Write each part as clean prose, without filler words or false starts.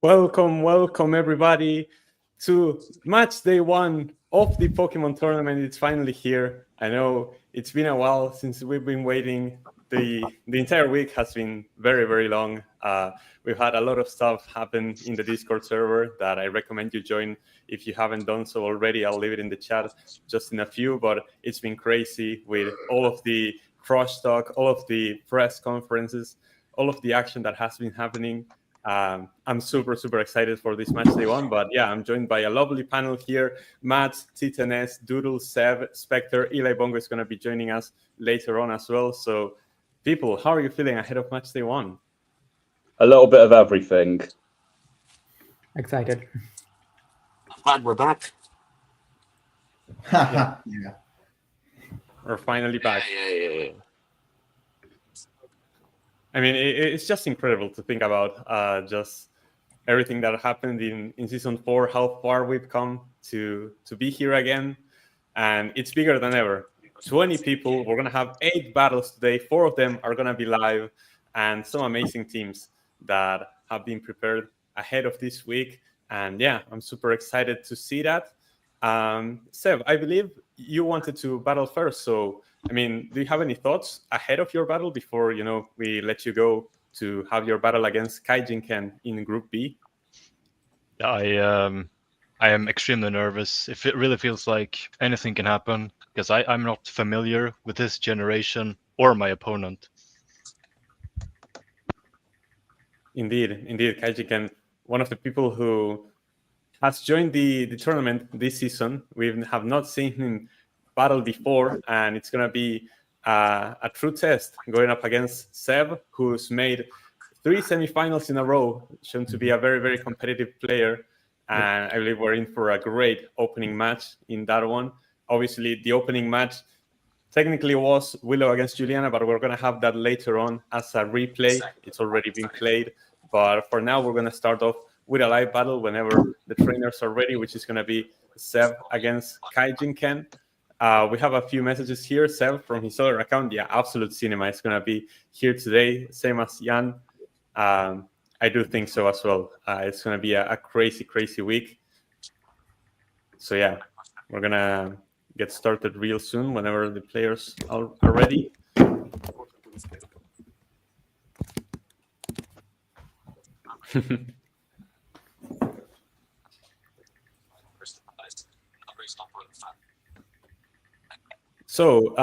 Welcome everybody to match day 1 of the Pokemon tournament. It's finally here. I know it's been a while since we've been waiting. The entire week has been very long. We've had a lot of stuff happen in the Discord server that I recommend you join if you haven't done so already. I'll leave it in the chat just in a few, but it's been crazy with all of the Crush talk, all of the press conferences, all of the action that has been happening. I'm super excited for this match day 1, but yeah, I'm joined by a lovely panel here. Matt, Titanes, Doodle, Seb, Spectre, Elibungo is going to be joining us later on as well. So people, how are you feeling ahead of match day 1? A little bit of everything. Excited. Glad we're back. Yeah. We're finally back. Yeah. I mean, it's just incredible to think about just everything that happened in Season 4, how far we've come to be here again. And it's bigger than ever. 20 people. We're going to have 8 battles today. 4 of them are going to be live. And some amazing teams that have been prepared ahead of this week. And yeah, I'm super excited to see that. Seb, I believe you wanted to battle first. So, I mean, do you have any thoughts ahead of your battle before, we let you go to have your battle against Kaijinken in Group B? I am extremely nervous. It really feels like anything can happen because I'm not familiar with this generation or my opponent. Indeed, Kaijinken, one of the people who has joined the tournament this season. We have not seen him battle before, and it's going to be a true test going up against Seb, who's made 3 semifinals in a row, shown to be a very competitive player. And I believe we're in for a great opening match in that one. Obviously, the opening match technically was Willow against Juliana, but we're going to have that later on as a replay. It's already been played. But for now, we're going to start off with a live battle whenever the trainers are ready, which is going to be Seb against Kaijinken. We have a few messages here. Seb from his other account, yeah, Absolute Cinema is going to be here today, same as Jan. I do think so as well. It's going to be a crazy week. So yeah, we're going to get started real soon whenever the players are ready. So,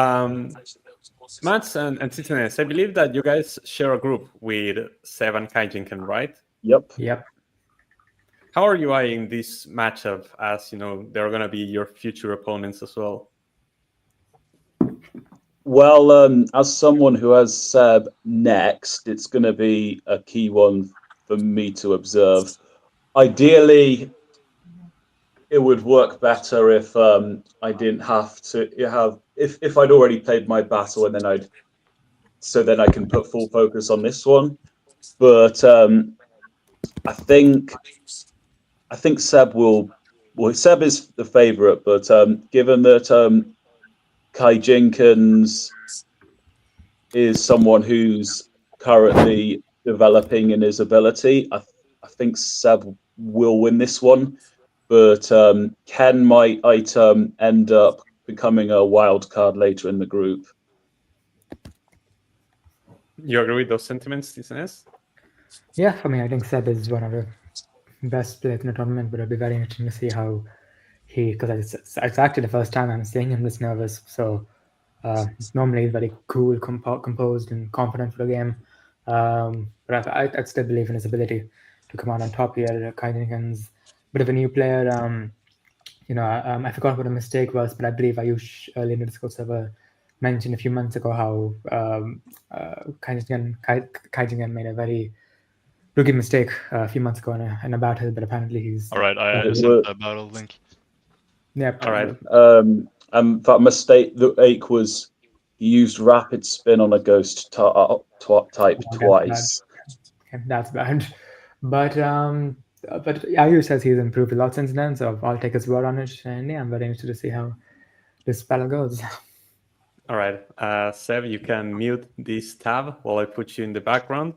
Mats and Titanes, I believe that you guys share a group with Seb and Kaijinken, right? Yep. How are you eyeing this matchup as, they're going to be your future opponents as well? Well, as someone who has Seb next, it's going to be a key one for me to observe. Ideally, it would work better if I didn't have to if I'd already played my battle and then I can put full focus on this one. But I think Seb Seb is the favorite, but given that Kaijinken's is someone who's currently developing in his ability, I think Seb will win this one. But Ken might end up becoming a wild card later in the group. You agree with those sentiments, Titanes? Yeah, I mean, I think Seb is one of the best players in the tournament, but it'll be very interesting to see how because it's actually the first time I'm seeing him this nervous. So normally he's very cool, composed, and confident for the game. But I still believe in his ability to come out on top here. Kaijinken's a bit of a new player. I forgot what a mistake was, but I believe Ayush early in the Discord server mentioned a few months ago how Kaijinken made a very rookie mistake a few months ago in a battle, but apparently he's... All right, I sent the battle link. Yeah. All right. That mistake, the ache was he used rapid spin on a ghost type twice. That's bad. But Ayush says he's improved a lot since then, so I'll take his word on it. And yeah, I'm very interested to see how this battle goes. All right. Seb, you can mute this tab while I put you in the background.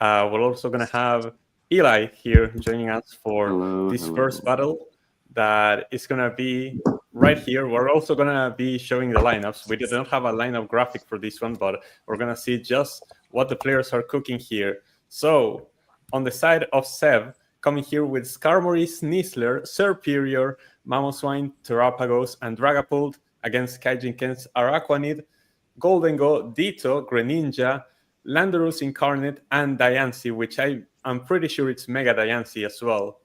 We're also going to have Eli here joining us for Hello, this hello. first battle that is going to be right here. We're also going to be showing the lineups. We don't have a lineup graphic for this one, but we're going to see just what the players are cooking here. So on the side of Sev, coming here with Skarmory, Sneasler, Serperior, Mamoswine, Terrapagos, and Dragapult against Kaijinken's Araquanid, Goldengo, Ditto, Greninja, Landorus Incarnate, and Diancie, which I'm pretty sure it's Mega Diancie as well.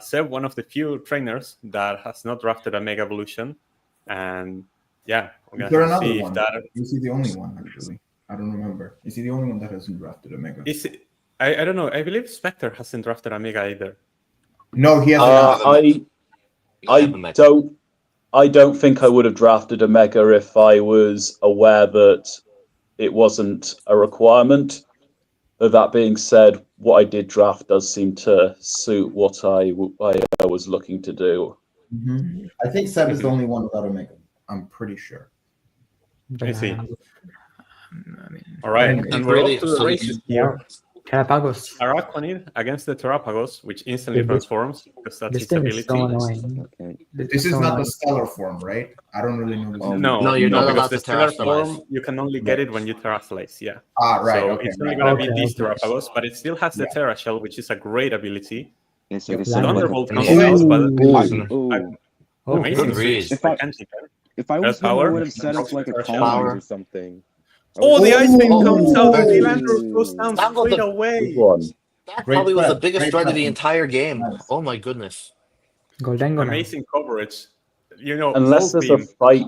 Seb, one of the few trainers that has not drafted a Mega Evolution. And yeah, we're going to see if that... Is he the only one, actually? I don't remember. Is he the only one that hasn't drafted a Mega? I don't know. I believe Spectre hasn't drafted a Mega either. No, he hasn't. I don't think I would have drafted a Mega if I was aware that it wasn't a requirement. But that being said, what I did draft does seem to suit what I was looking to do. Mm-hmm. I think Seb is the only one without a Mega. I'm pretty sure. I see. All right, and we're off to the races here. Terrapagos. Araquanid against the Terrapagos, which instantly transforms because that's its ability. Is so annoying. This is not the stellar form, right? I don't really know. No, you're not allowed because to the stellar terrestrialize. form you can only get it when you terrestrialize. Yeah. Right. So okay, it's only gonna be these Terrapagos, but it still has the Terra Shell, which is a great ability. It's like a Thunderbolt comes Ooh. out, but Ooh. amazing Good read. switch by Kaijinken. If I was him, I power. would have set up like a Power. colony or something. Oh, the Ice Beam Oh. comes out, and the Oh. Landorus goes down That was straight the- away. That Great probably was the prep. biggest Great threat of the prep. entire game. Nice. Oh my goodness. Goldengo now. Amazing coverage. You know, Unless Volt there's a Beam, fight.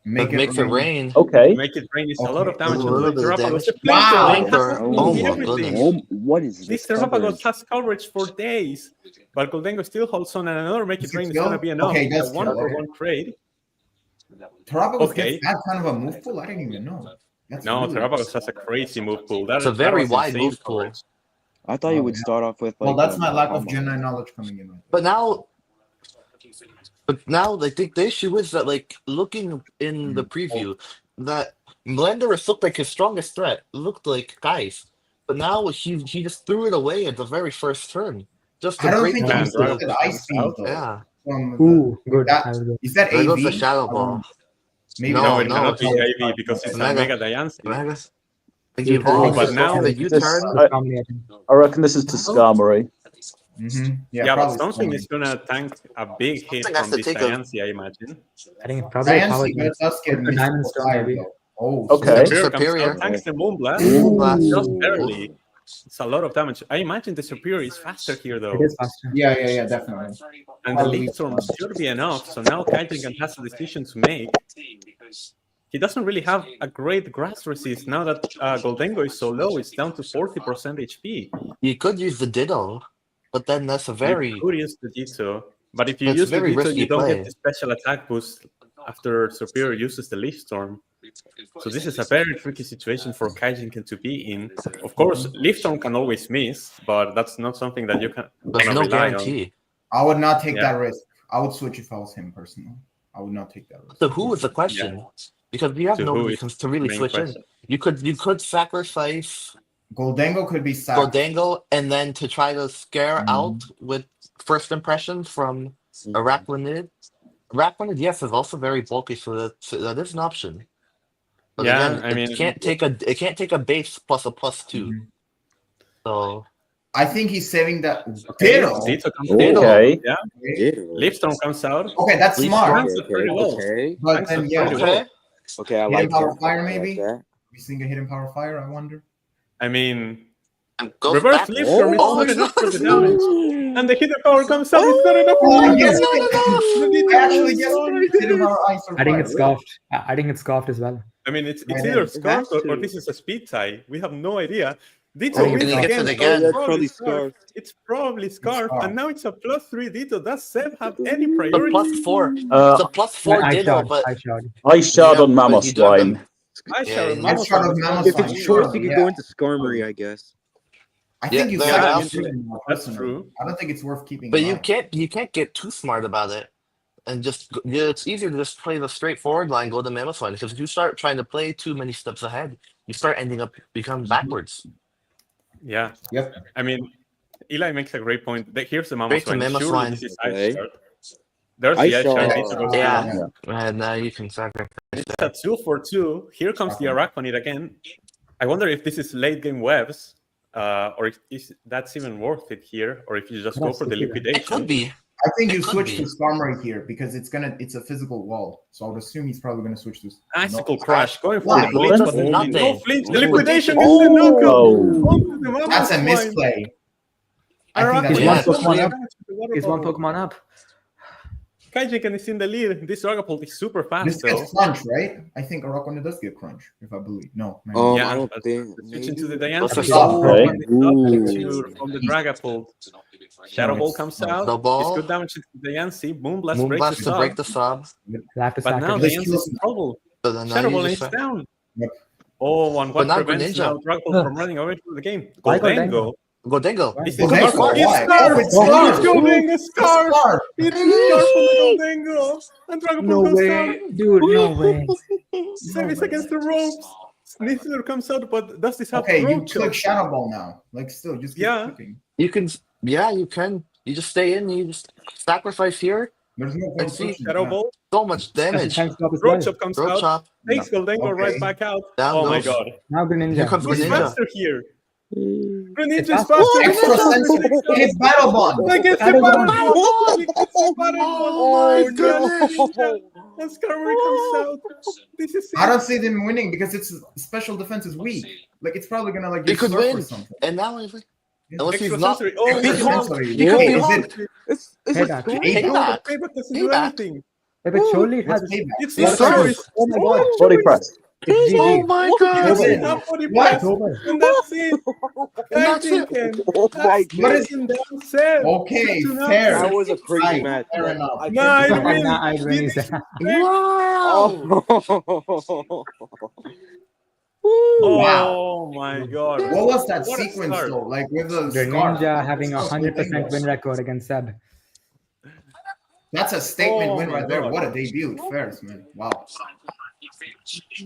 But makes it rain. Okay. make it rain is a lot of Okay. damage. A little And bit of Terrapagos, damage. the Wow. flamethrower, it has Oh my everything. goodness. What is This this? Terrapagos coverage? has coverage for days, but Goldengo still holds on, and another Make It Does it Rain is kill? going to be enough. Okay, A that's 1-for-1 trade. Terrapagos Okay. gets that kind of a move pool? I didn't even know. That's No, really Terrapagos has a crazy move pool. It's a very wide insane move pool. coverage. I thought you would yeah. start off with like. Well, that's my lack of Pokemon. Gen 9 knowledge coming in. But now I think the issue is that, like, looking in the preview, that Landorus looked like his strongest threat. Looked like guys, but now he just threw it away at the very first turn. Just I a don't great think Yeah, he Dragon used Ball Ice Beam, though. Yeah, From the- Ooh, good. That- I will go. Is that there AV? goes the Shadow Ball. Maybe No, No, it no, cannot be it's- IV because it's a Mega. Mega Diancie. Magus. He U-turn. evolves But now the this- U-turn. I reckon this is to Skarmory. Mm-hmm. Yeah, but probably something Skarmory. is going to tank a big hit Something has from to this take a- Diancie, I imagine. I think it's probably a power Diancie, but it does get Put the Diamond missed Stone, fire, maybe. though. Oh, Okay. Superior comes Superior. out, tanks the Moonblast, Moonblast. just barely. It's a lot of damage. I imagine the Superior is faster here, though. It is faster. Yeah, definitely. And the Leaf Storm should be enough, so now Kaijinken has a decision to make. He doesn't really have a great grass resist now that Goldengo is so low. It's down to 40% HP. You could use the Ditto, but then that's a very You could use the Ditto, but if you That's use the very Ditto, risky you don't play. get the special attack boost after Superior uses the Leaf Storm. So this is a very tricky situation for Kaijinken to be in. Of course, Leaf Storm can always miss, but that's not something that you can there's wanna no rely on. guarantee. I would not take Yeah. that risk. I would switch if I was him, personally. I would not take that risk. So who is the question? Because we have So no who reasons is to really main switch question? in. You could sacrifice Goldengo could be sacked. Goldango and then to try to scare out with first impressions from Araquanid. Araquanid, yes, is also very bulky, so that is an option. But Yeah, again, I mean- it can't take a base plus a +2. So I think he's saving that. Okay, Ditto. Ditto comes Ditto. Okay. Yeah, Leaf Storm comes out. Okay, that's Leaf smart. Tanks it pretty well. Okay. But Tanks then, it yeah, pretty well. okay. Okay, I Hidden like Power that. Fire, I like maybe? that. We seeing a Hidden Power Fire, I wonder. I mean, And goes reverse back. Leaf Storm is Oh, not it's enough not for the damage. And the hidden power comes out. It's not enough Oh, for the yes. damage. I actually guessed Hidden Power Ice or I think Fire. it's scoffed. I think it's scoffed as well. I mean, it's Yeah, either that's Scarf or true. this is a speed tie. We have no idea. Ditto I think wins it's Scarf. again. It's so again. it's That's probably probably Scarf. Scarf. It's probably Scarf. Scarf. And now it's a +3 Ditto. Does Seb have any The priority? +4. Uh, It's a +4 I Ditto, shot. but I shot. Ice Shard Yeah, on but you don't have Mamoswine. I Yeah, shall yeah. Mammoth I'd shot Swine of is Mammoth not If Swine, it's good. sure. choice, you could Yeah. go into Skarmory, I guess. I Yeah, think you fair said enough. That's true. I don't think it's worth keeping. But him you out. can't get too smart about it, and it's easier to just play the straightforward line, go to Mammoth line. Because if you start trying to play too many steps ahead, you start ending up becoming backwards. Yeah. Yep. I mean, Eli makes a great point. Here's the Mama Great to Swine. Mama Surely Swine. this is Okay. Ice Shard. There's the Ice Ice Shard. Shard. Needs to go Yeah. down. And now you can sacrifice. It's a 2-for-2. Here comes the Araquanid again. I wonder if this is late game webs, or if that's even worth it here, or if you just go for the liquidation. It could be. I think you It could switch be. to Skarmory here because it's a physical wall. So I would assume he's probably gonna switch to Icicle no. Crush, going for Why? the flinch, but Nothing. no flinch. The Ooh. liquidation is the knockout. Oh. Onto the Mama That's a Swine. misplay. I think He's that's one Yeah. Pokemon up. He's one Pokemon up. Kaijinken is in the lead. This Dragapult is super fast, This though. gets crunch, right? I think Araquanid does get crunch, if I believe. No. maybe. Yeah, I don't but think. switching to the maybe? Diancie. That's a stop. Okay. From the Dragapult. Shadow Ball comes out. The ball. It's good damage to the Diancie. Moonblast breaks Moonblast the to sub. break the sub. We'll have to But now sacrifice. Diancie's in trouble. But then now Shadow you Ball just is down. Yep. Oh, and But what now prevents Greninja. now Dragapult from running away from the game? Why Goldengo. Goldengo. Why? This is Goldengo, Scarf. why? It's Scarf. Oh, It's it's Scarf. Goldengo It's Scarf. Scarf. It's Scarf from the Goldengo. And Dragapult No goes way, down. dude. No way. Save is against the ropes. Sniffler comes out, but does this have Okay, you road click choke? Shadow Ball now. Like still, just keep Yeah. clicking. You can. Yeah, you can. You just stay in. You just sacrifice here. There's no And see, pushing Shadow that. Ball. So much damage. Thanks, Bob, as Road well. chop comes Throat out. chop. Takes Goldengo Okay. right back out. Down Oh my goes. god. Now Greninja. Here comes Who's Greninja. faster here? Greninja's It's faster. Extra sensitive. It's Battle Bond. Like it's a Battle battle Bond. bond. It's a battle Oh bond. my goodness. And Skarmory comes out. This is I it. don't see them winning because its special defense is weak. Like it's probably gonna like He just could surf or win. something. And now, unless he's Extra not. sensory. Oh, Extra he's honked. sensory. He could be Is honked. it It's Payback. a Payback. No, Payback. the payback doesn't do Payback. anything. Yeah, but surely it has. what's payback? It's Yes, not sir. choice. Oh my god. Body press. It's Oh GG. my He god. doesn't have body What? press. Over. And that's it. And that's it. Kaijinken. Oh my That's god. taken down Seb. Okay, To fair. That was a crazy Right, match. fair enough. I can't Nah, do it that. wins. Nah, I'd win is that. Wow. Oh my god. What was that What a sequence start. though? Like with the scarf. Greninja having a 100% win record against Seb. That's a statement Oh win my right there. God. What a debut, Ferris, man. Wow.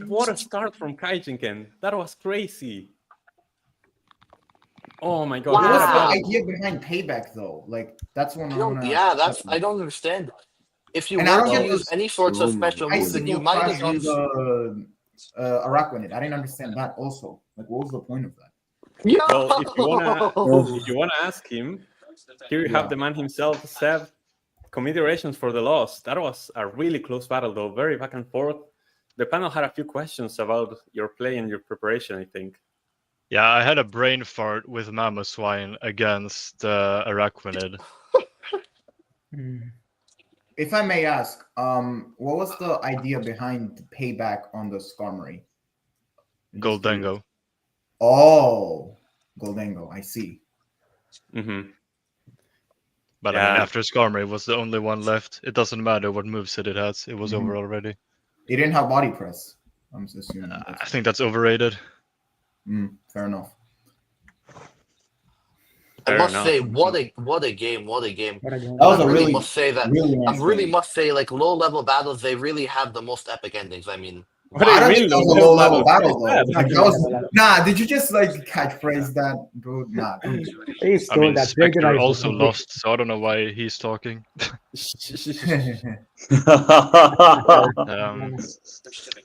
What a start from Kaijinken. That was crazy. Oh my god. What was Wow. the idea behind payback though? Like that's one I wanna. I don't understand. If you And I want don't to get use any sorts of special moves, then you Icicle might Crash have on used. the Araquanid. I didn't understand that also. Like what was the point of that? Well, if you wanna ask him, here you have the man himself, Seb. Commiserations for the loss. That was a really close battle though, very back and forth. The panel had a few questions about your play and your preparation, I think. Yeah, I had a brain fart with Mama Swine against Araquanid. If I may ask, what was the idea behind payback on the Skarmory? Goldengo. Oh, Goldengo. I see. Mm-hmm. But I Yeah. mean, after Skarmory was the only one left. It doesn't matter what moveset it has. It was Mhm. over already. He didn't have body press. I'm just assuming. I think that's overrated. Fair enough. I Fair must enough. say, what a game! What a game! What a game. That was I a really really, must say that. really nice I really game. must say, like low level battles, they really have the most epic endings. I mean, What do I you don't mean think that was a low low level battle? battle though. That's Like, not that low was, nah, did you just like catchphrase that, bro? Nah. He I stole mean, that. Spectre also lost, so I don't know why he's talking.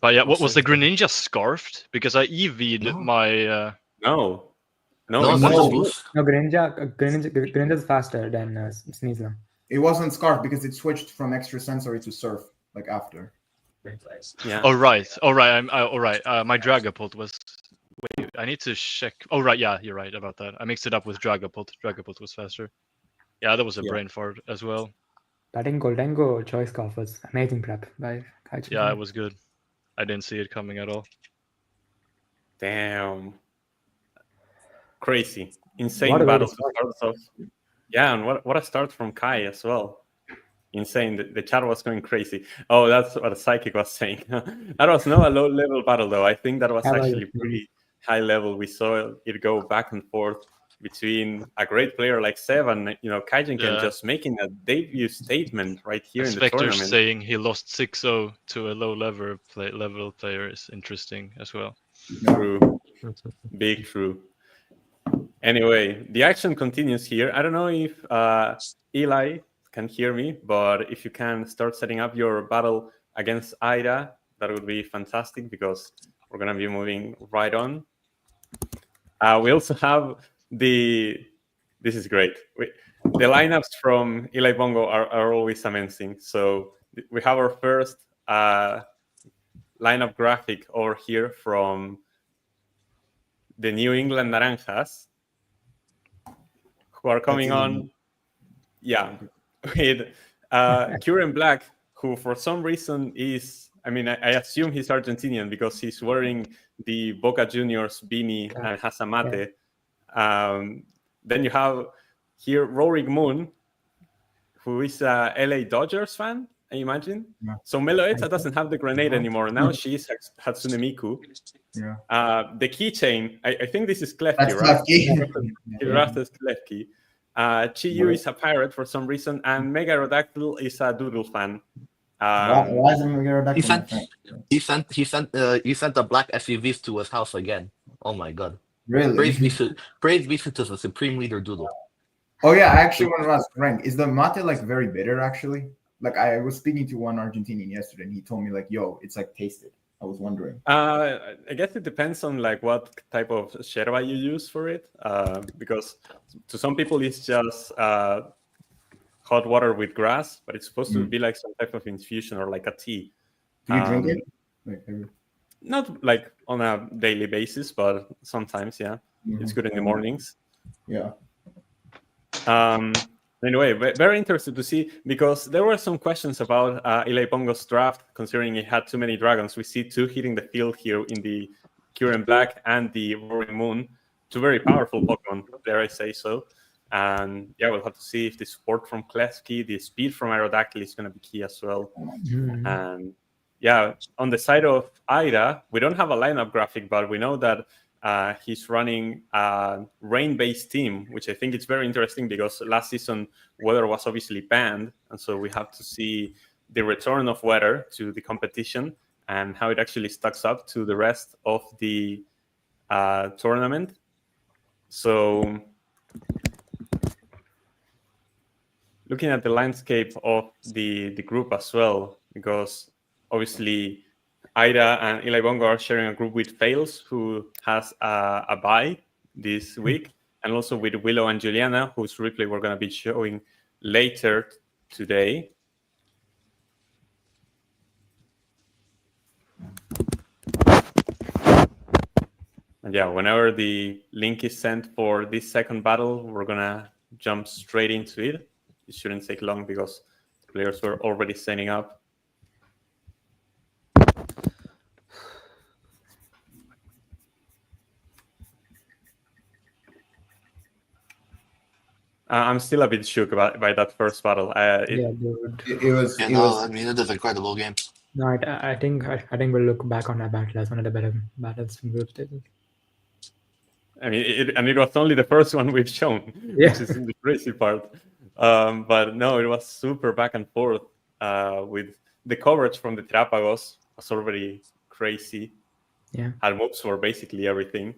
But yeah, what was the Greninja scarfed? Because I EV'd No. my. No. no, No, it's no. not just boost. No, Greninja's faster than Sneasler. It wasn't scarf because it switched from extra sensory to surf like after. Yeah. Oh right, all right. All right. My Dragapult was. Wait, I need to check. Oh right, yeah, you're right about that. I mixed it up with Dragapult. Dragapult was faster. Yeah, that was a Yeah. brain fart as well. I think Goldengo Choice Scarf was amazing prep by Kaijinken. Yeah, it was good. I didn't see it coming at all. Damn. Crazy. Insane What a way to battle to start off. Yeah, and what a start from Kai as well. Insane. The chat was going crazy. Oh, that's what Psychick was saying. That was not a low level battle though. I think that was Yeah, actually yeah. pretty high level. We saw it go back and forth between a great player like Seb and Kaijinken Yeah. just making a debut statement right here in the Spectre tournament. saying he lost 6-0 to a low level player is interesting as well. True. Big true. Anyway, the action continues here. I don't know if Eli can hear me, but if you can start setting up your battle against Idaa, that would be fantastic because we're going to be moving right on. We also have this is great. The lineups from Elibungo are always amazing. So we have our first lineup graphic over here from the New England Naranjas, who are coming on, with Current Black, who for some reason is, I assume he's Argentinian because he's wearing the Boca Juniors beanie and has a mate. Then you have here Roaring Moon, who is a LA Dodgers fan, I imagine. Yeah. So Meloetta doesn't have the grenade anymore. Now she's Hatsune Miku. Yeah. The keychain, I think this is Klefki, That's right? Klefki. Rastas Klefki. Chiyu is a pirate for some reason, and Mega Aerodactyl is a Doodle fan. Why is Mega He Aerodactyl? sent the black SUVs to his house again. Oh my god. Really? Praise be to the supreme leader Doodle. Oh yeah, I actually want to ask Renk, is the mate like very bitter actually? Like I was speaking to one Argentinian yesterday and he told me like, yo, it's like tasted. I was wondering. I guess it depends on like what type of yerba you use for it. Because to some people it's just hot water with grass, but it's supposed to be like some type of infusion or like a tea. Do you drink it? Like, Not like on a daily basis, but sometimes, yeah. It's good in the mornings. Yeah. Anyway, very interested to see, because there were some questions about Elibungo's draft, considering he had too many dragons. We see 2 hitting the field here in the Current Black and the Roaring Moon. 2 very powerful Pokemon, dare I say so. And yeah, we'll have to see if the support from Klefki, the speed from Aerodactyl is going to be key as well. And yeah, on the side of Idaa, we don't have a lineup graphic, but we know that he's running a rain-based team, which I think is very interesting because last season weather was obviously banned, and so we have to see the return of weather to the competition and how it actually stacks up to the rest of the tournament. So looking at the landscape of the group as well, because obviously Idaa and Elibungo are sharing a group with Fails, who has a bye this week, and also with Willow and Juliana, whose replay we're going to be showing later today. And yeah, whenever the link is sent for this second battle, we're going to jump straight into it. It shouldn't take long because the players were already signing up. I'm still a bit shook by that first battle. It was. I mean, it is an incredible game. No, I think we'll look back on that battle as one of the better battles from group stages. I mean, it was only the first one we've shown, which is the crazy part. But no, it was super back and forth. With the coverage from the Trápagos was already crazy. Yeah, had moves for basically everything.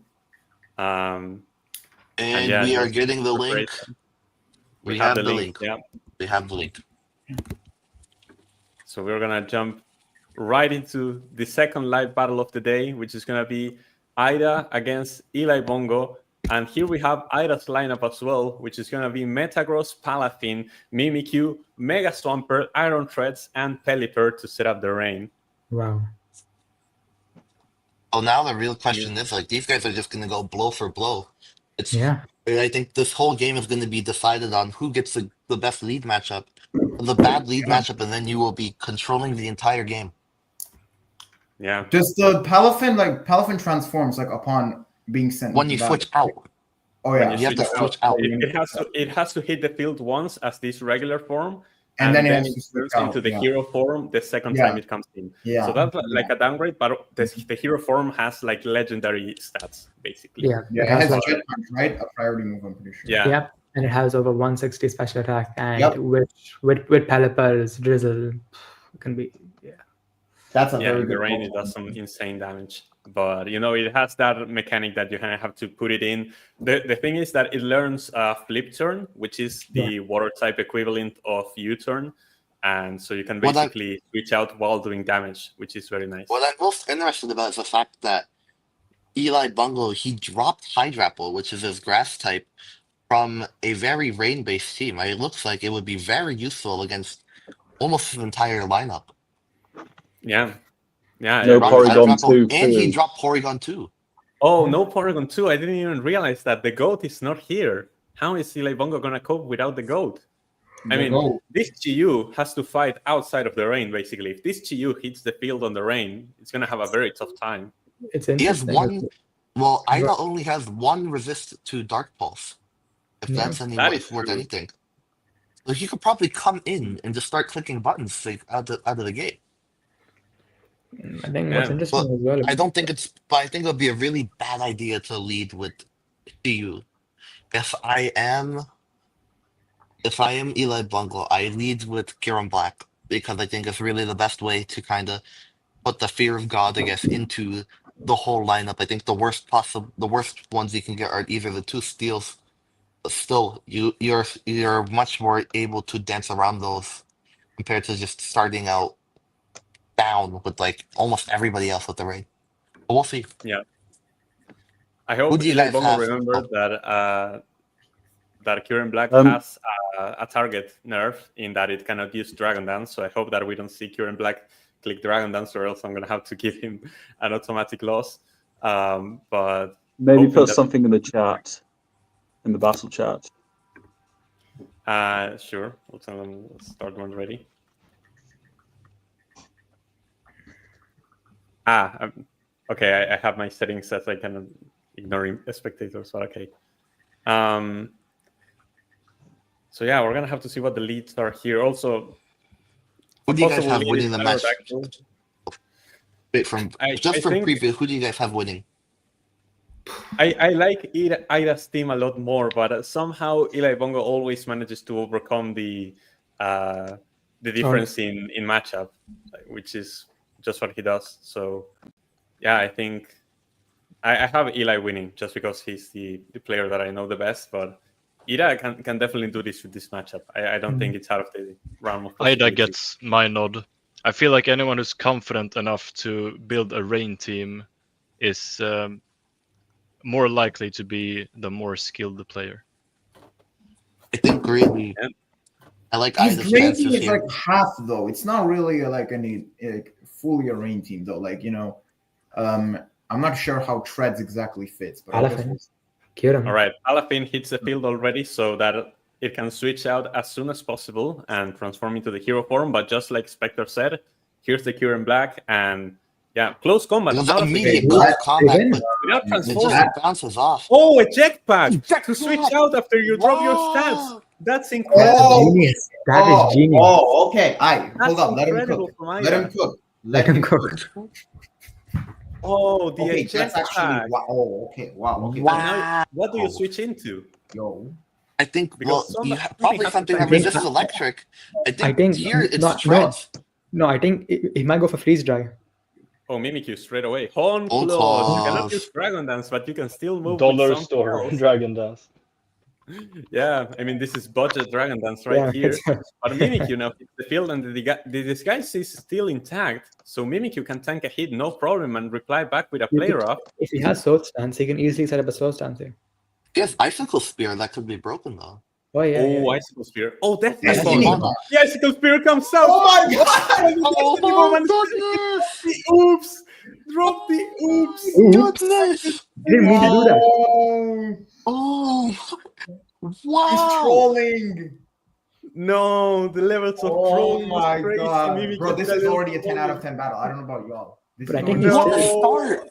And yeah, we are getting the link. We have the link. Yeah, we have the link. So we're gonna jump right into the second live battle of the day, which is gonna be Idaa against Elibungo. And here we have Ida's lineup as well, which is gonna be Metagross, Palafin, Mimikyu, Mega Swampert, Iron Threads, and Pelipper to set up the rain. Wow. Well, now the real question is, like, these guys are just gonna go blow for blow. Yeah. I think this whole game is going to be decided on who gets the best lead matchup, the bad lead matchup, and then you will be controlling the entire game. Yeah. Does the Palafin transforms like upon being sent when you switch out? Oh yeah, you have to switch out. It has to hit the field once as this regular form, and then it turns into the hero form the second time it comes in. Yeah. So that's like a downgrade, but the hero form has like legendary stats, basically. Yeah. It has a jet punch, right? A priority move, I'm pretty sure. Yeah. Yep. And it has over 160 special attack, and with Pelipper's drizzle can be That's a very the good rain. Pokemon. It does some insane damage. but it has that mechanic that you kind of have to put it in. The thing is that it learns Flip Turn, which is the water type equivalent of U-Turn, and so you can basically switch out while doing damage, which is very nice. What I'm most interested about is the fact that Elibungo, he dropped Hydrapple, which is his grass type, from a very rain-based team. It looks like it would be very useful against almost his entire lineup. Yeah. No Porygon 2. And he dropped Porygon 2. Oh, no Porygon 2. I didn't even realize that the GOAT is not here. How is Elibungo going to cope without the GOAT? I mean, this Chi-Yu has to fight outside of the rain, basically. If this Chi-Yu hits the field on the rain, it's going to have a very tough time. It's He has interesting. one... Well, Ida only has one resist to Dark Pulse. If that's worth anything. So he could probably come in and just start clicking buttons out of the gate. I think what's interesting as well. I don't think but I think it would be a really bad idea to lead with Chi-Yu. If I am Elibungo, I lead with Kieran Black because I think it's really the best way to kind of put the fear of God, I guess, into the whole lineup. I think the worst ones you can get are either the 2 steals, but still you're much more able to dance around those compared to just starting out down with like almost everybody else with the raid. But we'll see. Yeah. I hope Elibungo remembered that Kieran Black has a target nerf in that it cannot use Dragon Dance. So I hope that we don't see Kieran Black click Dragon Dance, or else I'm going to have to give him an automatic loss. But maybe put something in the chat, in the battle chat. Sure. We'll tell them start when ready. Okay. I have my settings set. I can ignore spectators. So okay. So yeah, we're gonna have to see what the leads are here. Also, who do you guys have winning the match? Wait, from preview, who do you guys have winning? I like Ida's team a lot more, but somehow Elibungo always manages to overcome the difference in matchup, which is just what he does. So yeah, I think I have Eli winning just because he's the player that I know the best, but Ida can definitely do this with this matchup. I don't think it's out of the realm of possibility. Ida gets my nod. I feel like anyone who's confident enough to build a rain team is more likely to be the more skilled player. I think really. I like his Ida's rain chances team is here. like half though. It's not really like fully a rain team though. Like I'm not sure how Treads exactly fits, but all right, Alafin hits the field already, so that it can switch out as soon as possible and transform into the hero form. But just like Spectre said, here's the Kieran Black, and yeah, close combat. Immediate close combat, but without it transforming. just bounces off. Oh, a jetpack to switch out after you drop your stats. That's incredible. That is genius. Oh, okay. Hold on. Let him cook. Oh, the okay, that's actually wow. Oh, okay. Wow. Okay. Now, what do you switch into? Yo. I think Because you have probably something that resists electric. I think here it's Treads. No, I think he might go for freeze dry. Oh, Mimikyu straight away. Horn Claws. You cannot use Dragon Dance, but you can still move. Dollar store Dragon Dance. Yeah, I mean, this is budget Dragon Dance here. But Mimikyu now hits the field, and the disguise is still intact, so Mimikyu can tank a hit no problem and reply back with a player up. If he has Sword Stance, he can easily set up a Sword Stance here. He has Icicle Spear that could be broken though. Oh yeah. Icicle Spear. Oh, definitely. The Icicle Spear comes out. Oh my god! Oh my goodness! The oops! Drop the oops! Goodness! He didn't mean to do that. Oh! He's Wow! trolling. No, the levels of Oh trolling my is crazy. god, Mimikyu bro! This can is tell already a you 10 out of 10 battle. I don't know about y'all. But I think What a start!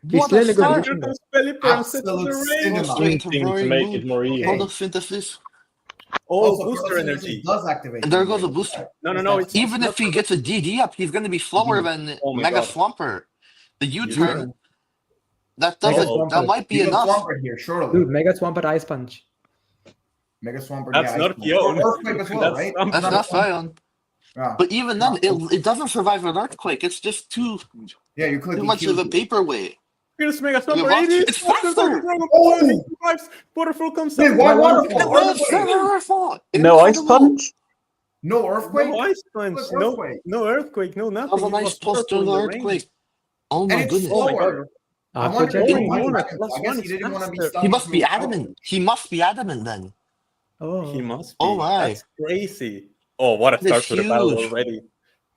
He's What still a in a good start! position. Here comes Pelipper and sets the Absolute range. cinema. Straight to Thing to Roaring make Moon. it more even. Hold up, Synthesis. Oh, Also, booster energy. does activate. And there goes a booster. No, it's Even if he gets a DD up, he's going to be slower than Oh my Mega God. Swampert. The U-turn, Mega that might be enough. Swampert here, surely. Dude, Mega Swampert Ice Punch. Mega Swampert. That's yeah, not Kion. Earthquake as well, right? That's not Fion. Yeah. But even then, it doesn't survive an earthquake. It's just too Yeah, you click much of a paperweight. Here's Mega Look, Stomper. it's faster! Waterfall comes Wait, out. why It waterfall? was Earthquake. waterfall. No ice Incredible. punch. No earthquake? No ice punch. Look, No, earthquake. no earthquake. No That nothing. was a It nice was post to purple the in the rain. earthquake. Oh And my it's goodness. Oh my slower. god. I After wonder Jet if Roaring he Monarch I plus guess one he is didn't want to be faster. stuck. He must be into- adamant. He must be adamant then. Oh, He must be. Oh my. That's crazy. Oh, what a That start is to the battle huge. already.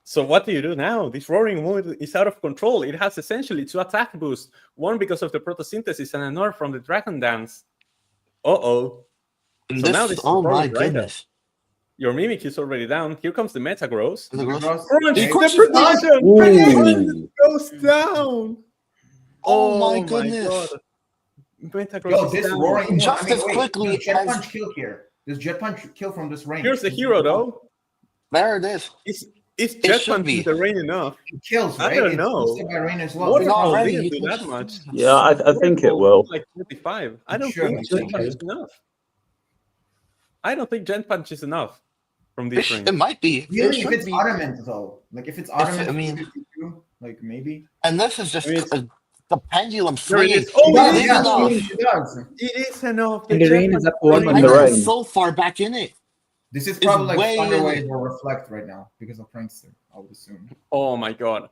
So what do you do now? This roaring mood is out of control. It has essentially 2 attack boosts. One because of the photosynthesis and another from the Dragon Dance. Uh-oh. And So now this, this is oh my roaring right up. goodness. Your Mimic is already down. Here comes the Metagross. The gross- Crunch, He the crushes prediction! Ooh. Goes down! Oh my goodness. God. Metagross Yo, is this down. roaring Just moon- as wait, quickly does Jet as- Punch kill here? Does Jet Punch kill from this range? Here's the hero, though. There it is. Is Jet should Punch be. in the rain enough? It kills, I right? don't It's know. boosted by rain as well. Waterfall already, didn't you do can- that much. Yeah, I think it will. Like 25. I don't Sure, think it Jet should. Punch is enough. I don't think Jet Punch is enough from this range. It might be. It Really, if should it's be. adamant though, like if it's adamant, I mean- 52, like maybe. And this is just I mean, it's- the pendulum There it swinging. is. Oh, It it does, is yeah, enough. it does. It is enough. And the Jet rain Punch is up is one in And the this rain. is so far back in it. This is It's probably like way Thunder in Wave it. or Reflect right now because of Prankster, I would assume. Oh my god.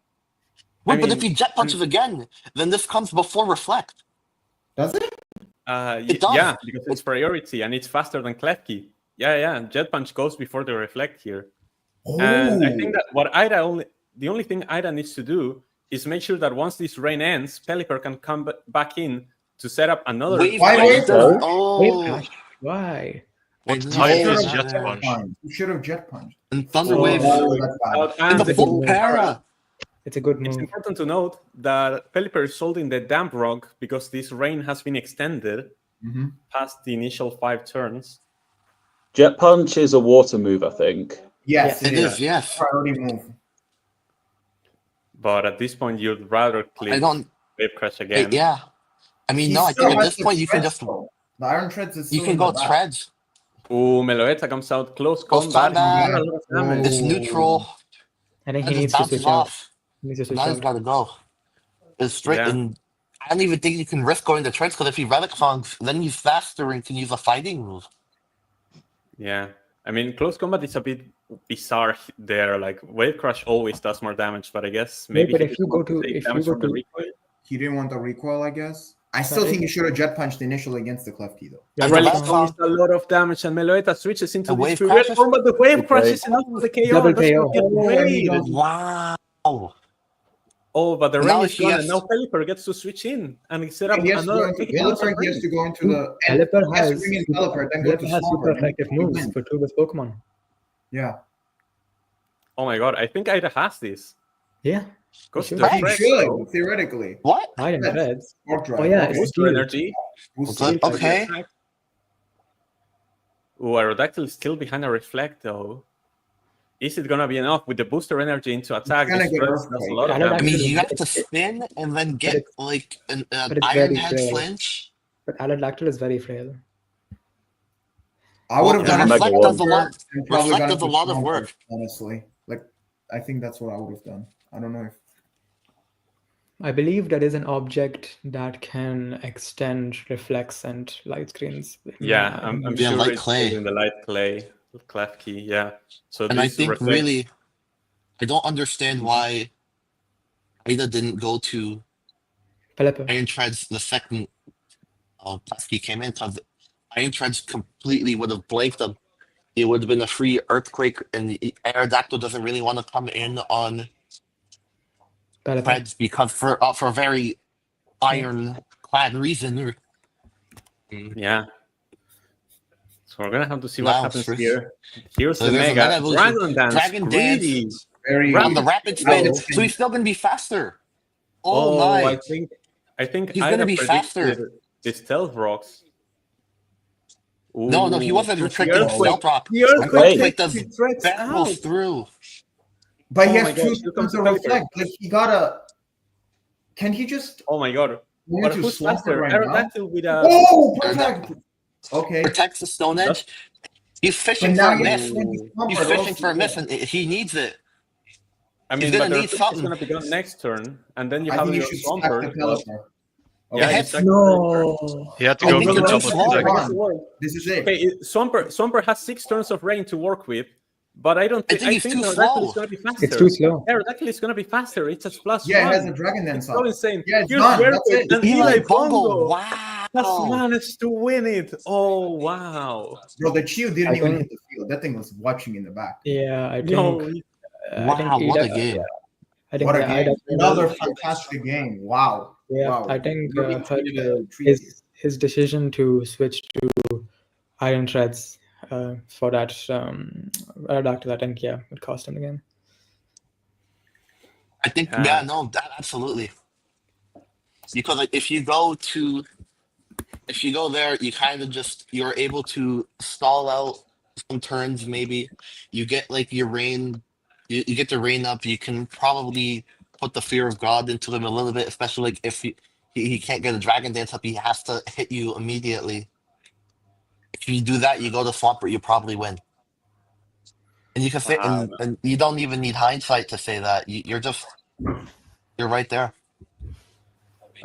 Wait, but mean, if he jet punches again, then this comes before reflect. Does it? It does. Yeah, because it's priority and it's faster than Klefki. Yeah. Jet Punch goes before the Reflect here. And I think that what the only thing Ida needs to do is make sure that once this rain ends, Pelipper can come back in to set up another. Wave Why crash wait? does- Wave Oh. crash. Why? What I type know. is Yeah. Jet Punch? You should have Jet Punched. And Thunder Oh, Wave. that's bad. Out And the the full move. para. It's a good It's move. important to note that Pelipper is holding the Damp Rock because this rain has been extended Mhm. past the initial 5 turns. Jet punch is a water move, I think. Yes, It is, yes. priority move. But at this point, you'd rather click I don't. Wave Crash again. Yeah. I mean, He no, I still think at has this the point you can treads, just. though. The Iron Treads is You still can in go the back. treads. Ooh, Meloetta comes out close Close combat. combat. Not a lot of damage. It's neutral. I think And he just needs to bounces switch out. off. He needs to switch Now he's out. got to go. It's straight. Yeah. And I don't even think you can risk going to treads because if he relic songs, then he's faster and can use a fighting move. Yeah. I mean, close combat is a bit bizarre there. Like, Wave Crash always does more damage, but I guess maybe but he if just you go wants to- take if you damage go from the to- recoil. He didn't want the recoil, I guess. I still think you should have Jet Punched initially against the Klefki, though. Yeah, And Relic the last Song is song- a lot of damage, and Meloetta switches into The this wave previous crashes? form, but the Wave Crash Okay. is enough for the KO. Double That's KO. what gets made. Wow. Oh, but the And rain now is he gone, has- and now Pelipper gets to switch in and set up He has to go another. into take another Pelipper, he has rain. to go into the... and Pelipper he has to has bring in Pelipper, then go to Pelipper has Slobber, super and effective he moves wins. for two with Pokemon. Yeah. Oh my god, I think Ida has this. Yeah, Goes to should. the He Frex, should, though. theoretically. What? I didn't Yes. treads. Spark Drive. Oh, yeah, Okay. it's Booster Steel. energy. Booster. Okay. Okay. Ooh, Aerodactyl is still behind a Reflect, though. Is it gonna be enough with the booster energy into attack? gonna This get Frex does a Earthquake. lot of I don't I damage. mean, you have to spin and then get it's- like an but it's Iron very Head frail. flinch. But Aerodactyl is very frail. I would have Well, done Reflect it does a lot- and probably Reflect gone does a for lot of Stomper, work. honestly. Like, I think that's what I would have done. I don't know if I believe there is an object that can extend reflex and light screens. Yeah, I'm Yeah, sure light it's clay. in the light clay, Clef key. Yeah. So And I this think Reflect- really, I don't understand why Ida didn't go to Pelipper. Iron Treads the second Pesky came in because Iron Treads completely would have blanked them. It would have been a free Earthquake, and the Aerodactyl doesn't really want to come in on Pelipper. Treads because for a very iron-clad reason. Yeah. So we're gonna have to see what Now, happens first- here. Here's So the there's a Mega Mega Evolution. Dragon Dance. Dragon greedy. Dance. very On the rapid spin, Oh. so he's still going to be faster. Oh, my. I think He's gonna Ida be faster. predicted the Stealth Rocks. No, he wasn't Ooh, restricting the Earthquake- Stealth Rock. The Earthquake Wait. takes does the threats Barrel out. through. But Oh he my has God, two here comes to the Pelipper. reflect. Like he gotta. Can he just Oh my god. move But to who's Slumber faster? right now? Aerodactyl with a... Oh, perfect. Okay. Protects the Stone Edge. He's fishing But for now a you miss. have Swampert He's also, fishing for a miss, yeah. and he needs it. I He's mean, gonna but the need reflect is something. going to be gone next turn, and then you I have think you your should stack the Swampert. But Pelipper. yeah, you hits. stack the Pelipper. No. He had to I go think for it's double too attack. slow. I guess it worked. This is it. Okay, Swampert has 6 turns of rain to work with, but I don't think. think I he's think too Aerodactyl is slow. going to be faster. It's too slow. Aerodactyl is going to be faster. It's at +1. Yeah, it has a Dragon Dance It's so up. insane. Yeah, it's Here's done. the That's earthquake, it. and Eli Elibungo Bongo. has Wow. managed to win it. Oh wow! Bro, the Chio didn't I even think- hit the field. That thing was watching in the back. Yeah, I think. No, I think Wow, what a Ida, game. yeah, I think What a yeah, game. Ida, Another fantastic game. Wow. yeah, Wow. I think Really his decision to switch to Iron Treads for that Aerodactyl, I think, yeah, it cost him the game. I think, yeah, no, that absolutely. Because like, if you go there, you kind of you're able to stall out some turns. Maybe you get like your rain, you get the rain up. You can probably put the fear of God into him a little bit, especially like if he can't get a Dragon Dance up, he has to hit you immediately. If you do that, you go to Swampert, you probably win. And you can say, Wow. and you don't even need hindsight to say that. You're right there.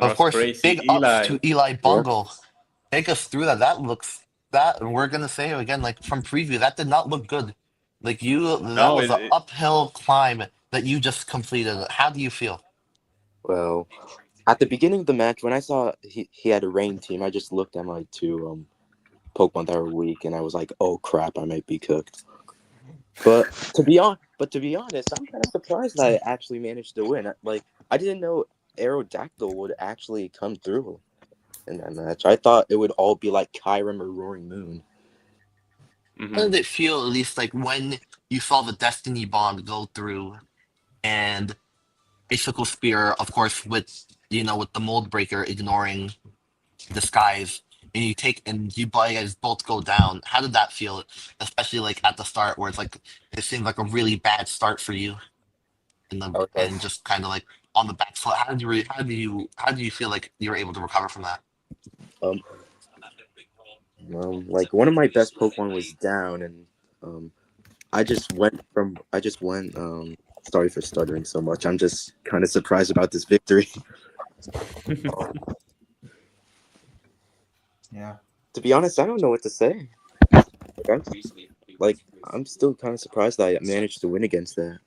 Of That's course, crazy. big Eli. ups to Eli Bungle. Take us through that. And we're gonna say it again, like from preview, that did not look good. Like that was an uphill climb that you just completed. How do you feel? Well, at the beginning of the match, when I saw he had a rain team, I just looked at my 2 Pokemon that were weak, and I was like, "Oh crap, I might be cooked." But to be honest, I'm kind of surprised that I actually managed to win. Like, I didn't know Aerodactyl would actually come through in that match. I thought it would all be like Kyurem or Roaring Moon. Mhm. How did it feel, at least, like when you saw the Destiny Bond go through, and Icicle Spear, of course, with the Mold Breaker ignoring Disguise, and you guys both go down. How did that feel, especially like at the start, where it's like it seemed like a really bad start for you, and just kind of like on the back foot? How do you feel like you were able to recover from that? Like one of my best Pokemon was down, and I just went. Sorry for stuttering so much. I'm just kind of surprised about this victory. Yeah. To be honest, I don't know what to say. I'm still kind of surprised that I managed to win against that.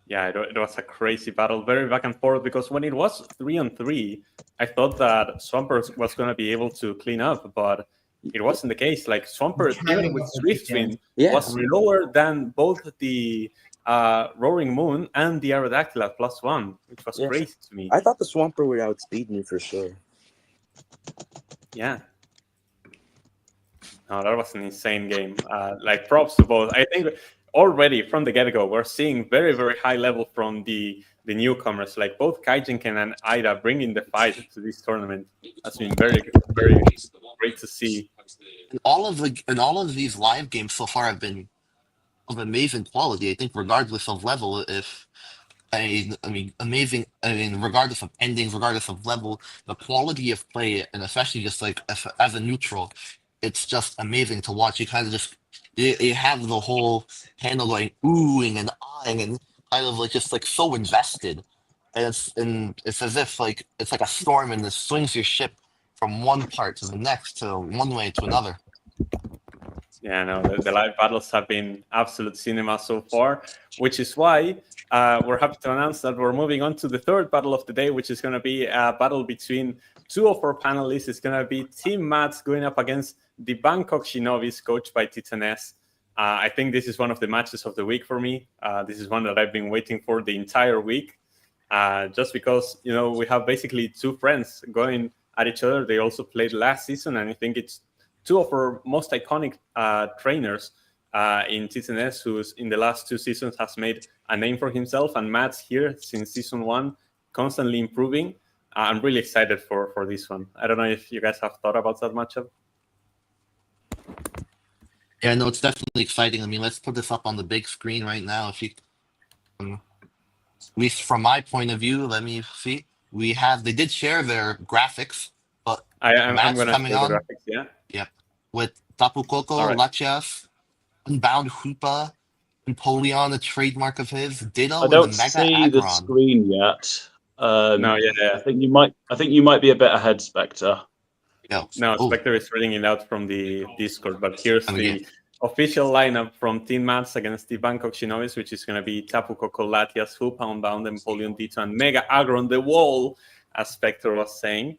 Yeah, it was a crazy battle, very back and forth, because when it was 3-on-3, I thought that Swampert was going to be able to clean up, but it wasn't the case. Like, Swampert, even with Swift Swing, was lower than both the Roaring Moon and the Aerodactyl at +1, which was crazy to me. I thought the Swampert would outspeed me for sure. Yeah. No, that was an insane game. Like, props to both. I think already from the get-go, we're seeing very, very high level from the newcomers. Like, both Kaijinken and Ida bringing the fight to this tournament. That's been very, very great to see. And all of these live games so far have been of amazing quality. I think, regardless of level, regardless of endings, regardless of level, the quality of play, and especially just like as a neutral, it's just amazing to watch. You kind of just you have the whole panel going oohing and eyeing and kind of like just like so invested, and it's as if like it's like a storm and it swings your ship from one part to the next, to one way to another. Yeah, no, the live battles have been absolute cinema so far, which is why we're happy to announce that we're moving on to the third battle of the day, which is going to be a battle between 2 of our panelists. It's going to be Team Matt going up against the Bangkok Shinobis, coached by Titanes. I think this is one of the matches of the week for me. This is one that I've been waiting for the entire week, just because, we have basically 2 friends going at each other. They also played last season, and I think it's 2 of our most iconic trainers in Titanes, who's in the last 2 seasons has made a name for himself, and Matt's here since season 1, constantly improving. I'm really excited for this one. I don't know if you guys have thought about that matchup. Yeah, no, it's definitely exciting. I mean, let's put this up on the big screen right now. If you, at least from my point of view, let me see. They did share their graphics, but I'm Matt's going to coming share the on. graphics, yeah. Yep, with Tapu Koko, All right. Latias, Unbound Hoopa, Empoleon, a trademark of his, Ditto, I and don't the Mega see the Aggron. screen yet. No, yeah. I think you might be a bit ahead, Spectre. Yo. No, Ooh. Spectre is reading it out from the Discord, but here's Let me the official lineup from Team Mats against the Bangkok Shinobis, which is going to be Tapu Koko, Latias, Hoopa, Unbound, Empoleon, Ditto, and Mega Aggron, the wall, as Spectre was saying.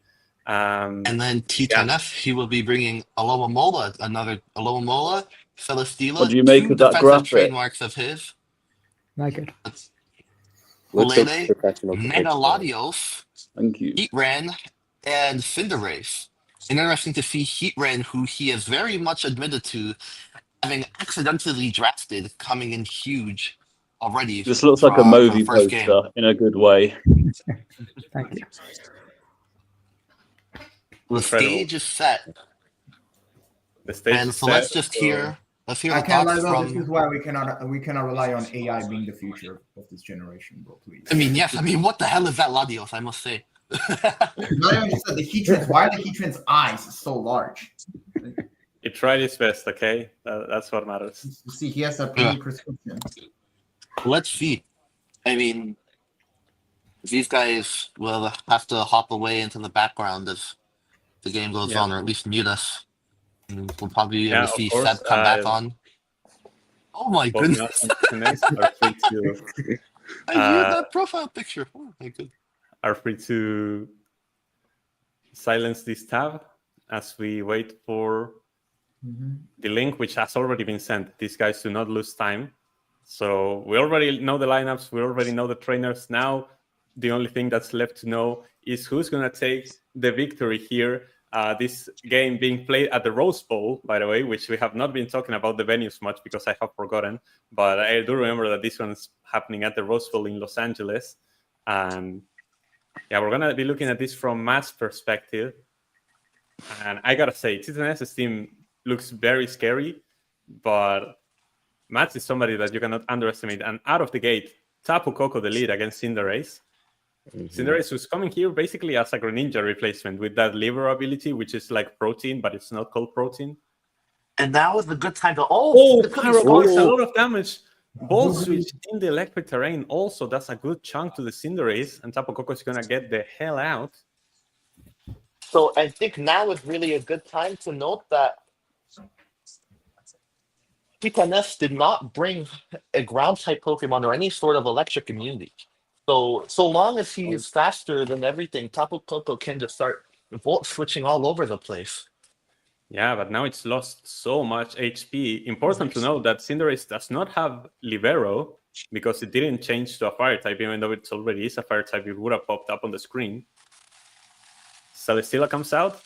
And then T10F, he will be bringing Alomomola, another Alomomola, Celesteela, What do you make two of that defensive graphic? trademarks of his. Like it. Looks so Lele, professional. compared Mega to- Latios, Thank you. Heatran, and Cinderace. And interesting to see Heatran, who he has very much admitted to having accidentally drafted, coming in huge already. This looks like a for the movie first poster game. in a good way. Thank you. The Incredible. stage is set. The stage And is so let's set, just so- hear let's hear I the can't lie thoughts though. This is from why we cannot rely on AI being the future of this generation, bro. Please. I mean, yes, I mean what the hell is that Latios, I must say. Not even just the Heatran's. Why are the Heatran's eyes so large? It tried its best, okay? That's what matters. You see, he has a pretty prescription. Let's see. I mean, these guys will have to hop away into the background as the game goes Yeah. on, or at least mute us. And we'll probably be Yeah, able to of see course, Seb come back on. Oh my Both goodness! Mats and Titaness are free to I viewed that profile picture. Oh my goodness. Silence this tab as we wait for the link, which has already been sent. These guys do not lose time. So we already know the lineups. We already know the trainers. Now, the only thing that's left to know is who's going to take the victory here. This game being played at the Rose Bowl, by the way, which we have not been talking about the venues much because I have forgotten. But I do remember that this one's happening at the Rose Bowl in Los Angeles. And yeah, we're going to be looking at this from Matt's perspective. And I got to say, Titaness's team looks very scary, but Matt is somebody that you cannot underestimate. And out of the gate, Tapu Koko the lead against Cinderace. Cinderace was coming here basically as a Greninja replacement with that liver ability, which is like protein, but it's not called protein. And now is the good time to Pyro Voice, a lot of damage. Ball switch in the electric terrain also does a good chunk to the Cinderace, and Tapu Koko is going to get the hell out. So I think now is really a good time to note that Titaness did not bring a ground type Pokemon or any sort of electric immunity. So long as he is faster than everything, Tapu Koko can just start volt switching all over the place. Yeah, but now it's lost so much HP. Important to note that Cinderace does not have Libero because it didn't change to a fire type, even though it already is a fire type. It would have popped up on the screen. Celesteela comes out,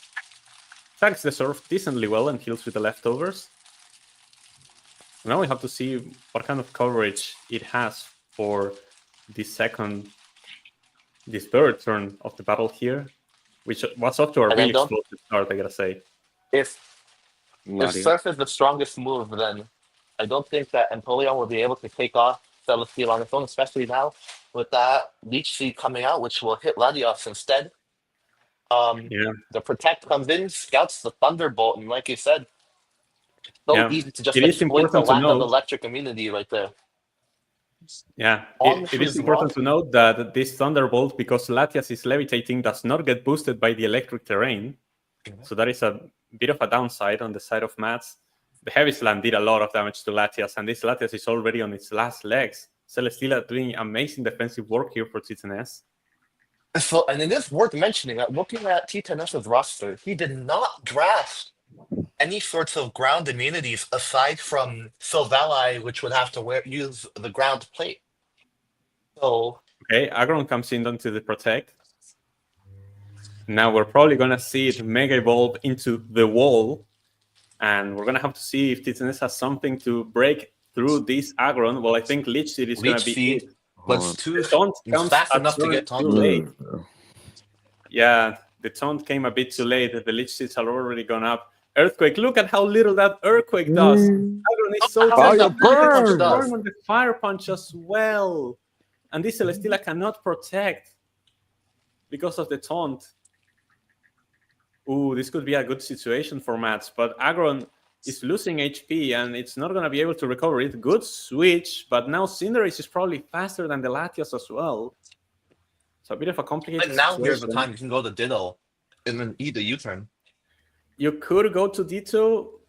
tags the Surf decently well and heals with the leftovers. Now we have to see what kind of coverage it has for this third turn of the battle here, which was off to a really explosive start, I gotta say. If Surf is the strongest move, then I don't think that Empoleon will be able to take off Celesteela on its own, especially now with that Leech Seed coming out, which will hit Latios instead. The Protect comes in, scouts the Thunderbolt, and like you said, easy to just exploit the lack of electric immunity right there. Yeah, it is important to note that this Thunderbolt, because Latias is levitating, does not get boosted by the electric terrain. So that is a bit of a downside on the side of Mats. The Heavy Slam did a lot of damage to Latias, and this Latias is already on its last legs. Celesteela doing amazing defensive work here for Titaness. So, and it is worth mentioning that looking at Titaness's roster, he did not draft any sorts of ground immunities aside from Silvally, which would have to use the ground plate. So okay, Aggron comes in onto the Protect. Now we're probably gonna see it Mega Evolve into the wall, and we're gonna have to see if Titaness has something to break through this Aggron. Well, I think Leech Seed is gonna be it. But the taunt comes fast enough to get too late. Yeah, the taunt came a bit too late. The Leech Seeds are already gone up. Earthquake, look at how little that Earthquake does. Aggron is so burn on the Fire Punch as well. And this Celesteela cannot protect because of the taunt. Ooh, this could be a good situation for Mats, but Aggron is losing HP, and it's not going to be able to recover it. Good switch, but now Cinderace is probably faster than the Latias as well. So a bit of a complicated And now here's the situation. time you can go to Doodle and then eat the U-turn. You could go to Ditto,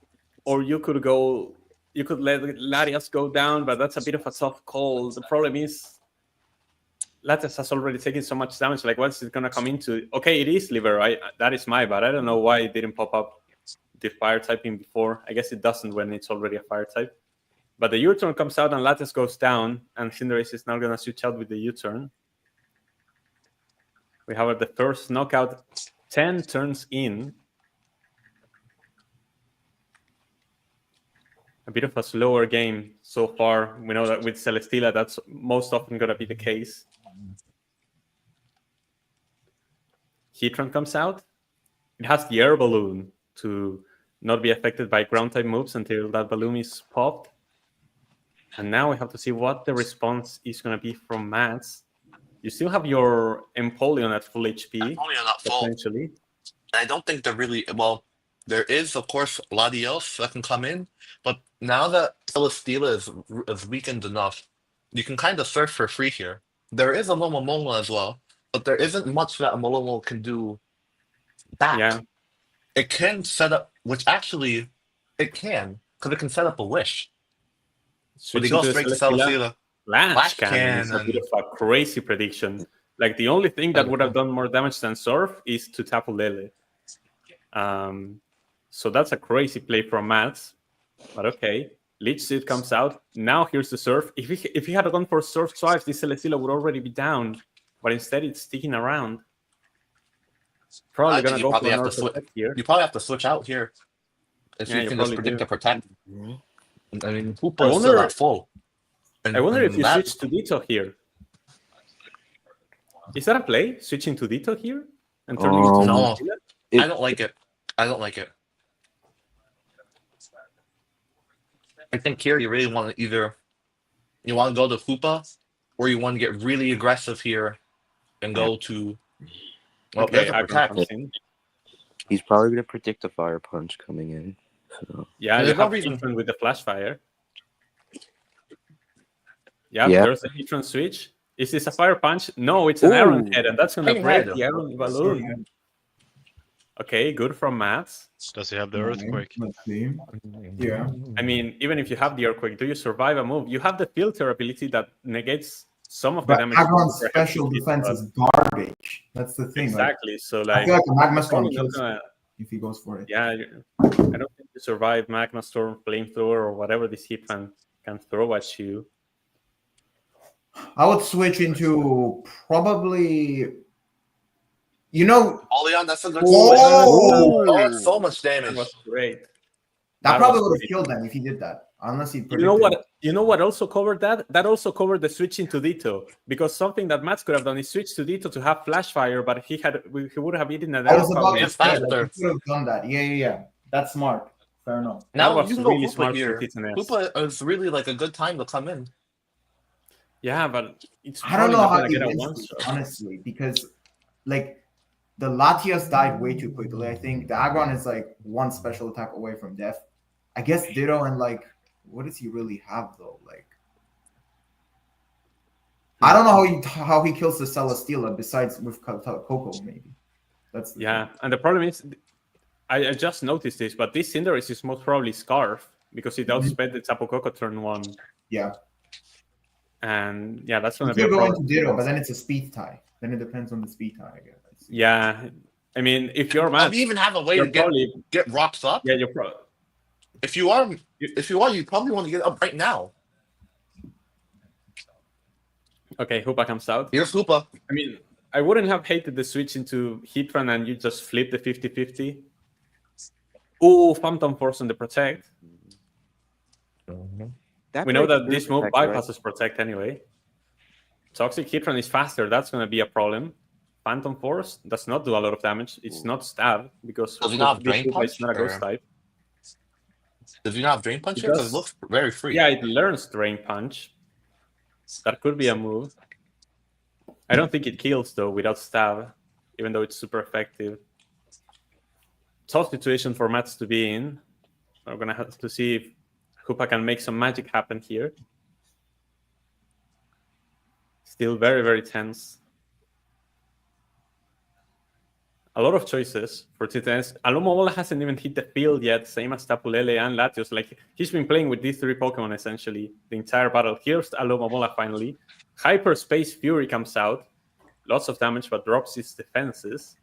or you could let Latias go down, but that's a bit of a tough call. The problem is Latias has already taken so much damage. Like, what's it gonna come into? Okay, it is liver. That is my bad. I don't know why it didn't pop up the fire typing before. I guess it doesn't when it's already a fire type. But the U-turn comes out and Latias goes down, and Cinderace is now gonna switch out with the U-turn. We have the first knockout 10 turns in. A bit of a slower game so far. We know that with Celesteela, that's most often going to be the case. Heatran comes out. It has the air balloon to not be affected by ground type moves until that balloon is popped. And now we have to see what the response is going to be from Mats. You still have your Empoleon at full HP. Empoleon at full. Potentially. I don't think they're really well. There is, of course, Latios that can come in, but now that Celesteela is weakened enough, you can kind of search for free here. There is a Momomola as well, but there isn't much that a Momomola can do back. Yeah. It can set up, which actually, it can, because it can set up a wish. But he goes straight to Celesteela. Flash Cannon is a bit of a crazy prediction. Like, the only thing that would have done more damage than Surf is to Tapu Lele. So that's a crazy play from Mats. But okay, Leech Seed comes out. Now here's the Surf. If he had gone for Surf twice, this Celesteela would already be down. But instead, it's sticking around. Probably gonna go for another protect here. You probably have to switch out here. If you can just predict a protect. I mean, Hoopa is still not full. I wonder if you switch to Ditto here. Is that a play? Switching to Ditto here? And turning into no. I don't like it. I don't like it. I think here you really want to either you want to go to Hoopa or you want to get really aggressive here and go to okay, he's probably going to predict a fire punch coming in. So. Yeah, you have Heatran with the flash fire. Yeah, there's a Heatran switch. Is this a fire punch? No, it's an Iron Head, and that's going to break the Iron Balloon. Okay, good from Mats. Does he have the Earthquake? Let's see. Yeah. I mean, even if you have the Earthquake, do you survive a move? You have the filter ability that negates some of the damage. Agron's special defense is garbage. That's the thing. Exactly. So, like, I feel like a Magma Storm kills if he goes for it. Yeah, I don't think you survive Magma Storm, Flamethrower, or whatever this Heatran can throw at you. I would switch into probably, Oleon, that's a good switch. So much damage. That was great. That probably would have killed them if he did that. Unless he predicted. You know what also covered that? That also covered the switching to Ditto. Because something that Mats could have done is switch to Ditto to have Flash Fire, but he would have eaten that. I was about to say, like, he could have done that. Yeah. That's smart. Fair enough. Now you can really go Hoopa here. Hoopa is really like a good time to come in. Yeah, but I don't know how he wins, honestly, because like the Latias died way too quickly. I think the Aggron is like one special attack away from death. I guess Ditto and like what does he really have though? Like I don't know how he kills the Celesteela besides with Coco maybe. That's and the problem is I just noticed this, but this Cinderace is most probably Scarf because it outsped the Tapu Koko turn 1. Yeah. And that's going to be a problem. Into Ditto, but then it's a speed tie. Then it depends on the speed tie, I guess. Yeah, I mean, if you're Mats, you even have a way to get rocks up. Yeah, you're probably. If you are, you probably want to get up right now. Okay, Hoopa comes out. Here's Hoopa. I mean, I wouldn't have hated the switch into Heatran and you just flip the 50-50. Ooh, Phantom Force on the Protect. We know that this move bypasses Protect anyway. Toxic Heatran is faster. That's going to be a problem. Phantom Force does not do a lot of damage. It's not stab because does he not have Drain Punch? It's not a ghost type. Does he not have Drain Punch? Because it looks very free. Yeah, it learns Drain Punch. That could be a move. I don't think it kills though without stab, even though it's super effective. Tough situation for Mats to be in. We're gonna have to see if Hoopa can make some magic happen here. Still very, very tense. A lot of choices for Titans. Alomomola hasn't even hit the field yet, same as Tapu Lele and Latios. Like, he's been playing with these 3 Pokemon essentially the entire battle. Here's Alomomola finally. Hyperspace Fury comes out. Lots of damage, but drops his defenses.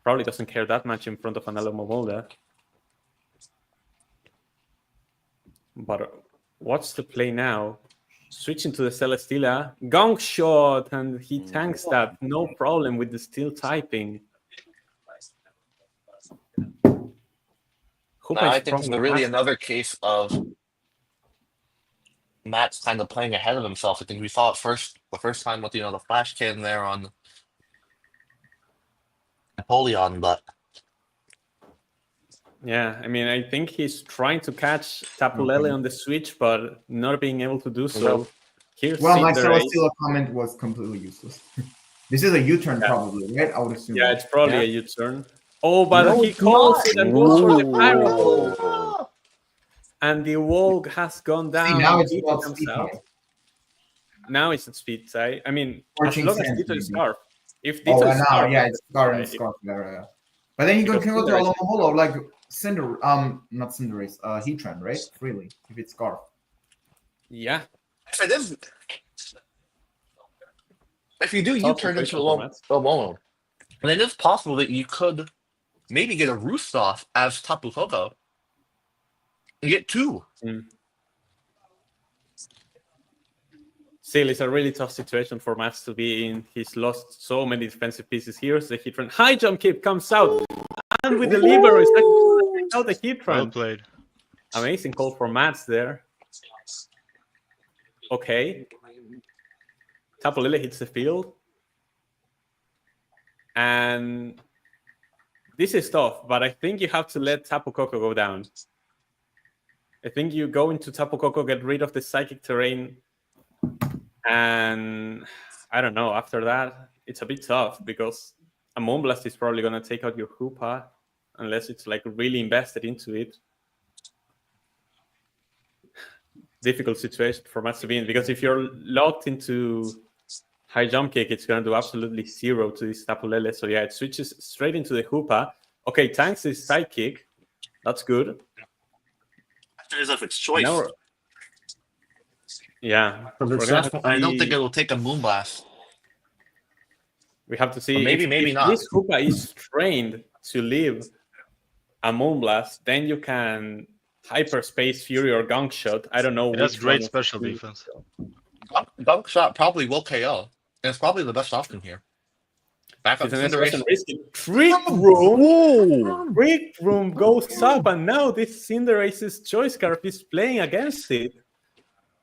Probably doesn't care that much in front of an Alomomola. But what's the play now? Switching to the Celesteela. Gong Shot, and he tanks that. No problem with the Steel typing. Now, I think it's really another case of Matt's kind of playing ahead of himself. I think we saw it the first time with the flash cannon there on Napoleon, but yeah, I mean, I think he's trying to catch Tapu Lele on the switch, but not being able to do so. Here's my Cinderace. Celesteela comment was completely useless. This is a U-turn probably, right? I would assume. Yeah, it's probably a U-turn. Oh, but he calls it and goes for the Pyro. And the wall has gone down. See, now it's Ditto about comes speed out. type. Now it's at speed side. I mean, as 14 long as cents, Ditto is maybe. Scarf. If Oh, Ditto and is now, Scarf, yeah, it's Scarf and right? Scarf there, yeah. But then you can Because go to Cinderace- Alomomola, like not Cinderace, Heatran, right? Freely, if it's Scarf. Yeah. If you do U-turn into Alomomola, then it is possible that you could maybe get a Roost off as Tapu Koko and get 2. Still, it's a really tough situation for Mats to be in. He's lost so many defensive pieces. Here's the Heatran. High jump kick comes out. And with the lever, it's like out the Heatran. Well played. Amazing call for Mats there. Okay. Tapu Lele hits the field. And this is tough, but I think you have to let Tapu Koko go down. I think you go into Tapu Koko, get rid of the psychic terrain, and I don't know, after that, it's a bit tough because a Moonblast is probably going to take out your Hoopa unless it's like really invested into it. Difficult situation for Mats to be in because if you're locked into high jump kick, it's going to do absolutely 0 to this Tapu Lele. So yeah, it switches straight into the Hoopa. Okay, tanks his sidekick. That's good. After his of its choice. Now, yeah. I don't think it'll take a Moonblast. We have to see. Or maybe if not. This Hoopa is trained to live a Moonblast, then you can Hyperspace Fury or Gunk Shot. I don't know. That's which great one of special the two. defense. Gunk Shot probably will KO. And it's probably the best option here. Back up It's an interesting Cinderace. risk. Trick Room! Trick Room goes up, and now this Cinderace's Choice Scarf is playing against it.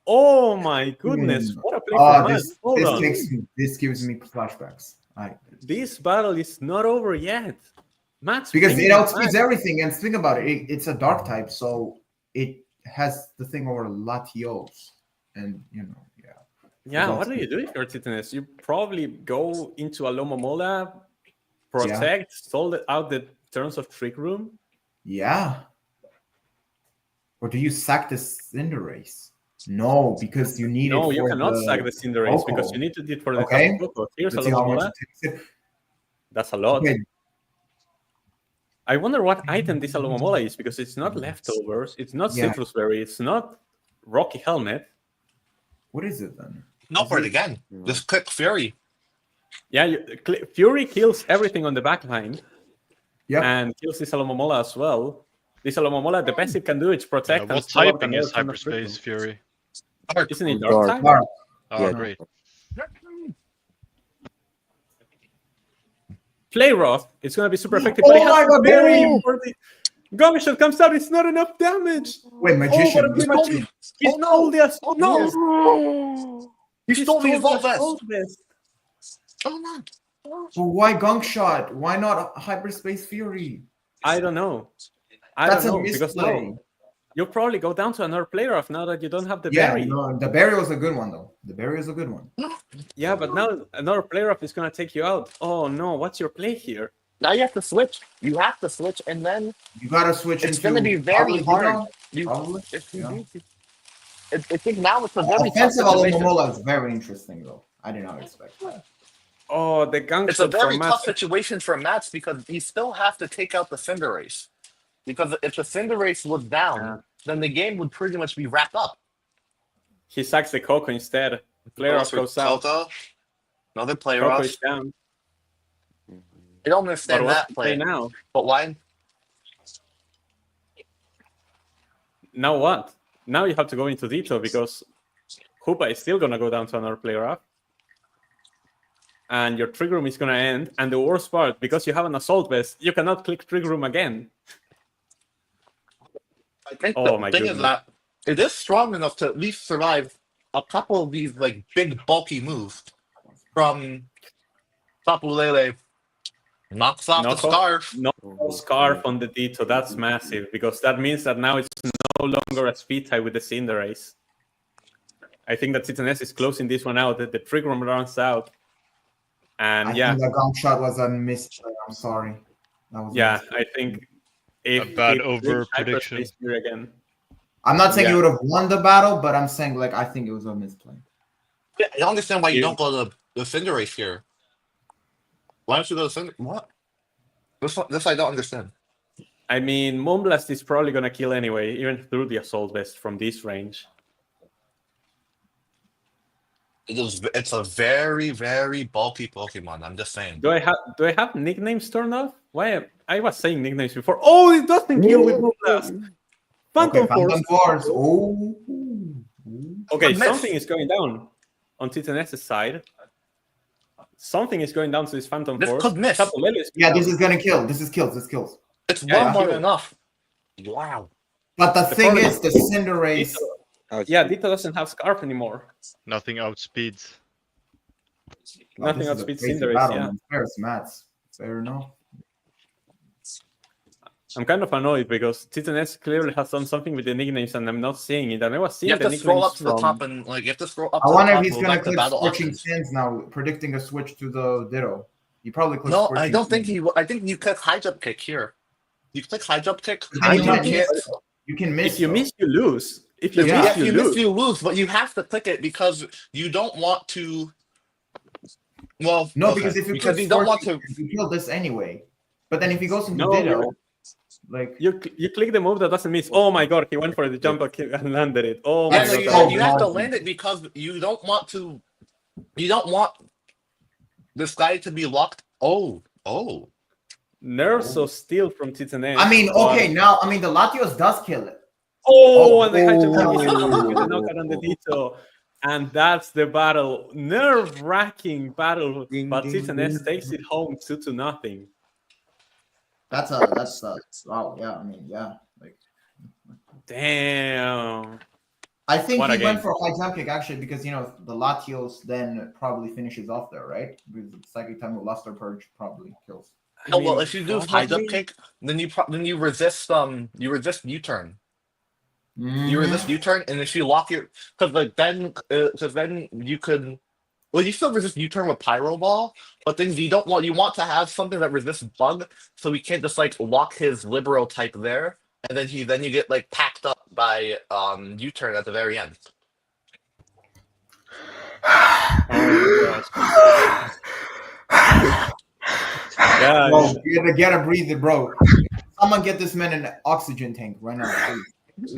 Oh my goodness, what a play for Mats. Hold on. This gives me flashbacks. This battle is not over yet. Mats Because bringing it it outspeeds back. everything, and think about it, it's a dark type, so it has the thing over Latios, and yeah. Yeah, what do you do if you're Titaness? You probably go into a Alomomola, protect, sold out the turns of Trick Room. Yeah. Or do you sack the Cinderace? No, because you need it. No, for you cannot sack the Cinderace because Coco. you need to do it for the Okay. Tapu Koko. Here's Let's see how much Alomomola. it takes it. That's a lot. Okay. I wonder what item this Alomomola is because it's not leftovers, it's not Yeah. Citrus Berry, it's not Rocky Helmet. What is it then? No, for it again. Just click Fury. Yeah, Fury kills everything on the back line Yep. and kills this Alomomola as well. This Alomomola, the best it can do is protect and What stall out typing another is turn of Trick Hyperspace Fury? Room. Isn't it Dark. Dark type? Dark. Oh, Yeah. great. Play Roth, it's going to be super effective. Oh but it has my God, very Barry! for the Gummy Shot comes out, it's not enough damage. Wait, Magician. Oh, what a great magician. He stole the Assault Vest. You stole the the Evolve Vest. Assault Vest. Oh, man. But why Gunk Shot? Why not Hyperspace Fury? I don't know. That's don't a know because misplay. now you'll probably go down to another player off now that you don't have the Yeah, berry. no, the berry was a good one though. The berry was a good one. Yeah, but now another player off is gonna take you out. Oh no, what's your play here? Now you have to switch. You have to switch, and then You gotta switch it's into going to be very probably hard. Ditto, You, probably. if you Yeah. do, I think now it's a very tough Offensive situation. Alomomola is very interesting though. I did not expect that. Oh, the gang It's a shot very from tough Matt. situation for Mats because you still have to take out the Cinderace. Because if the Cinderace was down, then the game would pretty much be wrapped up. He sacks the Coco instead. Player off goes out. Coco, another player Coco off. is down. I don't But understand what that to play play. now? But why? Now what? Now you have to go into detail because Hoopa is still gonna go down to another player off. And your Trick Room is gonna end. And the worst part, because you have an Assault Vest, you cannot click Trick Room again. I think Oh the my thing is goodness. that it is strong enough to at least survive a couple of these like big bulky moves from Tapu Lele. Knocks off the Knock off- scarf. No scarf on the Ditto, that's massive because that means that now it's no longer a speed tie with the Cinderace. I think that Citroness is closing this one out. The Trick Room runs out. And I yeah, think the gong shot was a misplay. I'm sorry. That was a yeah, misplay. I think if A bad if over Hyperspace prediction. here again. I'm not saying Yeah. you would have won the battle, but I'm saying like I think it was a misplay. Yeah, I don't understand why you You- don't go to the Cinderace here. Why don't you go to Cinderace? What? This I don't understand. I mean, Moonblast is probably gonna kill anyway, even through the Assault Vest from this range. It's a very, very bulky Pokemon. I'm just saying. Do I have nicknames turned off? Why I was saying nicknames before. Oh, it doesn't kill with Moonblast. Phantom Okay, Force. Phantom Force. Oh. Okay, Miss. something is going down on Titanes's side. Something is going down to this Phantom This Force. could miss. Capulele is Yeah, down. this is gonna kill. This is kills. This kills. It's Yeah, one more yeah. than enough. Wow. But the The thing problem is, the Cinderace. Yeah, Ditto doesn't have Scarf anymore. Nothing outspeeds. Nothing this is a outspeeds crazy Cinderace, battle, yeah. man. Fair mats. Fair enough. I'm kind of annoyed because Titanes clearly has done something with the nicknames and I'm not seeing it. And I was You seeing have the to scroll up nicknames to the from... top and like you have to scroll up. I to wonder the if top, he's go gonna back to click battle switching options. spins now, predicting a switch to the Ditto. He probably clicked No, switching I don't think spins. he. I think you click high jump kick here. You click high jump kick. But High then you jump might kick. miss. You can miss. If you though. miss, you lose. If you Yeah. miss, If you you lose. miss, you lose, but you have to click it because you don't want to. Well, No, okay. because if you because click you don't want switching to. spins, you kill this anyway. But then if he goes into No, Ditto, like You click the move that doesn't miss. Oh my god, he went for the jump kick and landed it. Oh my Yeah, Yes, no, god. you, so you have to naughty. land it because you don't want to. You don't want this guy to be locked. Oh. Nerves of steel from Titanes. I mean, but- okay, now I mean the Latios does kill it. Oh, and the high jump kick is Oh. enough with the knockout on the Ditto. And that's the battle. Nerve-wracking battle. Ding, But ding, Titanes ding. takes it home 2-0. That's wow, yeah, I mean, yeah. Like Damn. I think What he a went game. for high jump kick actually because you know the Latios then probably finishes off there, right? With Psychic time with Luster Purge probably kills. I Oh well, mean, if you do high jump probably- kick, then you resist U-turn. Mm-hmm. You resist U-turn, and if you lock your because then you could. Well, you still resist U-turn with Pyro Ball, but then you want to have something that resists Bug, so we can't just like lock his Libero type there, and then you get like packed up by U-turn at the very end. Oh my god. Yeah, Bro, you gotta breathe it, bro. Someone get this man an oxygen tank right now, please.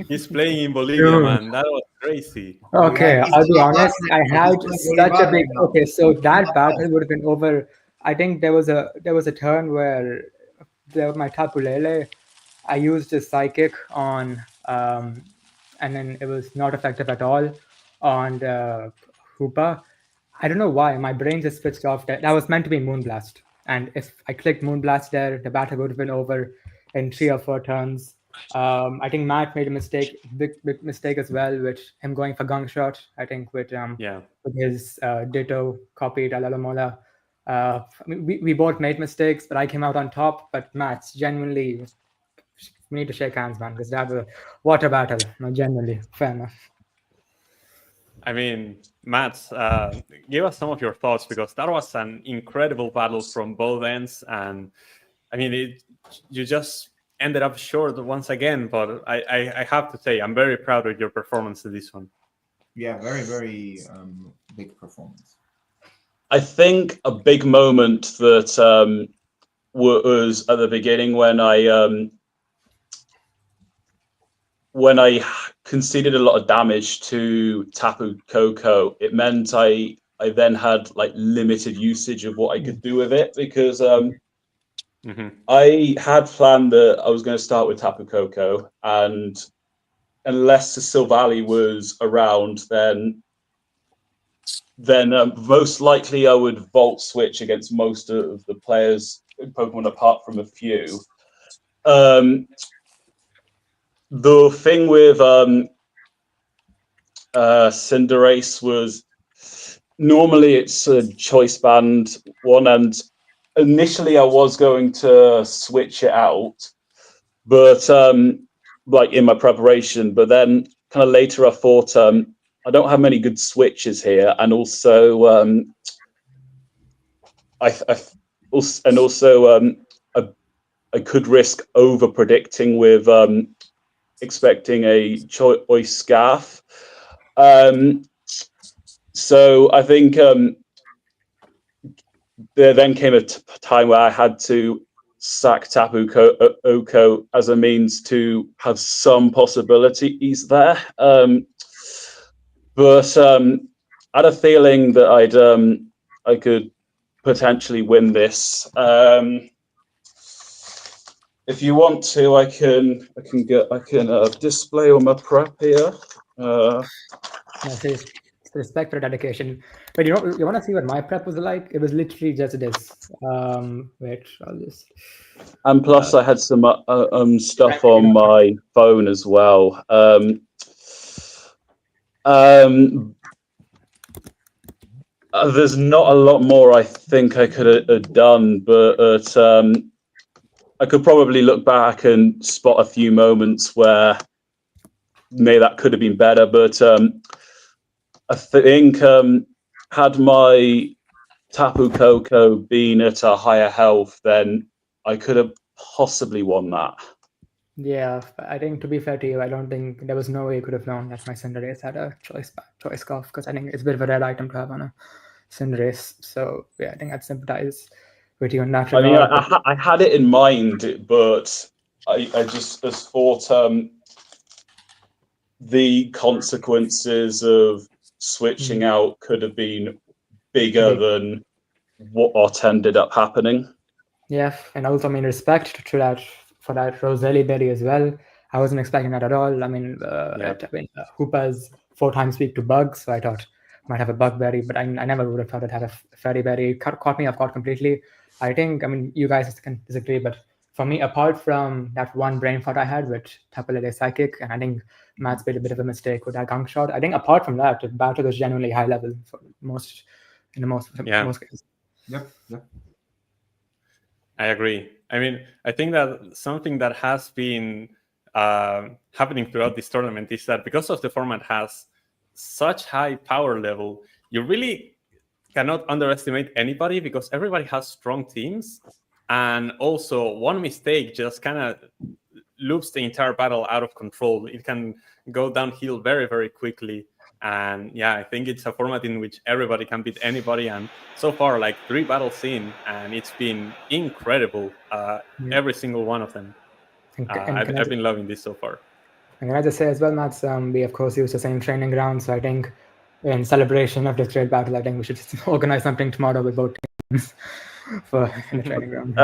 he's playing in Bolivia, Dude. man. That was crazy. Okay, Yeah, he's I'll be not honest. I laughing. had He's such not a big. laughing now. Okay, so that not battle laughing. would have been over. I think there was a turn where my Tapu Lele, I used a Psychick on, and then it was not effective at all on the Hoopa. I don't know why my brain just switched off. That was meant to be Moonblast, and if I clicked Moonblast there, the battle would have been over in 3 or 4 turns. I think Matt made a big mistake as well, with him going for Gong Shot. I think with Yeah. with his Ditto copied Alalamola. I mean, we both made mistakes, but I came out on top. But Matt, genuinely, we need to shake hands, man, because that was a water battle. No, genuinely, fair enough. I mean, Matt, give us some of your thoughts because that was an incredible battle from both ends. And I mean, you just ended up short once again, but I have to say I'm very proud of your performance in this one. Yeah, very, very big performance. I think a big moment that was at the beginning when I conceded a lot of damage to Tapu Koko. It meant I then had like limited usage of what I could do with it, because I had planned that I was going to start with Tapu Koko, and unless the Silvally was around, then most likely I would Volt Switch against most of the players in Pokemon, apart from a few. The thing with Cinderace was, normally it's a choice band one, and initially I was going to switch it out, but like in my preparation, but then kind of later I thought, I don't have many good switches here, and also I could risk over predicting with expecting a choice scarf. So I think there then came a time where I had to sack Tapu Koko as a means to have some possibilities there. But I had a feeling that I could potentially win this. If you want to, I can display on my prep here. Respect for dedication. But you want to see what my prep was like? It was literally just this. Wait, I'll just. And plus, I had some stuff on my phone as well. There's not a lot more I think I could have done, but I could probably look back and spot a few moments where maybe that could have been better. But I think had my Tapu Koko been at a higher health, then I could have possibly won that. Yeah, I think, to be fair to you, I don't think there was no way you could have known that my Cinderace had a choice scarf, because I think it's a bit of a rare item to have on a Cinderace. So yeah, I think I'd sympathize with you on that I mean, regard. I had it in mind, but I just thought the consequences of switching out could have been bigger than what ended up happening. Yeah, and also, I mean, respect to that, for that Roselli berry as well. I wasn't expecting that at all. I mean, Hoopa's 4 times weak to bugs, so I thought might have a bug berry, but I never would have thought it had a fairy berry. Caught me off guard completely. I think, I mean, you guys can disagree, but for me, apart from that one brain fart I had with Tapu Lele Psychick, and I think Matt's made a bit of a mistake with that gunk shot, I think apart from that, the battle was genuinely high level for most cases. Yep. I agree. I mean, I think that something that has been happening throughout this tournament is that because of the format has such high power level, you really cannot underestimate anybody, because everybody has strong teams. And also, one mistake just kind of loops the entire battle out of control. It can go downhill very, very quickly. And yeah, I think it's a format in which everybody can beat anybody. And so far, like 3 battles in, and it's been incredible. Every single one of them. I've been loving this so far. And can I just say as well, Mats, we of course use the same training ground. So I think in celebration of this great battle, I think we should just organize something tomorrow with both teams for the training ground.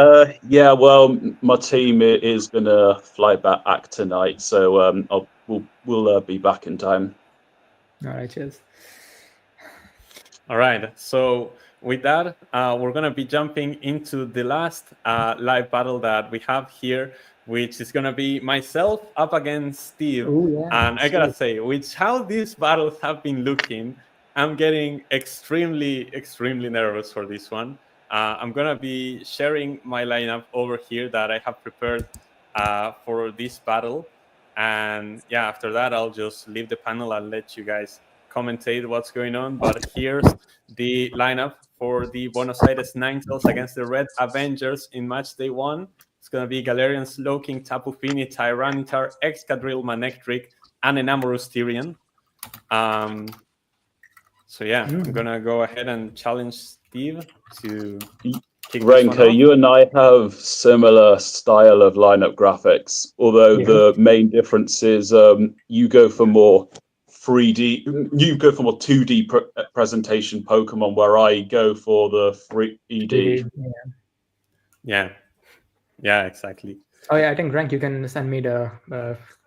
Yeah, well, my team is gonna fly back tonight, so we'll be back in time. All right, cheers. All right, so with that, we're going to be jumping into the last live battle that we have here, which is going to be myself up against Steve. Ooh, yeah, and I got to say, with how these battles have been looking, I'm getting extremely, extremely nervous for this one. I'm going to be sharing my lineup over here that I have prepared for this battle. And yeah, after that, I'll just leave the panel and let you guys commentate what's going on, but here's the lineup for the Buenos Aires Ninetales against the Red Avengers in Matchday 1. It's going to be Galarian, Slowking, Tapu Fini, Tyranitar, Excadrill, Manectric, and Enamorous Tyrion. So yeah, I'm going to go ahead and challenge Steve to kick this one Renko, off. you and I have similar style of lineup graphics, although the main difference is you go for more 3D, you go for more 2D presentation Pokemon, where I go for the 3D. Yeah, exactly. Oh yeah, I think Renk, you can send me the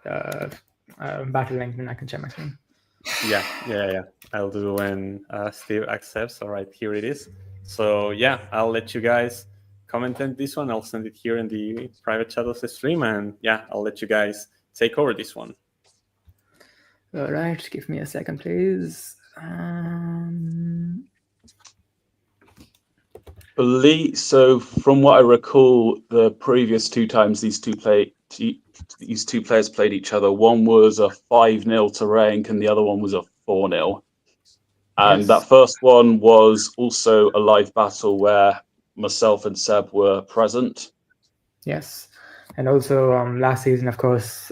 battle link and I can check my screen. Yeah. I'll do when Steve accepts. All right, here it is. So yeah, I'll let you guys comment on this one. I'll send it here in the private chat of the stream, and yeah, I'll let you guys take over this one. All right, give me a second, please. So from what I recall, the previous 2 times these two players played each other, one was a 5-0 to Renk and the other one was a 4-0. And that first one was also a live battle where myself and Seb were present. Yes, and also last season, of course,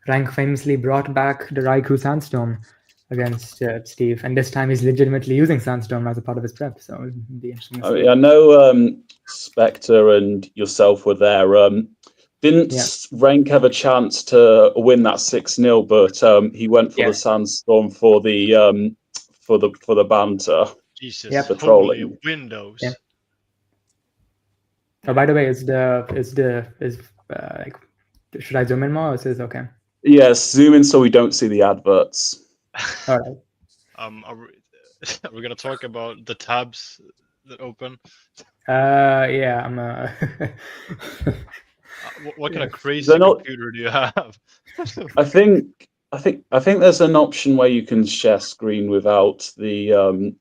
Renk famously brought back the Raikou Sandstorm against Steve, and this time he's legitimately using Sandstorm as a part of his prep, so it'll be interesting to see. I know Spectre and yourself were there. Didn't Renk have a chance to win that 6-0, but he went for the Sandstorm for the banter. Jesus, the trolling. Windows. Yeah. Oh, by the way, should I zoom in more, or is this okay? Yes, zoom in so we don't see the adverts. All right. Are we gonna talk about the tabs that open? Yeah, I'm. What kind of crazy computer do you have? I think there's an option where you can share screen without the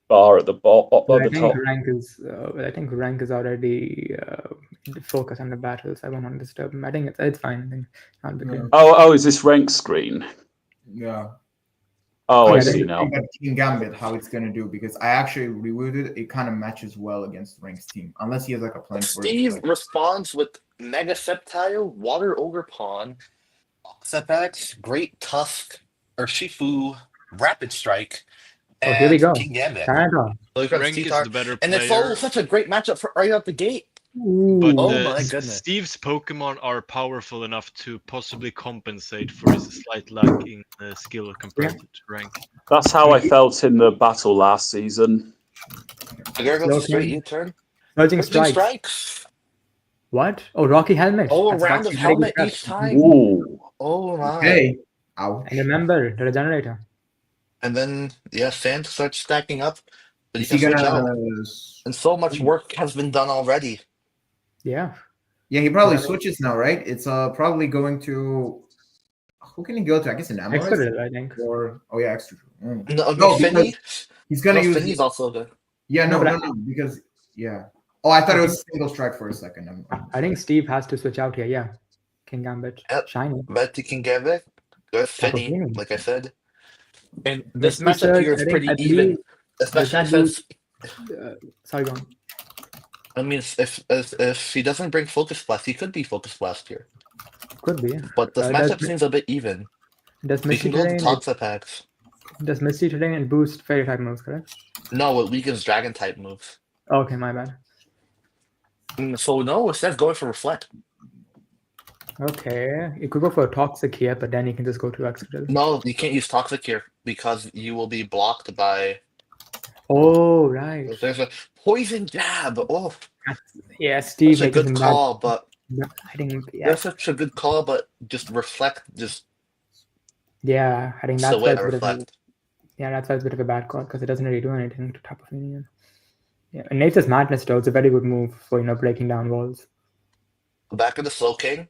bar at the top. I think Renk is already focused on the battles. I won't want to disturb him. I think it's fine. I think not big deal. Oh, is this Renk screen? Yeah. Oh, I see now. Team Gambit, how it's gonna do, because I actually reviewed it. It kind of matches well against Renk's team, unless he has like a plan for it. Steve responds with Mega Sceptile, Water Ogerpon, Setbacks, Great Tusk, Urshifu, Rapid Strike, and here we go. King Gambit. Renk is the better and player. it's all such a great matchup for right out the gate. But my goodness. Steve's Pokemon are powerful enough to possibly compensate for his slight lack in skill compared to Renk. That's how I felt in the battle last season. There goes a straight U-turn. Merging strikes. What? Oh, Rocky Helmet. Oh, a round of helmet each time. Ooh. Oh my. Okay. Ow. And remember, the regenerator. And then, Sand starts stacking up. But Is he he can switch out. gonna? And so much work has been done already. Yeah. Yeah, he probably switches now, right? It's probably going to. Who can he go to? I guess an Amoris? Extra, I think. Or extra. Mm. No, Finny. He's gonna use. Finny's also good. Yeah, no, because Oh, I thought it was single strike for a second. I think Steve has to switch out here. Yeah, King Gambit, shiny. Bet to King Gambit. Good Finny, like I said. And this Mr. matchup here is pretty even, especially since. Sorry, go on. I mean, if he doesn't bring Focus Blast, he could be Focus Blast here. Could be. But this matchup seems a bit even. Does We can Misty go to Terrain? Toxic packs. Does Misty Terrain and boost Fairy type moves, correct? No, it weakens Dragon type moves. Okay, my bad. So no, instead of going for Reflect. Okay, you could go for a Toxic here, but then you can just go to Excadrill. No, you can't use Toxic here because you will be blocked by. Oh, right. There's a Poison Jab. Oh, yeah, Steve. that's a good call, but I think that's such a good call, but just Reflect, just. Yeah, I think the that's way a to bit of a, Reflect. that's a bit of a bad call because it doesn't really do anything to Tapu Fini. Yeah, and Nature's Madness though, it's a very good move for breaking down walls. Back of the Slow King.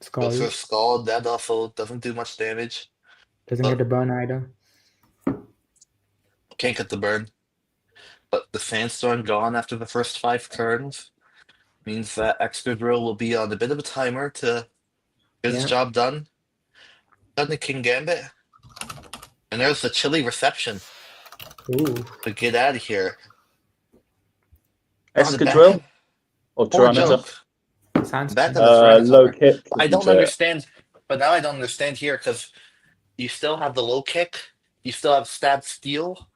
Skull Goes for Skull. That also doesn't do much damage. doesn't get the burn either. Can't get the burn. But the Sandstorm gone after the first 5 turns means that Excadrill will be on a bit of a timer to get his job done. Done the King Gambit. And there's the chilly reception Ooh. to get out of here. Excadrill or Poor Tyranitar? joke. Sounds Back to good. the Tyranitar. Low kick. I don't isn't it? understand, but now I don't understand here because you still have the low kick, you still have stab steel.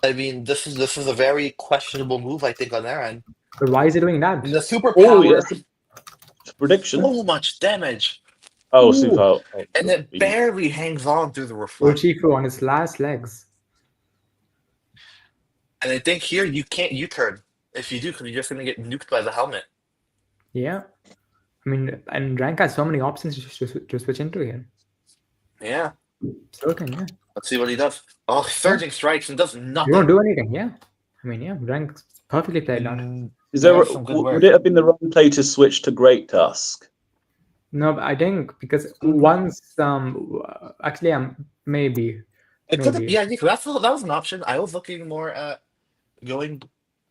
I mean, this is a very questionable move, I think, on their end. But why is he doing that? And the superpower, Oh, yes. Prediction. so much damage, Oh, Ooh. super. Oh, and it barely hangs on through the reflect. Uchifu on his last legs. And I think here you can't U-turn. If you do, because you're just going to get nuked by the helmet. Yeah. I mean, and Renk has so many options to switch into here. Yeah. So can, yeah. Let's see what he does. Oh, surging strikes and does nothing. You won't do anything, yeah. I mean, yeah, Renk perfectly played that. Is there? That's some good work. Would it have been the wrong play to switch to Great Tusk? No, but I think because once, actually, maybe. It could have, Maybe. yeah, I think that was an option. I was looking more at going.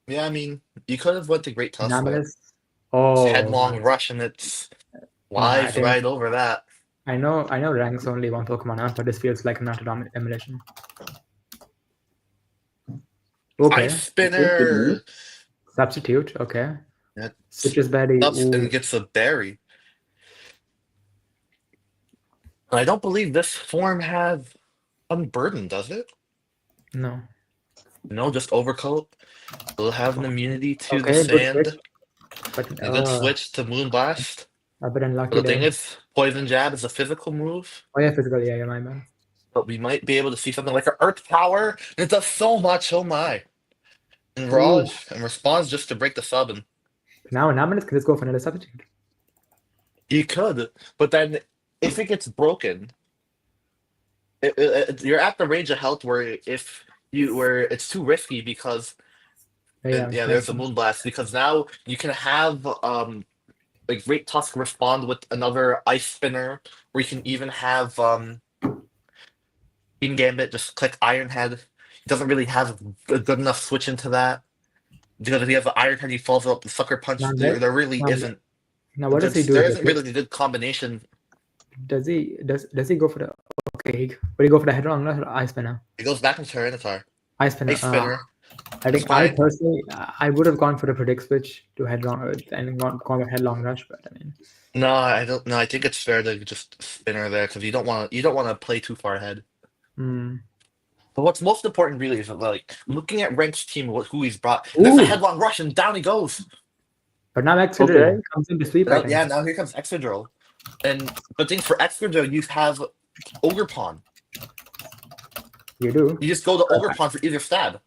Yeah, I mean, you could have went to Great Tusk. but Anomalous. Oh, headlong rush, and it's live think- right over that. I know Renk's only one Pokemon out, but this feels like an auto emulation. Okay. Ice spinner. Substitute, okay. That Switches Betty. stops Ooh. and gets a berry. And I don't believe this form has Unburden, does it? No. No, just Overcoat. Will have an immunity to Okay, the good sand. switch. But A good switch to Moonblast. a bit unlucky But the thing there. is, Poison Jab is a physical move. Oh yeah, physical, yeah, my man. But we might be able to see something like an Earth Power. And it does so much, oh my. And Raj and responds just to break the sub. And Now Anomalous can just go for another substitute. you could, but then if it gets broken, you're at the range of health where where it's too risky because there's a Moonblast because now you can have like Great Tusk respond with another Ice Spinner, or you can even have Team Gambit just click Iron Head. He doesn't really have a good enough switch into that because if he has the Iron Head, he follows up the Sucker Punch. There really isn't. Now what does he do? There isn't really a good combination. Does he go for the will he go for the headlong rush or Ice Spinner? He goes back into Tyranitar. Ice Spinner. Ice Spinner. I think fine. I personally I would have gone for the predict switch to headlong and gone with headlong rush, but I mean No, I don't. No, I think it's fair to just spinner there because you don't want to play too far ahead. But what's most important really is like looking at Renk's team, who he's brought. There's a headlong rush and down he goes. But now Excadrill comes into sweep. I think. Yeah, now here comes Excadrill. And the thing for Excadrill, you have Ogerpon. You do. You just go to Ogerpon for either stab.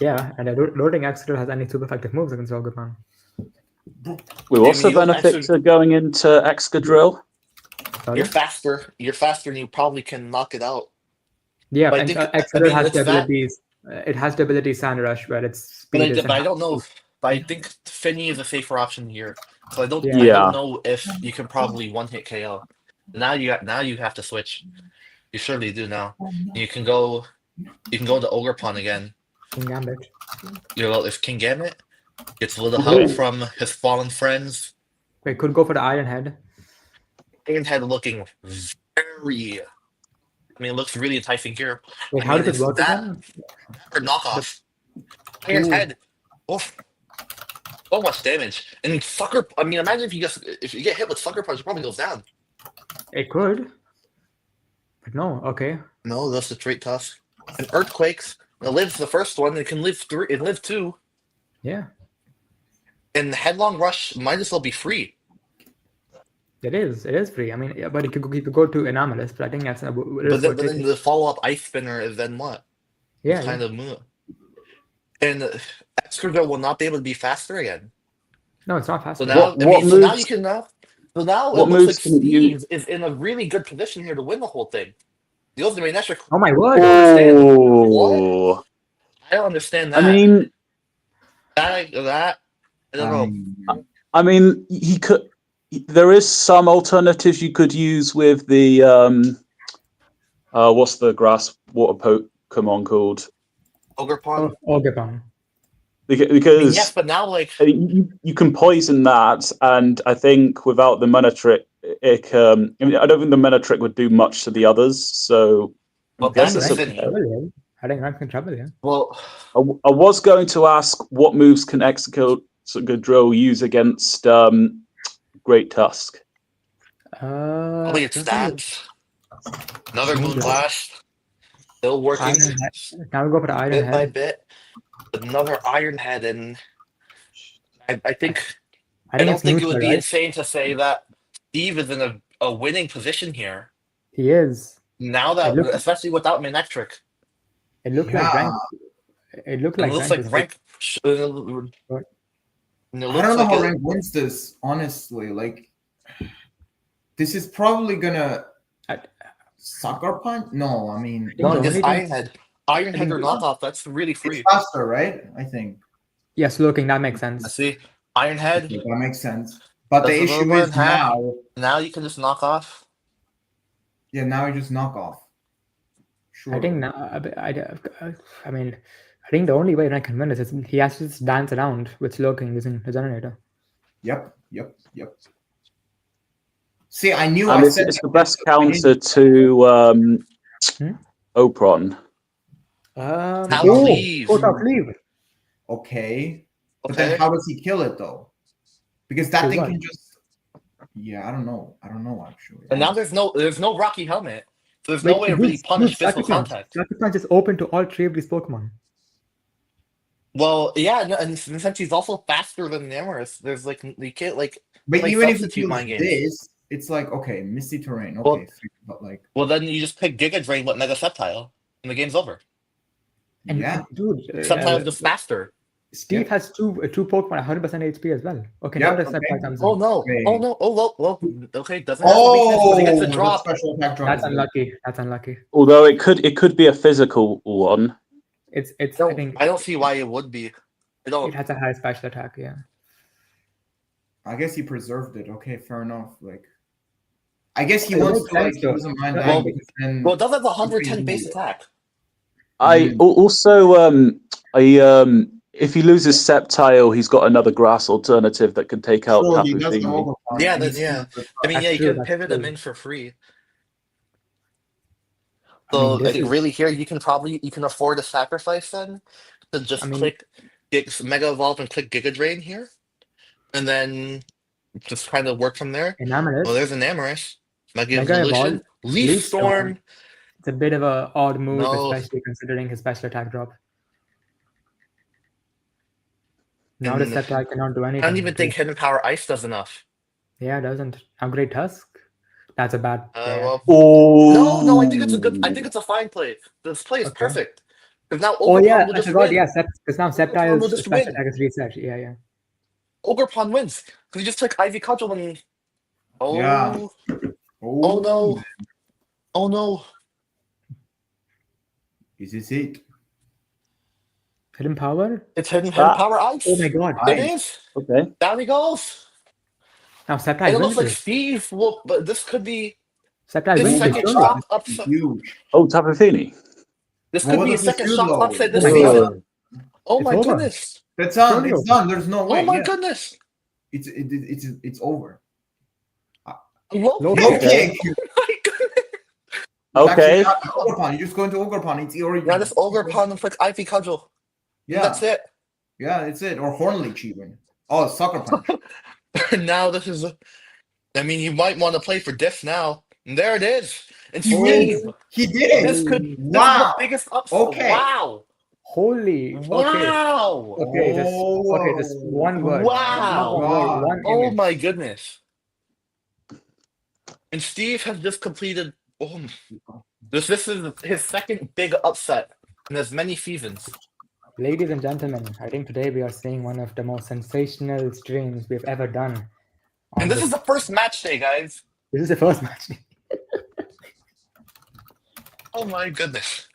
Yeah, and I don't think Excadrill has any super effective moves against Ogerpon. What's the benefit to going into Excadrill? Sorry? You're faster, and you probably can knock it out. Yeah, But I and think- Excadrill has it's the that- abilities. It has the ability Sand Rush, where its speed But I don't know. But I think Finny is a safer option here. So I don't. I Yeah. don't know if you can probably one hit KO. Now you have to switch. You surely do now. You can go. You can go to Ogerpon again. King Gambit. If King Gambit gets a little help from his fallen friends. Wait, could go for the Iron Head. Iron Head looking very. I mean, it looks really enticing here. Wait, I how mean, does it it's work that again? or knockoff. Iron Head. Oof. So much damage. And Sucker. I mean, imagine if you get hit with Sucker Punch, it probably goes down. It could. But no, okay. No, that's the Great Tusk. And Earthquakes. It lives the first one. It can live three. It live two. Yeah, And the Headlong Rush might as well be free. it is. It is free. I mean, yeah, but you could go to Anomalous, but I think that's But then the follow-up Ice Spinner is then what? yeah. Kind of move. And Excadrill will not be able to be faster again. No, it's not fast. So now, What so now moves- you can now. So now it what looks moves like can you- Steve is in a really good position here to win the whole thing. The Ultimate Metric. Oh my word! Oh, I don't understand that. I mean, that. I don't know. I mean, he could. There is some alternatives you could use with the what's the grass water Pokemon called? Ogerpon. Ogerpon. Because Yes, but now like you can poison that, and I think without the Mana Trick, I don't think the Mana Trick would do much to the others. So Well, guess that's it's Rank's in Vinny. trouble, yeah. I think Rank's in trouble, yeah. Well, I was going to ask what moves can Excadrill use against Great Tusk? probably its this one is stats. Another Moon Moonblast. Still working Iron Head. Now we go for the Iron bit by Head. bit. Another Iron Head, and I think I I think don't it's think it neutral, would be right? insane to say that Steve is in a winning position here. He is. Now that, especially without Manectric, It looked like Rank. It looked it like looks Rank like is Rank. And it I looks don't know like how Renk wins this, honestly. Like, this is probably gonna sucker punch. No, I mean, no, the just only Iron Head. Iron Head or knockoff. That's really it's free. faster, right? I think. Yes, looking that makes I sense. see. Iron Head. Okay, that makes sense. But That's the a little issue more is than half. now. Now you can just knock off. Yeah, now you just knock off. Sure. I think now. I mean, I think the only way Rank can win is he has to just dance around with Slowking using the generator. Yep. See, I knew And I it's, said it's the best counter to Opron. Now Oh, leave. Talk leave. Okay. But Okay. then how does he kill it though? Because that Kill thing what? can just. Yeah, I don't know actually. And now there's no Rocky Helmet. So there's Wait, no way to really punish physical contact. Psychick Punch is open to all three of these Pokemon. Well, yeah, no, and since he's also faster than Namorous, there's like you can't like But play even if he substitute kills mind games. this, it's like okay, misty terrain. Well- Okay, but like Well, then you just pick Giga Drain with Mega Sceptile, and the game's over. And yeah. dude, Sometimes just faster. Steve has two Pokemon 100% HP as well. Okay, Yep, now the okay. Sceptile comes in. Oh no! Wait. Oh no! Oh well. Okay, doesn't have a weakness, but he gets a the drop. special attack drop. That's unlucky. That's unlucky. Although it could be a physical one. It's No, I think I don't see why it would be. I don't. it has a high special attack, yeah. I guess he preserved it. Okay, fair enough. Like, I guess he It wants makes to like sense, he though. doesn't mind Well, dying because then. Well, it does have a 110 base attack. I also if he loses Sceptile, he's got another grass alternative that can take out Sure, he does the Tapu Fini. Overpower, Yeah, and then he's yeah. super I mean, That's yeah, you true, can that's pivot them true. in for free. I mean, So I this think is- really here you can afford a sacrifice then to just I mean- click Mega Evolve and click Giga Drain here, and then just kind of work from there. Enamoris. Well, there's an Amorous. Mega Mega Evolution, Evolve, Leaf Leaf Storm. Storm. It's a bit of a odd move, No. especially considering his special attack drop. Now the And Sceptile cannot do anything. I don't even think Hidden Power Ice does enough. Yeah, it doesn't. Upgrade Tusk. That's a bad play. Well, Oh no, I think it's a good. I think it's a fine play. This play is Okay. perfect because now Oh Ogerpon yeah, will I just forgot. win. Yeah, because now will Sceptile's just special win. attack is reset. Yeah. Ogerpon wins because he just took Ivy Cudgel and. Oh. Yeah. Oh no. Oh no. Is this it? Hidden Power. It's Hidden Ah. Power Ice. Oh my god. It Ice. is. Okay. Down he goes. Now And Sceptile it looks wins like this. Steve will, but this could be Sceptile his wins this. second surely. shock upset. Huge. Oh, Tapu Fini. This What could was be the a second pursuit shock though? upset this Oh my season. God. Oh It's my over. goodness. That's done. Surely It's over. done. There's no way. Oh my yeah. goodness. It's over. Low Low kick. Okay. kick. My goodness. It's Okay. actually not Ogerpon. You just go into Ogerpon. It's already. Now this Ogerpon and click Ivy Cudgel. Yeah, That's it. yeah, it's it. Or Hornleech even. Oh, Sucker Punch. Now this is. I mean, you might want to play for diff now. And there it is. And He Steve. did. He did it. This could. This Wow. is the biggest upset. Okay. Wow. Holy. Okay. Wow. Okay. Just one word. Wow. One Oh image. my goodness. And Steve has just completed. Oh, this is his second big upset in as many seasons. Ladies and gentlemen, I think today we are seeing one of the most sensational streams we've ever done. And this is the first match day, guys. This is the first match. Oh my goodness.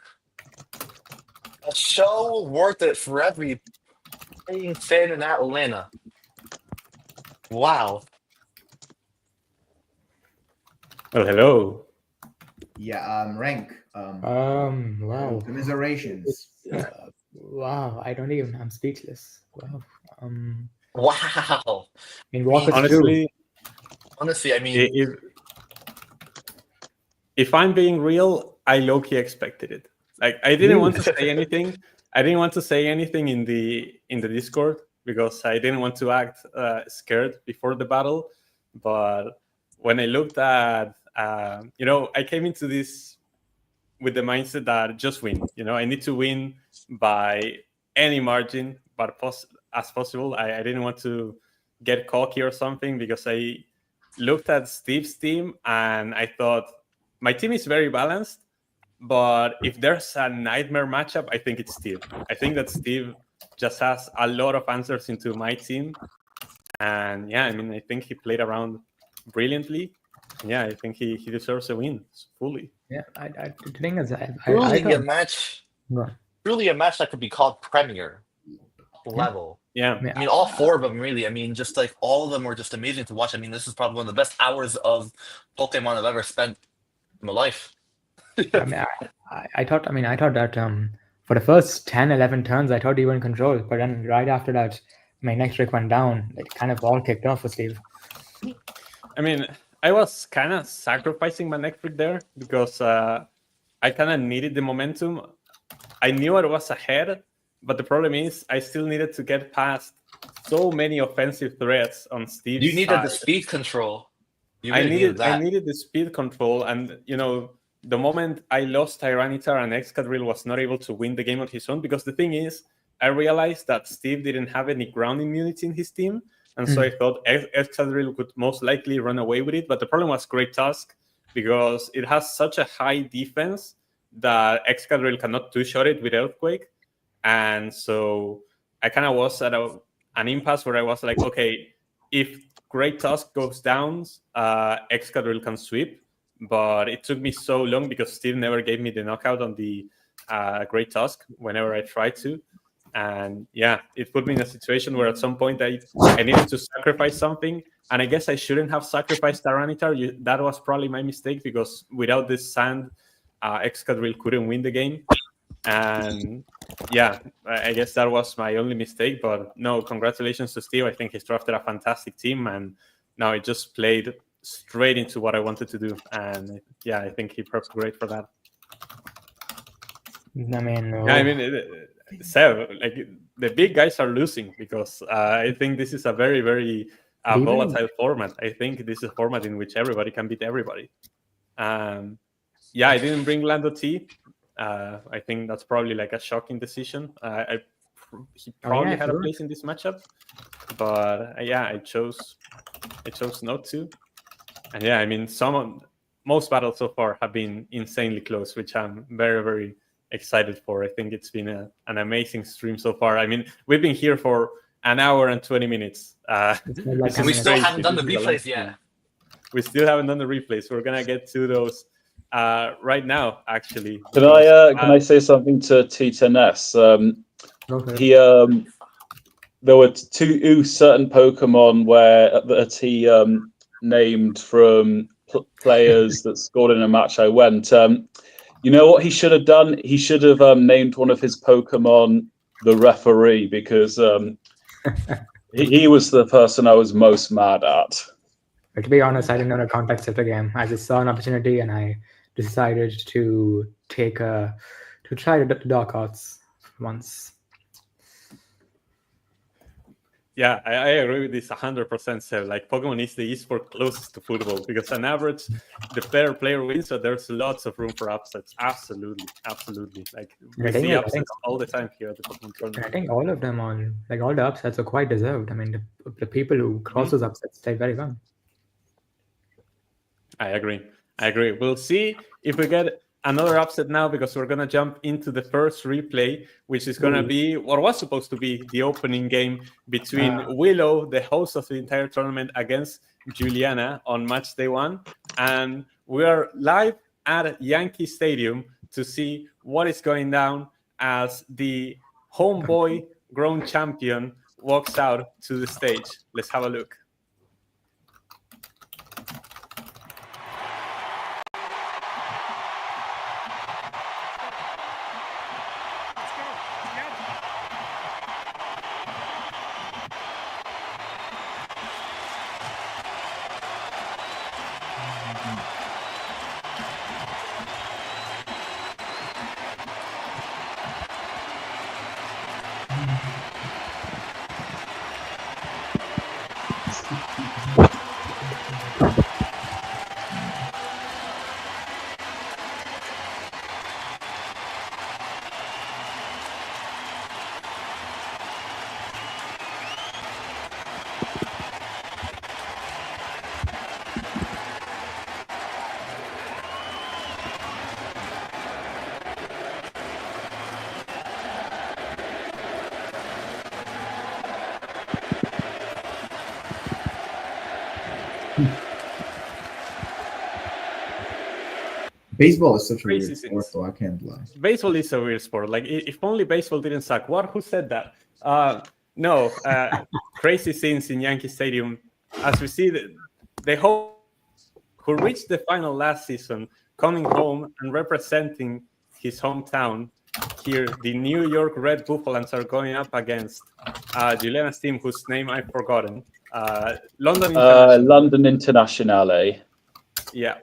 A show worth it for every playing fan in Atlanta. Wow. Well, hello. Yeah, Renk. Wow. Commiserations. Wow. I'm speechless. Wow. Wow. I mean, walk us through. Honestly, I mean, If I'm being real, I low-key expected it. Like I didn't want to say anything. I didn't want to say anything in the Discord because I didn't want to act scared before the battle. But when I looked at, I came into this with the mindset that just win. I need to win by any margin, but as possible. I didn't want to get cocky or something because I looked at Steve's team and I thought my team is very balanced. But if there's a nightmare matchup, I think it's Steve. I think that Steve just has a lot of answers into my team. And yeah, I think he played around brilliantly. Yeah, I think he deserves a win fully. Yeah, the thing is, Truly a match. Go on. Truly a match that could be called Premier level. Yeah. Yeah. I mean, all four of them really. I mean, just like all of them were just amazing to watch. I mean, this is probably one of the best hours of Pokemon I've ever spent in my life. I thought that for the first 10, 11 turns, I thought you were in control. But then right after that, my next trick went down. It kind of all kicked off for Steve. I mean, I was kind of sacrificing my neck trick there because I kind of needed the momentum. I knew I was ahead, but the problem is I still needed to get past so many offensive threats on Steve's You needed side. the speed control. I needed the speed control, and the moment I lost Tyranitar and Excadrill was not able to win the game on his own, because the thing is, I realized that Steve didn't have any ground immunity in his team, and so I thought Excadrill would most likely run away with it. But the problem was Great Tusk, because it has such a high defense that Excadrill cannot two-shot it with Earthquake, and so I kind of was at an impasse where I was like, okay, if Great Tusk goes down, Excadrill can sweep. But it took me so long because Steve never gave me the knockout on the Great Tusk whenever I tried to. And yeah, it put me in a situation where at some point I needed to sacrifice something. And I guess I shouldn't have sacrificed Tyranitar. That was probably my mistake, because without this sand, Excadrill couldn't win the game. And yeah, I guess that was my only mistake. But no, congratulations to Steve. I think he's drafted a fantastic team. And now it just played straight into what I wanted to do, and yeah, I think he prepped great for that. Seb, like the big guys are losing because I think this is a very, very volatile format. I think this is a format in which everybody can beat everybody. Yeah, I didn't bring Lando T. I think that's probably like a shocking decision. He probably had a place in this matchup, but yeah, I chose not to. And yeah, I mean, most battles so far have been insanely close, which I'm very, very excited for. I think it's been an amazing stream so far. I mean, we've been here for an hour and 20 minutes. We still haven't done the replays yet. We still haven't done the replays. We're gonna get to those right now, actually. Can I say something to T10S? There were two certain Pokemon that he named from players that scored in a match I went. You know what he should have done? He should have named one of his Pokemon the referee, because he was the person I was most mad at. But to be honest, I didn't know the context of the game. I just saw an opportunity and I decided to try the Dark Arts once. Yeah, I agree with this 100%, Seb. Like, Pokemon is the esport closest to football, because on average, the better player wins, so there's lots of room for upsets. Absolutely. Like, we see upsets all the time here at the Pokemon tournament. I think all of them all the upsets are quite deserved. I mean, the people who cross those upsets play very well. I agree. We'll see if we get another upset now, because we're going to jump into the first replay, which is going to be what was supposed to be the opening game between Willow, the host of the entire tournament, against Juliana on match day 1. And we are live at Yankee Stadium to see what is going down as the homeboy grown champion walks out to the stage. Let's have a look. Baseball is such a Crazy weird sport, things. though. I can't lie. Baseball is a weird sport. Like, if only baseball didn't suck. Who said that? No, crazy scenes in Yankee Stadium. As we see, the hope who reached the final last season, coming home and representing his hometown here, the New York Red Buffaloes are going up against Juliana's team, whose name I've forgotten. London International. London Internationale. Yeah.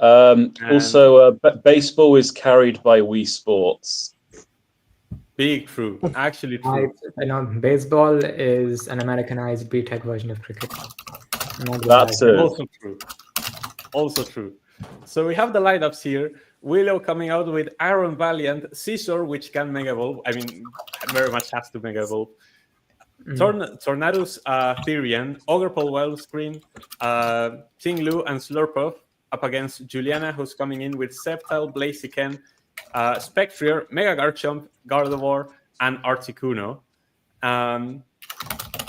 Also, baseball is carried by Wii Sports. Big true. Actually true. I know baseball is an Americanized B-Tech version of cricket. That's it. Also true. Also true. So we have the lineups here. Willow coming out with Iron Valiant, Scizor, which can Mega Evolve. I mean, very much has to Mega Evolve. Tornadus, Therian, Ogre-Pole Wellscreen, Ting-Lu, and Slurpuff up against Juliana, who's coming in with Sceptile, Blaziken, Spectre, Mega Garchomp, Gardevoir, and Articuno.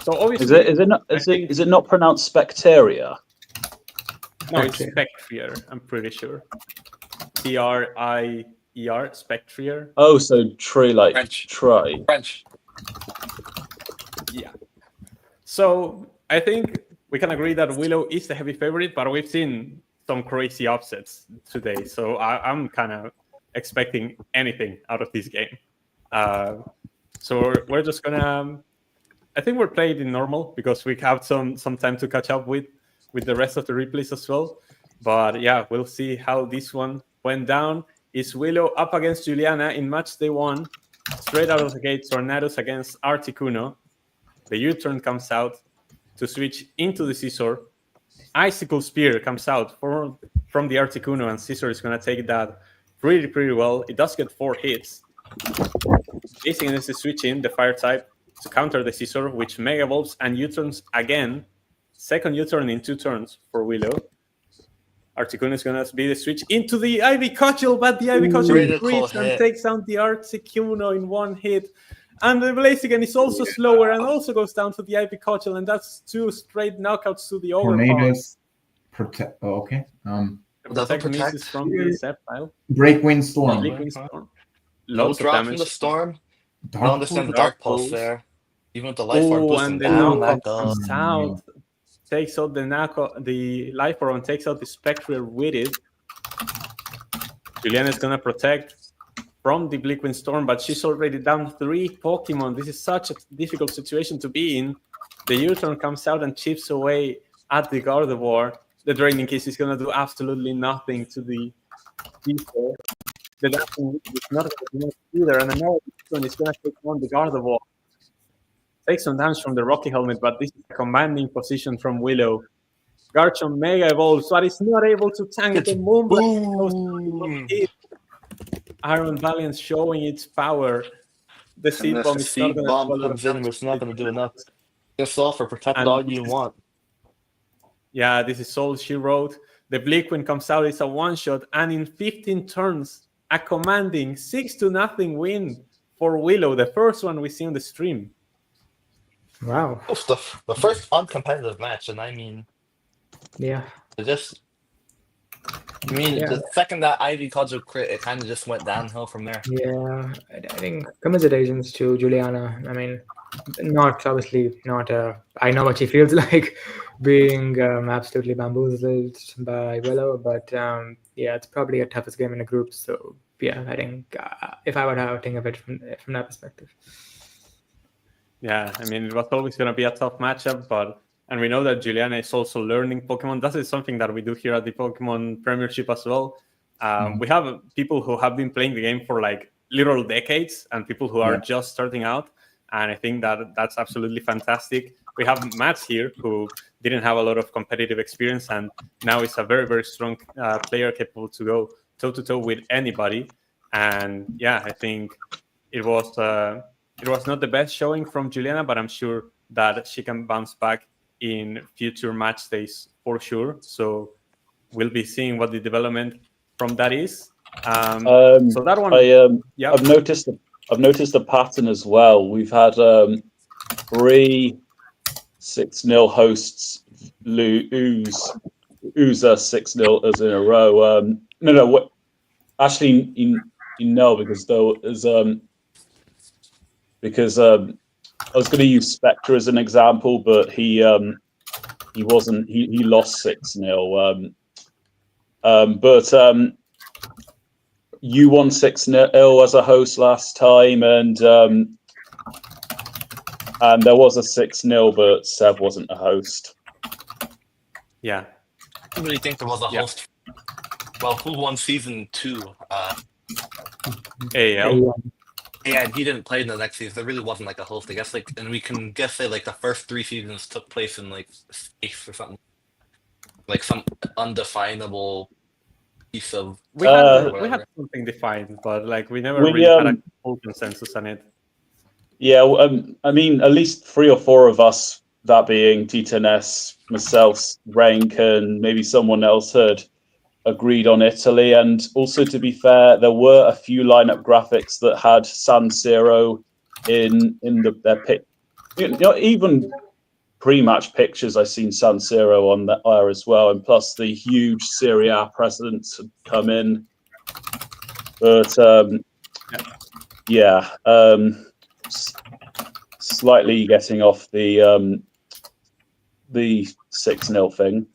So obviously, is it not pronounced Spectaria? No, it's Spectre. I'm pretty sure. Trier, Spectre. Oh, so tree like French. try. French. Yeah. So I think we can agree that Willow is the heavy favorite, but we've seen some crazy upsets today. So I'm kind of expecting anything out of this game. So we're just gonna. I think we're playing in normal because we have some time to catch up with the rest of the replays as well. But yeah, we'll see how this one went down. Is Willow up against Juliana in Matchday 1? Straight out of the gate, Tornadus against Articuno. The U-turn comes out to switch into the Scizor. Icicle Spear comes out from the Articuno, and Scizor is going to take that pretty well. It does get 4 hits. Basically, this is switching the Fire type to counter the Scizor, which Mega Evolves and U-turns again. Second U-turn in 2 turns for Willow. Articuno is going to be the switch into the Ivy Cudgel, but the Ivy Cudgel crits and takes down the Articuno in 1 hit. And the Blaziken is also slower and also goes down to the Ivy Cudgel, and that's 2 straight knockouts to the Overpass. Protect. Oh, okay. The protect misses from the Sceptile. Break Wind Storm. Lots of drop damage. from the storm. I Dark don't understand the Dark Pulse there. Even with the Life Orb boosting and the down, knockout that goes. comes out. Takes out the Life Orb and takes out the Spectre with it. Juliana is going to protect from the Bleakwind Storm, but she's already down 3 Pokemon. This is such a difficult situation to be in. The U-turn comes out and chips away at the Gardevoir. The Draining Kiss is going to do absolutely nothing to the Scizor. The Dancing Leaf is not going to do much either, and another U-turn is going to take on the Gardevoir. Takes some damage from the Rocky Helmet, but this is a commanding position from Willow. Garchomp Mega Evolves, but is not able to tank the Moonblast. Iron Valiant showing its power. The Seed Bomb is not going to comes in, it's not going to do enough. Just offer, protect all you want. Yeah, this is all she wrote. The Bleakwind comes out, it's a one-shot, and in 15 turns, a commanding 6-0 win for Willow, the first one we see on the stream. Wow. It's the first uncompetitive match, and I mean, Yeah. the second that Ivy Cudgel crit, it kind of just went downhill from there. Yeah. I think commiserations to Juliana. I mean, obviously not. I know what she feels like being absolutely bamboozled by Willow, but yeah, it's probably a toughest game in the group. So yeah, I think if I were to think of it from that perspective. Yeah, I mean, it was always going to be a tough matchup, and we know that Juliana is also learning Pokemon. That is something that we do here at the Pokemon Premiership as well. We have people who have been playing the game for like literal decades and people who are just starting out. and I think that that's absolutely fantastic. We have Matt here, who didn't have a lot of competitive experience, and now is a very, very strong player capable to go toe-to-toe with anybody. And yeah, I think it was not the best showing from Juliana, but I'm sure that she can bounce back in future match days for sure. So we'll be seeing what the development from that is. So that one, I've noticed a pattern as well. We've had 3 6-0 hosts lose us 6-0 as in a row. Actually, no, because though is because I was going to use Spectre as an example, but he wasn't. He lost 6-0. But you won 6-0 as a host last time, and there was a 6-0, but Seb wasn't a host. Yeah. I don't really think there was a host. Well, who won season 2? AL. Yeah, and he didn't play in the next season. There really wasn't like a host, I guess. Like, and we can guess say like the first 3 seasons took place in like space or something, like some undefinable piece of. We had something defined, but like we never really had a full consensus on it. Yeah, I mean, at least 3 or 4 of us, that being T10S, myself, Renk, and maybe someone else, had agreed on Italy. And also, to be fair, there were a few lineup graphics that had San Siro in their pick. Even pre-match pictures, I've seen San Siro on there as well, and plus the huge Serie A presence had come in. But slightly getting off the 6-0 thing.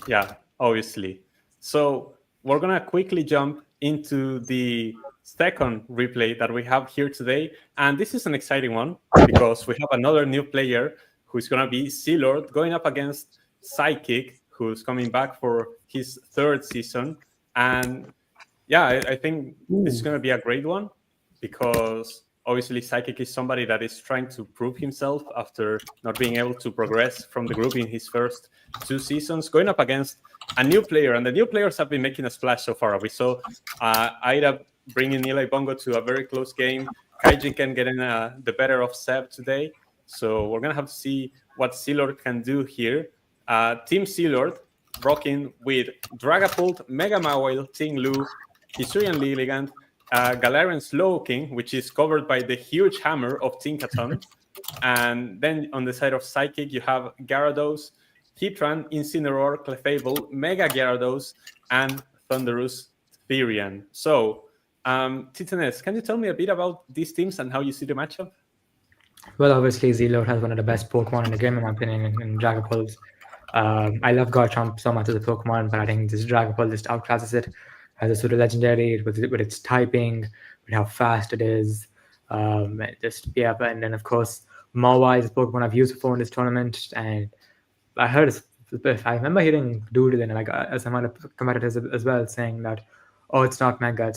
Yeah, obviously. So we're gonna quickly jump into the second replay that we have here today, and this is an exciting one because we have another new player who's gonna be zlord going up against Psykick, who's coming back for his 3rd season. And yeah, I think this is gonna be a great one because obviously Psykick is somebody that is trying to prove himself after not being able to progress from the group in his first 2 seasons, going up against a new player. And the new players have been making a splash so far. We saw idaa bringing Elibungo to a very close game, Kaijinken getting the better of Seb today. So we're going to have to see what zlord can do here. Team zlord rocking with Dragapult, Mega Mawile, Tinglu, Hisuian Lilligant, Galarian Slowking, which is covered by the huge hammer of Tinkaton. And then on the side of Psychick, you have Gyarados, Heatran, Incineroar, Clefable, Mega Gyarados, and Thunderous Therian. So, Titanes, can you tell me a bit about these teams and how you see the matchup? Well, obviously, zlord has one of the best Pokemon in the game, in my opinion, in Dragapult. I love Garchomp so much as a Pokemon, but I think this Dragapult just outclasses it. As a pseudo legendary with its typing, with how fast it is, and then of course Mawile is a Pokemon I've used before in this tournament, and I remember hearing Doodle and like some other competitors as well saying that, oh, it's not Mega,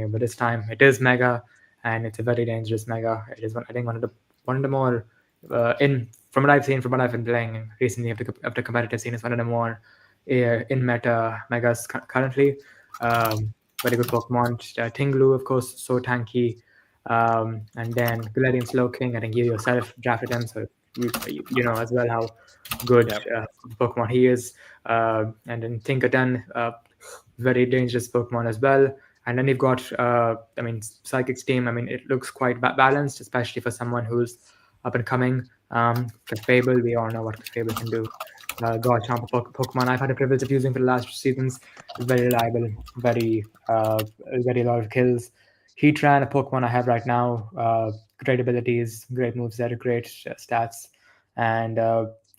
but this time it is Mega, and it's a very dangerous Mega. It is I think one of the more from what I've seen, from what I've been playing recently of the competitive scene, is one of the more in meta Megas currently. Very good Pokemon. Tinglu, of course, so tanky. And then Galarian Slowking, I think you yourself drafted him, so you know as well how good Pokemon he is. And then Tinkaton, very dangerous Pokemon as well. And then you've got, Psychick's team. I mean, it looks quite balanced, especially for someone who's up and coming. Clefable, we all know what Clefable can do. Garchomp, Pokemon I've had the privilege of using for the last 2 seasons. It's very reliable, very a lot of kills. Heatran, a Pokemon I have right now, great abilities, great moveset, great stats, and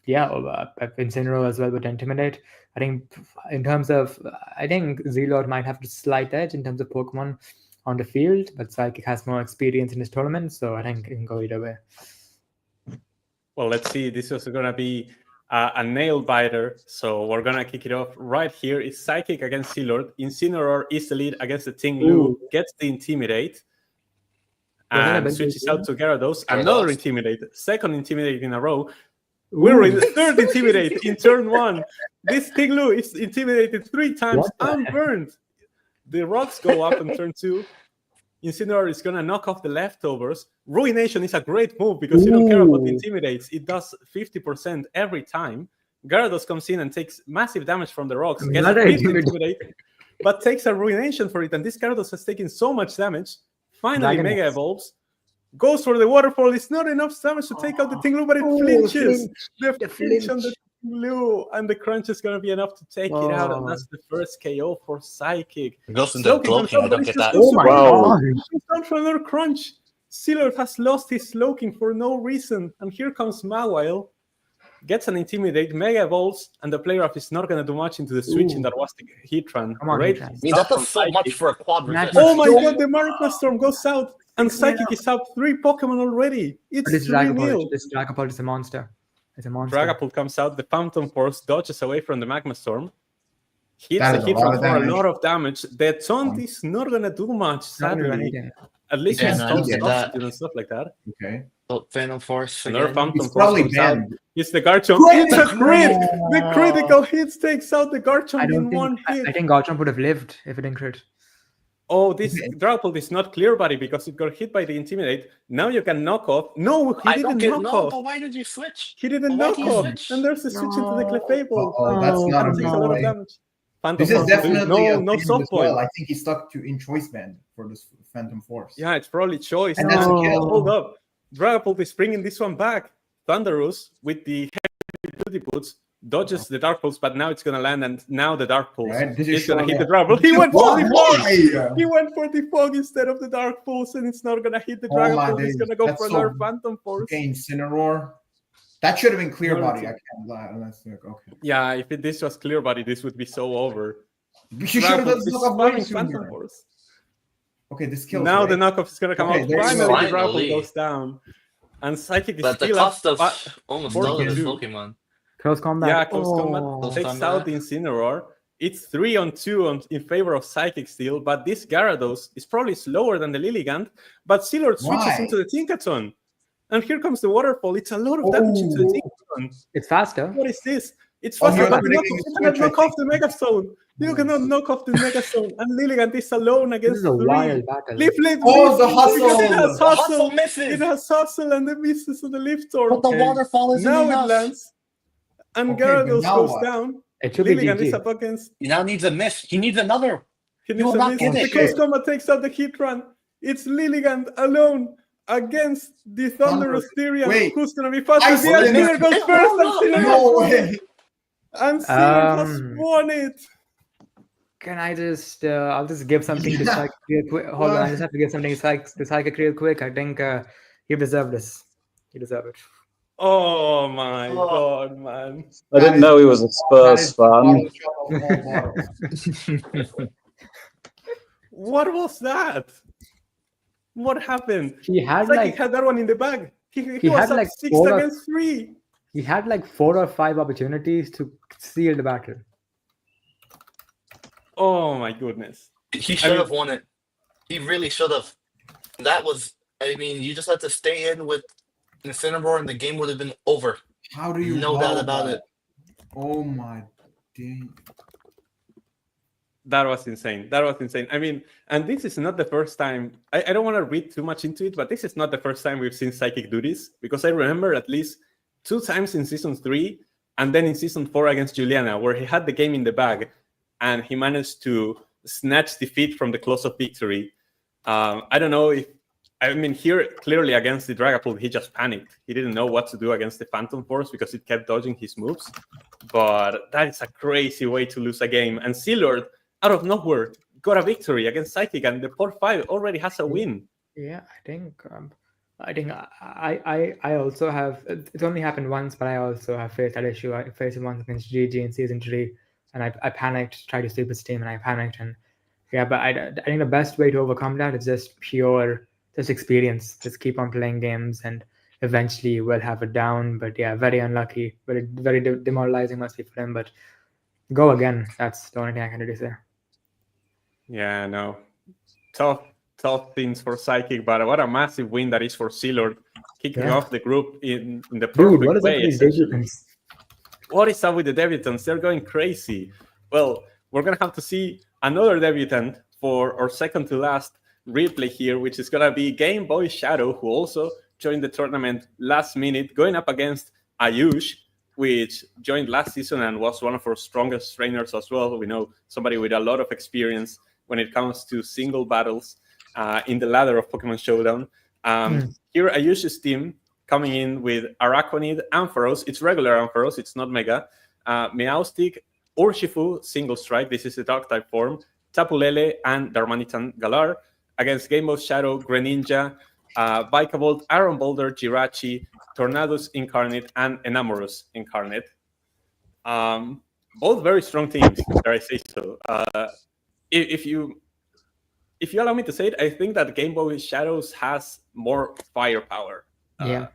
Incineroar as well with Intimidate. I think in terms of, I think zlord might have a slight edge in terms of Pokemon on the field, but Psychick has more experience in this tournament, so I think it can go either way. Well, let's see. This is going to be a nail biter, so we're going to kick it off right here. It's Psychick against zlord. Incineroar is the lead against the Tinglu, gets the Intimidate. and switches out to Gyarados. Another Intimidate, second Intimidate in a row. Ooh. We're in the third Intimidate in turn 1. This Tinglu is intimidated 3 times and burned. The rocks go up in turn 2. Incineroar is going to knock off the leftovers. Ruination is a great move because you don't care about the Intimidates. It does 50% every time. Gyarados comes in and takes massive damage from the rocks. Gets a fifth Intimidate, but takes a Ruination for it. And this Gyarados has taken so much damage. Finally, Mega Evolves. Goes for the Waterfall. It's not enough damage to take out the Tinglu, but it flinches. The flinch on the Tinglu. And the crunch is going to be enough to take it out. And that's the first KO for Psychick. Goes into cloaking. I don't get that. Oh my god. He's down for another crunch. Zlord has lost his Slowking for no reason. And here comes Mawile. Gets an Intimidate, Mega Evolves, and the player off is not going to do much into the switching that was the Heatran. Come on, Great. Heatran. I mean, that does so much for a quad resist. Oh my god, the Magma Storm goes out, and Psychick is up 3 Pokemon already. It's This 3-0. Dragapult is a monster. It's a monster. Dragapult comes out, the Phantom Force dodges away from the Magma Storm. Hits That the is a lot Heatran of for a damage. lot of damage. The Taunt is not going to do much, Not gonna do sadly. anything. At least Yeah, he no, I stops get that. oxygen and stuff like that. Okay. Oh, Phantom Force Another again. Phantom He's Force probably comes out. banned. It's the Garchomp. It's a crit! The critical hits takes out the Garchomp in one hit. I think Garchomp would have lived if it didn't crit. Oh, this Dragapult is not clear, buddy, because it got hit by the Intimidate. Now you can knock off. No, he I didn't don't get knock no, off. but why did you switch? He didn't Why knock did you off. switch? And there's a switch into the Clefable. Oh, that's not And a it takes a lot of way. damage. Phantom This is Force, definitely a no thing soft as well. point. I think he's stuck to in choice band for this Phantom Force. Yeah, it's probably choice. And that's a kill. Hold up. Dragapult is bringing this one back. Thunderous with the heavy duty boots dodges the Dark Pulse, but now it's going to land, and now the Dark Pulse Right, this is is going to showing hit the that- Dragapult. He went for the Fog! Why? He went for the Fog instead of the Dark Pulse, and it's not going to hit the Oh my Dragapult. He's days, going to go that's for so- another Phantom Force. Okay, Incineroar. That should have been clear No, body. it's- I can't lie. That's like, okay. Yeah, if this was clear, buddy, this would be so over. You should have done Dragapult is knock-off way spamming Phantom sooner. Force. Okay, this kills. Now right? the knockoff is going to come Okay, out. there you Finally, go. the Dragapult Finally. goes down. And Psychick is But the still cost up. of almost all of his 42. Pokemon. Close combat. Yeah, close Oh. combat takes combat. out the Incineroar. It's 3-on-2 in favor of Psychick still, but this Gyarados is probably slower than the Lilligant. But Zlord switches Why? into the Tinkaton. And here comes the Waterfall. It's a lot of damage into the Tinkaton. It's faster. What is this? It's Oh, faster, you're but not you predicting his cannot switch, I knock off the Megastone. You cannot knock off the Megastone. And Lilligant is alone This against is a 3. wild battle. Leaflet. Oh, the Leaflet, hustle. It has The hustle. Hustle misses. It has hustle and the misses of the Lift Orb. But the waterfall isn't Now enough. it lands. And Okay, but Gyarados now goes what? down. It should be Lilligant is GG. up against. He now needs a miss. He needs another. He You needs will a not miss. get The it. close combat takes out the Heatran. It's Lilligant alone against the Thunderous Tyrian. Wait. Who's gonna be faster? I The said Engineer it. goes No, first, no, and Zlord No has won it. way. And Zlord has Um, won it. Can I just, I'll just give something to Yeah. Psychick real quick. Hold on, I just have to give something to Psychick real quick. I think he deserved this. He deserved it. Oh my god, man. I didn't know he was a That is Spurs the fan. bottle of all bottles. What was that? What happened? He had Psychick like had that one in the bag. He he was had up like 6 4 or- against 3. he had like 4 or 5 opportunities to seal the battle. Oh my goodness. He should have won it. He really should have. That was. I mean, you just had to stay in with Incineroar, and the game would have been over. How do you No know doubt about that? it. Oh my day. That was insane. That was insane. I mean, and this is not the first time. I don't want to read too much into it, but this is not the first time we've seen Psychick do this, because I remember at least 2 times in Season 3 and then in Season 4 against Juliana, where he had the game in the bag and he managed to snatch defeat from the claws of victory. I don't know if, I mean, here clearly against the Dragapult, he just panicked. He didn't know what to do against the Phantom Force because it kept dodging his moves. But that is a crazy way to lose a game. And Zlord, out of nowhere, got a victory against Psychick, and the Port 5 already has a win. Yeah, I think I also have. It's only happened once, but I also have faced that issue. I faced it once against GG in Season 3, and I panicked, tried to sleep his team, and I panicked. And yeah, but I think the best way to overcome that is just pure experience. Just keep on playing games, and eventually we'll have it down. But yeah, very unlucky, very demoralizing must be for him. But go again. That's the only thing I can really say. Yeah, no. Tough tough things for Psychick, but what a massive win that is for zlord, kicking Yeah. off the group in the Dude, perfect what is up way, with these essentially. debutants? What is up with the debutants? They're going crazy. Well, we're going to have to see another debutant for our second to last replay here, which is going to be GameboyShadow, who also joined the tournament last minute, going up against Ayush, which joined last season and was one of our strongest trainers as well. We know somebody with a lot of experience when it comes to single battles in the ladder of Pokemon Showdown. Here, Ayush's team coming in with Araquanid, Ampharos. It's regular Ampharos, it's not Mega. Meowstic, Urshifu, Single Strike. This is the Dark-type form. Tapu Lele, and Darmanitan Galar. Against GameboyShadow, Greninja, Vikavolt, Iron Boulder, Jirachi, Tornadus Incarnate, and Enamorus Incarnate. Both very strong teams, dare I say so. If you allow me to say it, I think that GameboyShadow has more firepower. Yeah.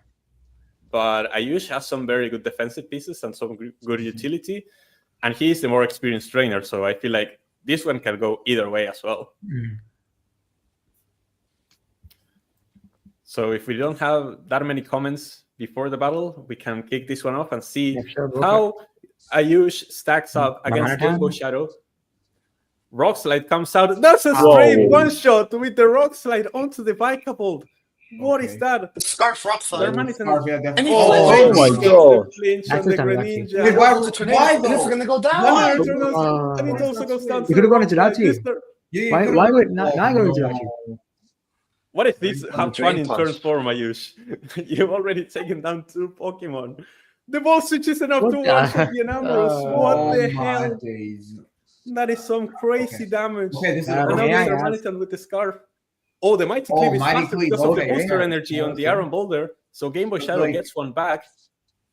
But Ayush has some very good defensive pieces and some good utility, and he's the more experienced trainer, so I feel like this one can go either way as well. So if we don't have that many comments before the battle, we can kick this one off and see how Ayush stacks up against GameboyShadow. Rock Slide comes out. That's a straight one-shot with the Rock Slide onto the Vikavolt. What is that? Scarf Rock Slide. Scarf, yeah, definitely. Oh my god. Flinch on That's the a time, actually. Greninja. Wait, why And it's though? gonna go down. And it also goes down. You could have gone to Rock Slide. Jirachi. Yeah, Why would not go to Jirachi? What if this On the have fun drain in punch. turn 4, Ayush? You've already taken down 2 Pokemon. The ball switch isn't enough What to the- one-shot the Enamorus. What the my hell? days. That is some crazy Okay. damage. Okay, this is And now may I this ask- Darmanitan with the Scarf. Oh, the Mighty Oh, Cleave is Mighty faster Cleave, because of the okay, booster yeah. energy on the Okay. Iron Boulder. So GameboyShadow Like- gets one back.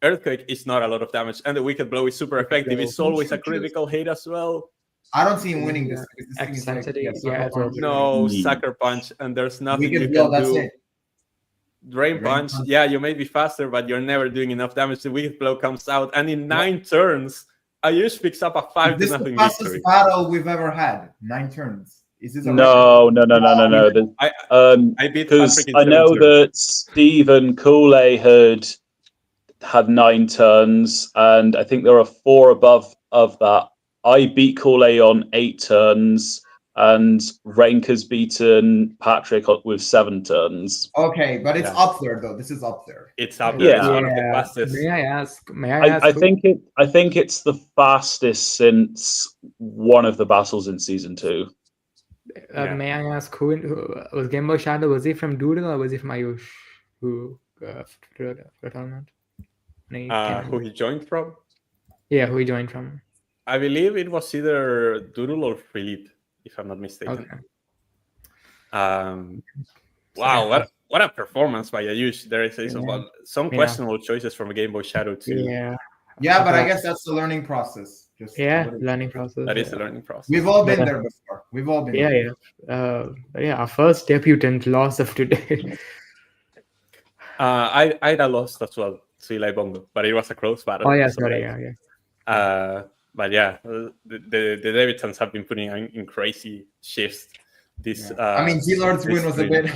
Earthquake is not a lot of damage. And the Wicked Blow is super effective. It's always a critical hit as well. I don't see him winning this. Because this thing is like, Accessory, yeah, yeah, Sucker Punch. No, Yeah. Sucker Punch. And there's nothing you Wicked can Blow, that's do. it. Drain Drain Punch, Punch. yeah, you may be faster, but you're never doing enough damage. The Wicked Blow comes out. And in 9 turns, Ayush picks up a 5 Is to this the nothing fastest victory. battle we've ever had? 9 turns. Is this a No. The- I beat Because Patrick in I 7 know turns. that Stephen Cooley had 9 turns, and I think there are 4 above of that. I beat Cooley on 8 turns, and Renk has beaten Patrick with 7 turns. Okay, but it's Yeah. up there though. This is up there. It's up there. It's Yeah. one of the fastest. May I ask? I think it's the fastest since one of the battles in season 2. Yeah. May I ask who was GameboyShadow? Was he from Doodle or was he from Ayush? Who for the tournament? When he came Who in? he joined from? Yeah, who he joined from? I believe it was either Doodle or Philippe, if I'm not mistaken. Okay. Wow, what a performance by Ayush. There is Yeah. some Yeah. questionable choices from GameboyShadow too. Yeah. Yeah, but I Okay. guess that's the learning process. Just Yeah, learning process. That is yeah. the learning process. We've all been Yeah. there before. We've all been Yeah, there. yeah. Our first debutant loss of today. Ida lost as well to Elibungo, but it was a close battle. Oh yeah, so sorry, like, yeah. But yeah, the debutants have been putting in crazy shifts. This I mean, zlord's this win was a stream. bit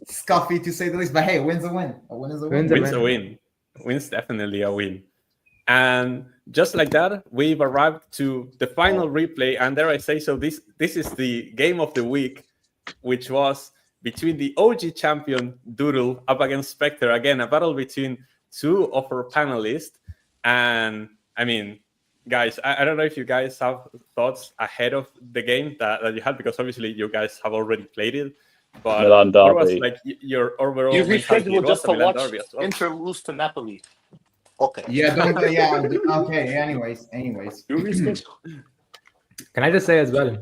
scuffy to say the least, but hey, win's a win. A win is a win. Win's Win's a win. Win's definitely a win. And just like that, we've arrived to the final replay. And dare I say so, this is the game of the week, which was between the OG champion Doodle up against Spectre. Again, a battle between 2 of our panelists. And I mean, guys, I don't know if you guys have thoughts ahead of the game that you had, because obviously you guys have already played it. But Milan what was Derby. like your overall You mentality? It rescheduled was just a to Milan watch Derby as well. Inter lose to Napoli. Okay. Yeah, don't. Yeah. Okay. Anyways. You rescheduled. Can I just say as well?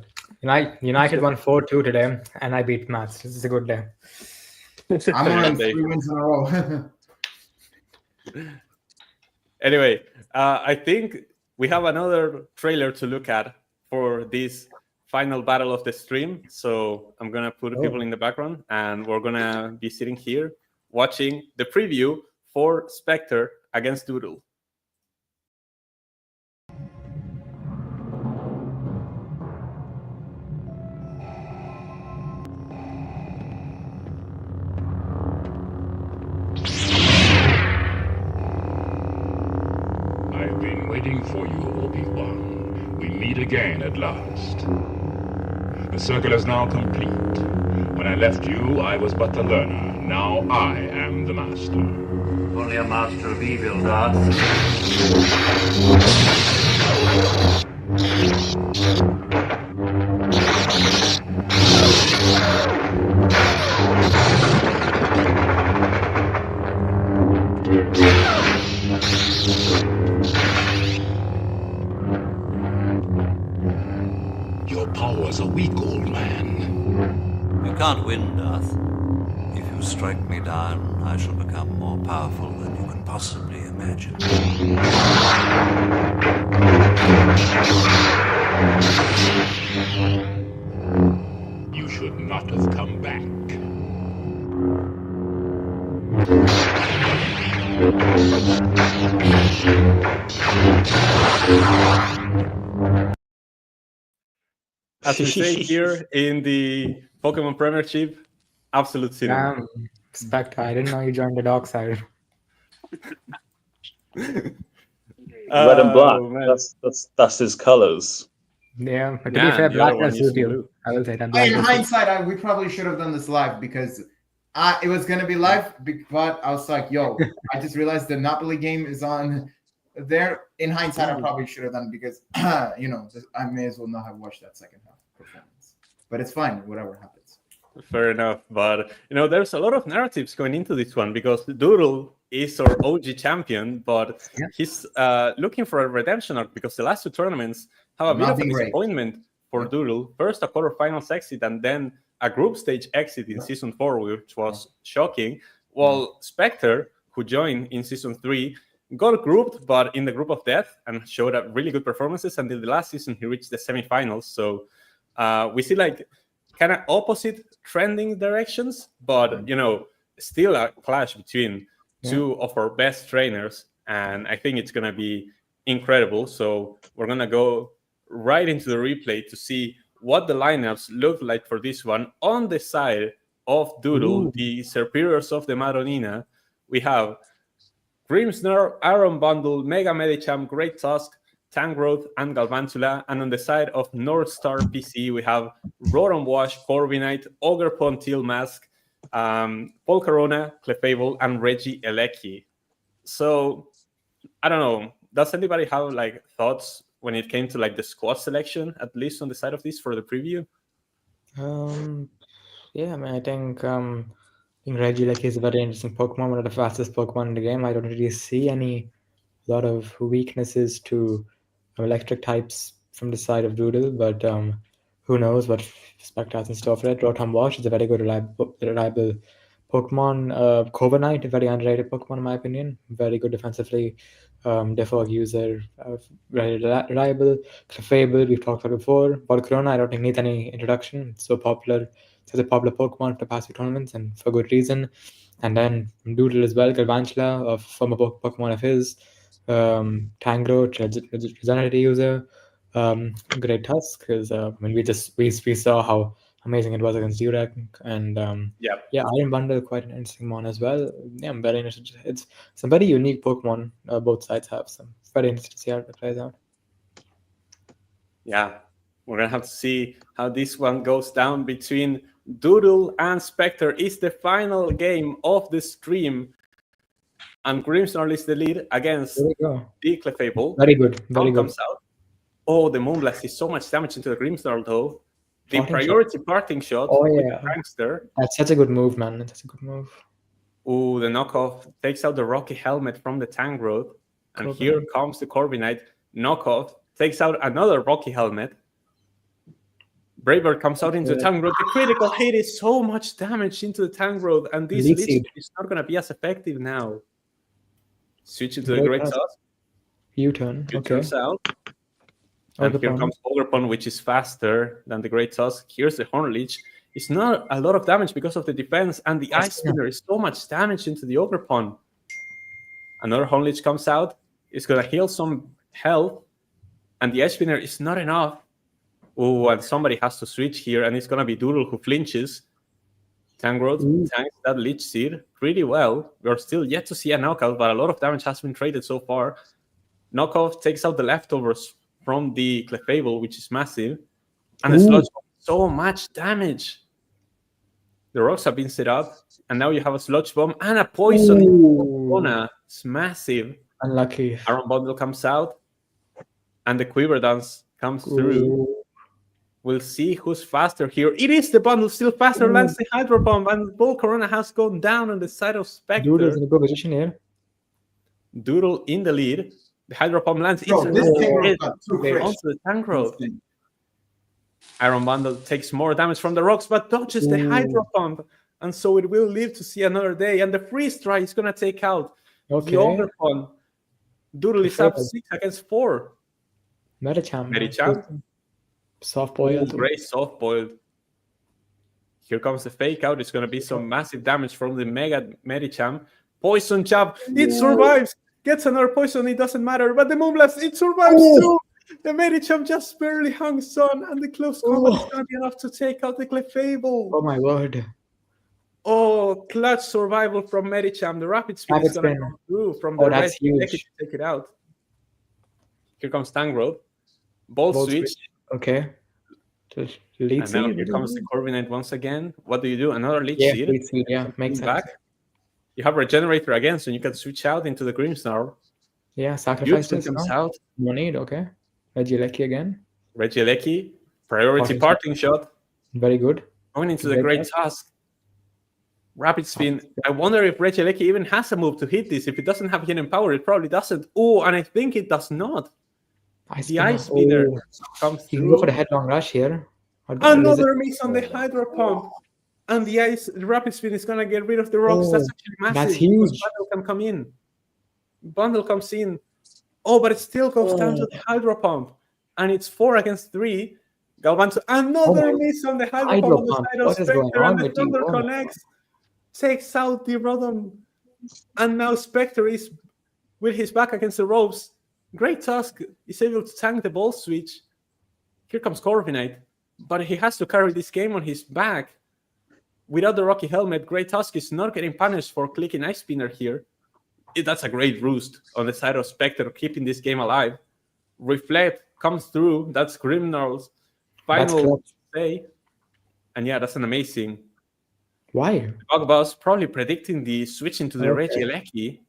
United won 4-2 today, and I beat Mats. This is a good day. I'm on 3 wins in a row. Anyway, I think we have another trailer to look at for this final battle of the stream. So I'm going to put people in the background, and we're going to be sitting here watching the preview for Spectre against Doodle. Obi-Wan. We meet again at last. The circle is now complete. When I left you, I was but the learner. Now I am the master. Only a master of evil, Darth. Your powers are weak, old man. You can't win, Darth. If you strike me down, I shall become more powerful than you can possibly imagine. You should not have come back. As we say here in the Pokemon Premiership, absolute cinema. Spectre, I didn't know you joined the dark side. Red and black. Man. That's his colors. Yeah, but to Yeah, be fair, the black other one does is suit you. blue. I will say that. In Black does suit you. hindsight, we probably should have done this live because it was gonna be live, but I was like, "Yo, I just realized the Napoli game is on there." In hindsight, I probably should have done it because I may as well not have watched that second half performance. But it's fine, whatever happens. Fair enough, but there's a lot of narratives going into this one because Doodle is our OG champion, but he's looking for a redemption arc because the last two tournaments have a bit of a disappointment for Doodle. First, a quarterfinals exit, and then a group stage exit in Season 4, which was shocking. While Spectre, who joined in Season 3, got grouped, but in the group of death, and showed up really good performances. And in the last season, he reached the semifinals. So we see kind of opposite trending directions, but still a clash between two of our best trainers, and I think it's gonna be incredible. So we're gonna go right into the replay to see what the lineups look like for this one. On the side of Doodle, the superiors of the Maronina, we have Grimmsnarl, Iron Bundle, Mega Medicham, Great Tusk, Tangrowth, and Galvantula. And on the side of North Star PC, we have Rotom Wash, Corviknight, Ogerpon, Tealmask, Polcarona, Clefable, and Reggie Elecki. So, I don't know. Does anybody have thoughts when it came to the squad selection, at least on the side of this for the preview? Yeah, I mean, I think Reggie is a very interesting Pokemon, one of the fastest Pokemon in the game. I don't really see a lot of weaknesses to electric types from the side of Doodle, but who knows what Spectre has in store for it. Rotom Wash is a very good, reliable Pokemon. Corviknight, a very underrated Pokemon in my opinion. Very good defensively. Defog user, very reliable. Clefable, we've talked about before. Volcarona, I don't think needs any introduction. It's so popular. It's a popular Pokemon for past few tournaments, and for good reason. And then Doodle as well, Galvantula, a former Pokemon of his. Tangrowth, regenerative user. Great Tusk, because we saw how amazing it was against Durek, and Iron Bundle, quite an interesting one as well. Yeah, I'm very interested. It's some very unique Pokemon both sides have. So very interested to see how it plays out. Yeah, we're gonna have to see how this one goes down between Doodle and Spectre. Is the final game of the stream, and Grimmsnarl is the lead against the Clefable. Very good, very good. Comes out. Oh, the Moonblast is so much damage into the Grimmsnarl though. The priority parting shot. Oh yeah, Prankster. That's such a good move, man. That's a good move. Oh, the knockoff takes out the Rocky Helmet from the Tangrowth, and here comes the Corviknight. Knockoff takes out another Rocky Helmet. Braver comes out into the Tangrowth. The critical hit is so much damage into the Tangrowth, and this Leech is not going to be as effective now. Switching to the Great Tusk. U-turn. Turns out. And here comes Ogerpon, which is faster than the Great Tusk. Here's the Hornleech. It's not a lot of damage because of the defense, and the Ice Spinner is so much damage into the Ogerpon. Another Hornleech comes out. It's going to heal some health, and the Ice Spinner is not enough. Oh, and somebody has to switch here, and it's going to be Doodle who flinches. Tangrowth tanks that Leech Seed pretty well. We're still yet to see a knockout, but a lot of damage has been traded so far. Knockoff takes out the leftovers from the Clefable, which is massive. And the Sludge Bomb, so much damage. The rocks have been set up, and now you have a Sludge Bomb and a Poison. It's massive. Unlucky. Iron Bundle comes out, and the Quiver Dance comes through. We'll see who's faster here. It is the bundle, still faster, lands the Hydro Bomb, and Bull Corona has gone down on the side of Spectre. Doodle's in a good position here. Doodle in the lead. The Hydro Bomb lands Bro, this Tangrowth got too crazy. onto the Tangrowth. Iron Bundle takes more damage from the rocks, but dodges the Hydro Pump. And so it will live to see another day. And the Freeze Dry is going to take out the Overpon. Doodle is up 6 against 4. Medicham. Soft boiled. Great soft boiled. Here comes the fake out. It's going to be some massive damage from the Mega Medicham. Poison Jab. It survives. Gets another poison. It doesn't matter. But the Moonblast, it survives too. The Medicham just barely hangs on. And the close combat is going to be enough to take out the Clefable. Oh my word. Oh, clutch survival from Medicham. The Rapid Spin is going to come through from the red to take it out. Here comes Tangrowth. Bolt switch. Okay. Lead and now here comes the Corviknight once again. What do? Another lead seed? Lead seed, makes sense. Back. You have Regenerator again, so you can switch out into the Grimmsnarl. Yeah, sacrifice comes out. No need, okay. Regieleki again. Regieleki. Priority parting shot. Very good. Going into the Great Tusk. Rapid Spin. I wonder if Regieleki even has a move to hit this. If it doesn't have hidden power, it probably doesn't. Oh, and I think it does not. The Ice Spinner comes through. You can go for the Headlong Rush here. Another miss on the Hydro Pump. And the Rapid Spin is going to get rid of the rocks. That's actually massive. That's huge. Bundle can come in. Bundle comes in. Oh, but it still goes down to the Hydro Pump. And it's 4 against 3. Galvanzo, another miss on the Hydro Pump on the side of Spectre. And the Thunder connects. Takes out the Rodon. And now Spectre is with his back against the ropes. Great Tusk is able to tank the ball switch. Here comes Corviknight. But he has to carry this game on his back. Without the Rocky Helmet, Great Tusk is not getting punished for clicking Ice Spinner here. That's a great roost on the side of Spectre, keeping this game alive. Reflect comes through. That's Grimmsnarl's final say. And yeah, that's an amazing. Why? Bug Boss probably predicting the switch into the Regieleki.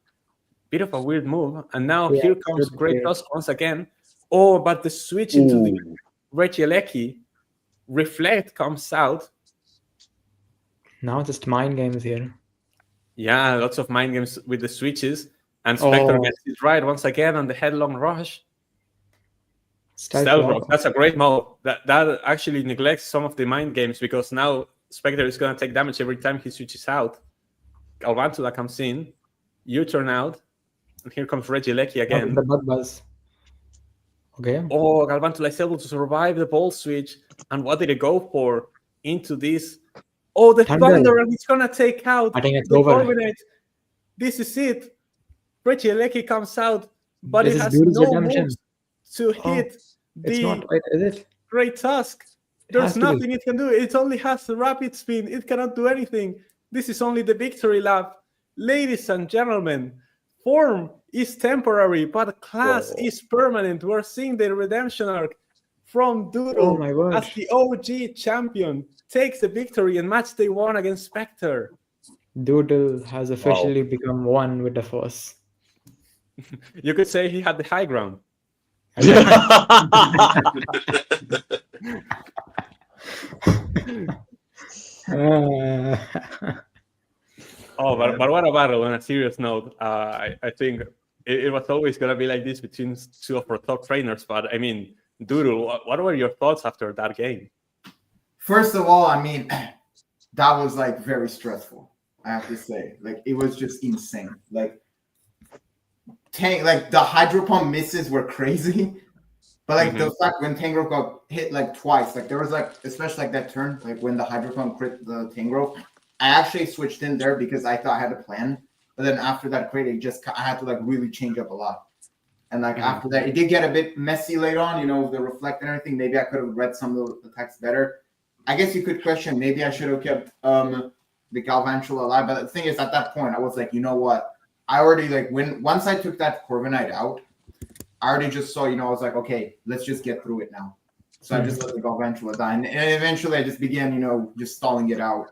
Bit of a weird move. And now here comes Great Tusk once again. Oh, but the switch into the Regieleki. Reflect comes out. Now just mind games here. Yeah, lots of mind games with the switches. And Spectre gets it right once again on the Headlong Rush. Stealth Rock. That's a great move. That actually neglects some of the mind games because now Spectre is going to take damage every time he switches out. Galvantula comes in. U-turn out. And here comes Regieleki again. The Bug Buzz. Okay. Oh, Galvantula is able to survive the ball switch. And what did it go for? Into this. Oh, the Thunder, and he's going to take out I think it's the over. Corviknight. This is it. Regieleki comes out, but This it is has Beauty's no redemption. moves to hit It's the not. Wait, is it? Great Tusk. There's nothing it can do. It only has the Rapid Spin. It cannot do anything. This is only the victory lap. Ladies and gentlemen, form is temporary, but class is permanent. We're seeing the redemption arc from Doodle as the OG champion takes the victory in Matchday 1 against Spectre. Doodle has officially become one with the Force. You could say he had the high ground. Oh, but what a battle! On a serious note, I think it was always going to be like this between two of our top trainers. But I mean, Doodle, what were your thoughts after that game? First of all, I mean, that was like very stressful. I have to say, like it was just insane. Like the Hydro Pump misses were crazy, but like the fact when Tangrowth got hit like twice, like there was like especially like that turn, like when the Hydro Pump crit the Tangrowth, I actually switched in there because I thought I had a plan, but then after that crit, I had to like really change up a lot. And like after that, it did get a bit messy later on, you know, with the reflect and everything. Maybe I could have read some of the text better. I guess you could question, maybe I should have kept the Galvantula alive. But the thing is, at that point, I was like, you know what? I already like once I took that Corviknight out, I already just saw, I was like, okay, let's just get through it now. So I just let the Galvantula die. And eventually I just began, just stalling it out,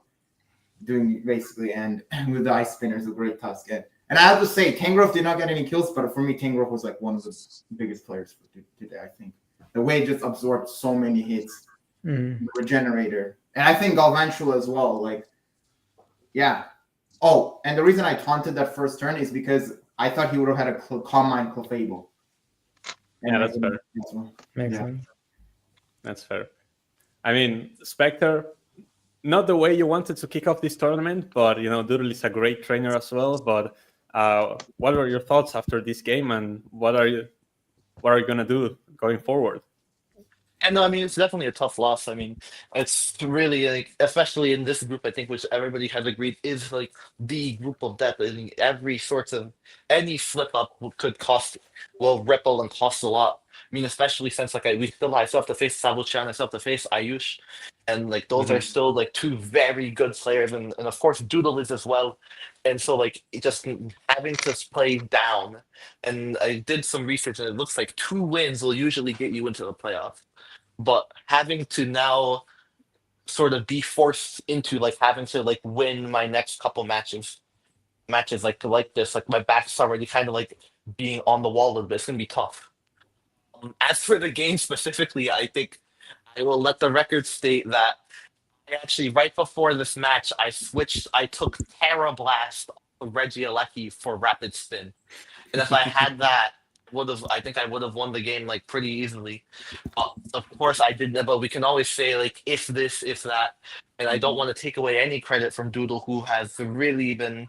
doing basically, and with the Ice Spinners, a great task. And I have to say, Tangrowth did not get any kills, but for me, Tangrowth was like one of the biggest players for today, I think. The way it just absorbed so many hits, the Regenerator. And I think Galvantula as well, like, yeah. Oh, and the reason I taunted that first turn is because I thought he would have had a Calm Mind Clefable. Yeah, that's fair. Makes sense. That's fair. I mean, Spectre, not the way you wanted to kick off this tournament, but, Doodle is a great trainer as well. But what are your thoughts after this game, and what are you going to do going forward? And no, I mean, it's definitely a tough loss. I mean, it's really like, especially in this group, I think, which everybody has agreed is like the group of death. I mean, any flip up could will ripple and cost a lot. I mean, especially since I still have to face Sabuchan, I still have to face Ayush, and like those are still like two very good players, and of course Doodle is as well. And so like just having to play down, and I did some research, and it looks like 2 wins will usually get you into the playoff. But having to now sort of be forced into like having to like win my next couple matches like this, like my back's already kind of like being on the wall a little bit. It's gonna be tough. As for the game specifically, I think I will let the record state that I actually, right before this match, I took Terra Blast of Regieleki for Rapid Spin. And if I had that, I think I would have won the game like pretty easily. Of course I didn't, but we can always say like if this, if that. And I don't want to take away any credit from Doodle, who has really been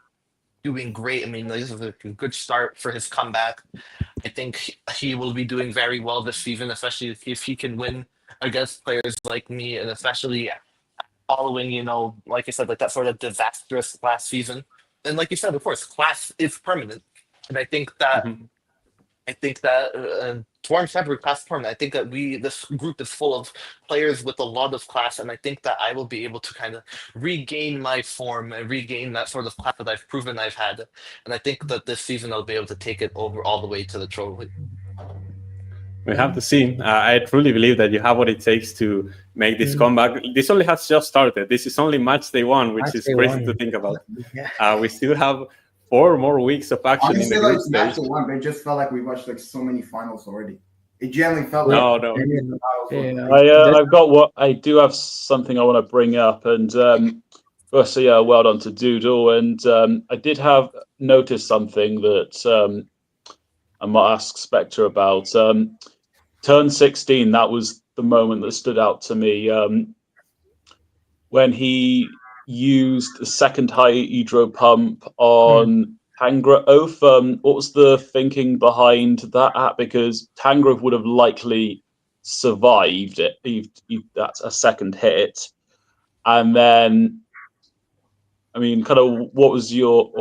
doing great. I mean, this is a good start for his comeback. I think he will be doing very well this season, especially if he can win against players like me, and especially following, like I said, like that sort of disastrous last season. And like you said, of course, class is permanent. And I think that towards February class tournament, I think that this group is full of players with a lot of class, and I think that I will be able to kind of regain my form and regain that sort of class that I've proven I've had. And I think that this season I'll be able to take it over all the way to the trophy. We have to see. I truly believe that you have what it takes to make this comeback. This only has just started. This is only match day 1, which is crazy to think about. Yeah. We still have 4 more weeks of action. Honestly, in the like match day 1, but it just felt like we watched like so many finals already. It generally felt no. I do have something I want to bring up, and firstly, well done to Doodle, and I did have noticed something that I might ask Spectre about. Turn 16, that was the moment that stood out to me when he used the second hydro pump on Tangrowth. What was the thinking behind that? Because Tangrowth would have likely survived it. That's a second hit. And then, I mean, kind of what was your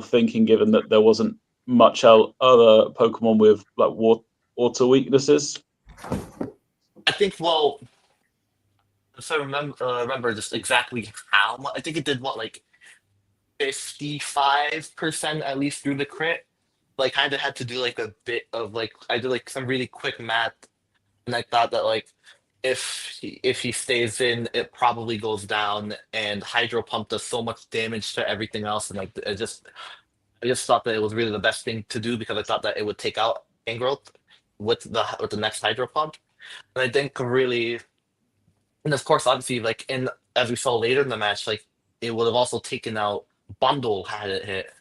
thinking, given that there wasn't much other Pokemon with like water weaknesses? I think, well, if I remember just exactly how much, I think it did like 55% at least through the crit. Like, kind of had to do like a bit of like, I did like some really quick math, and I thought that like if he stays in, it probably goes down, and Hydro Pump does so much damage to everything else, and like I just thought that it was really the best thing to do, because I thought that it would take out Tangrowth with the next Hydro Pump. And I think really, and of course, obviously, like as we saw later in the match, like it would have also taken out Bundle had it hit.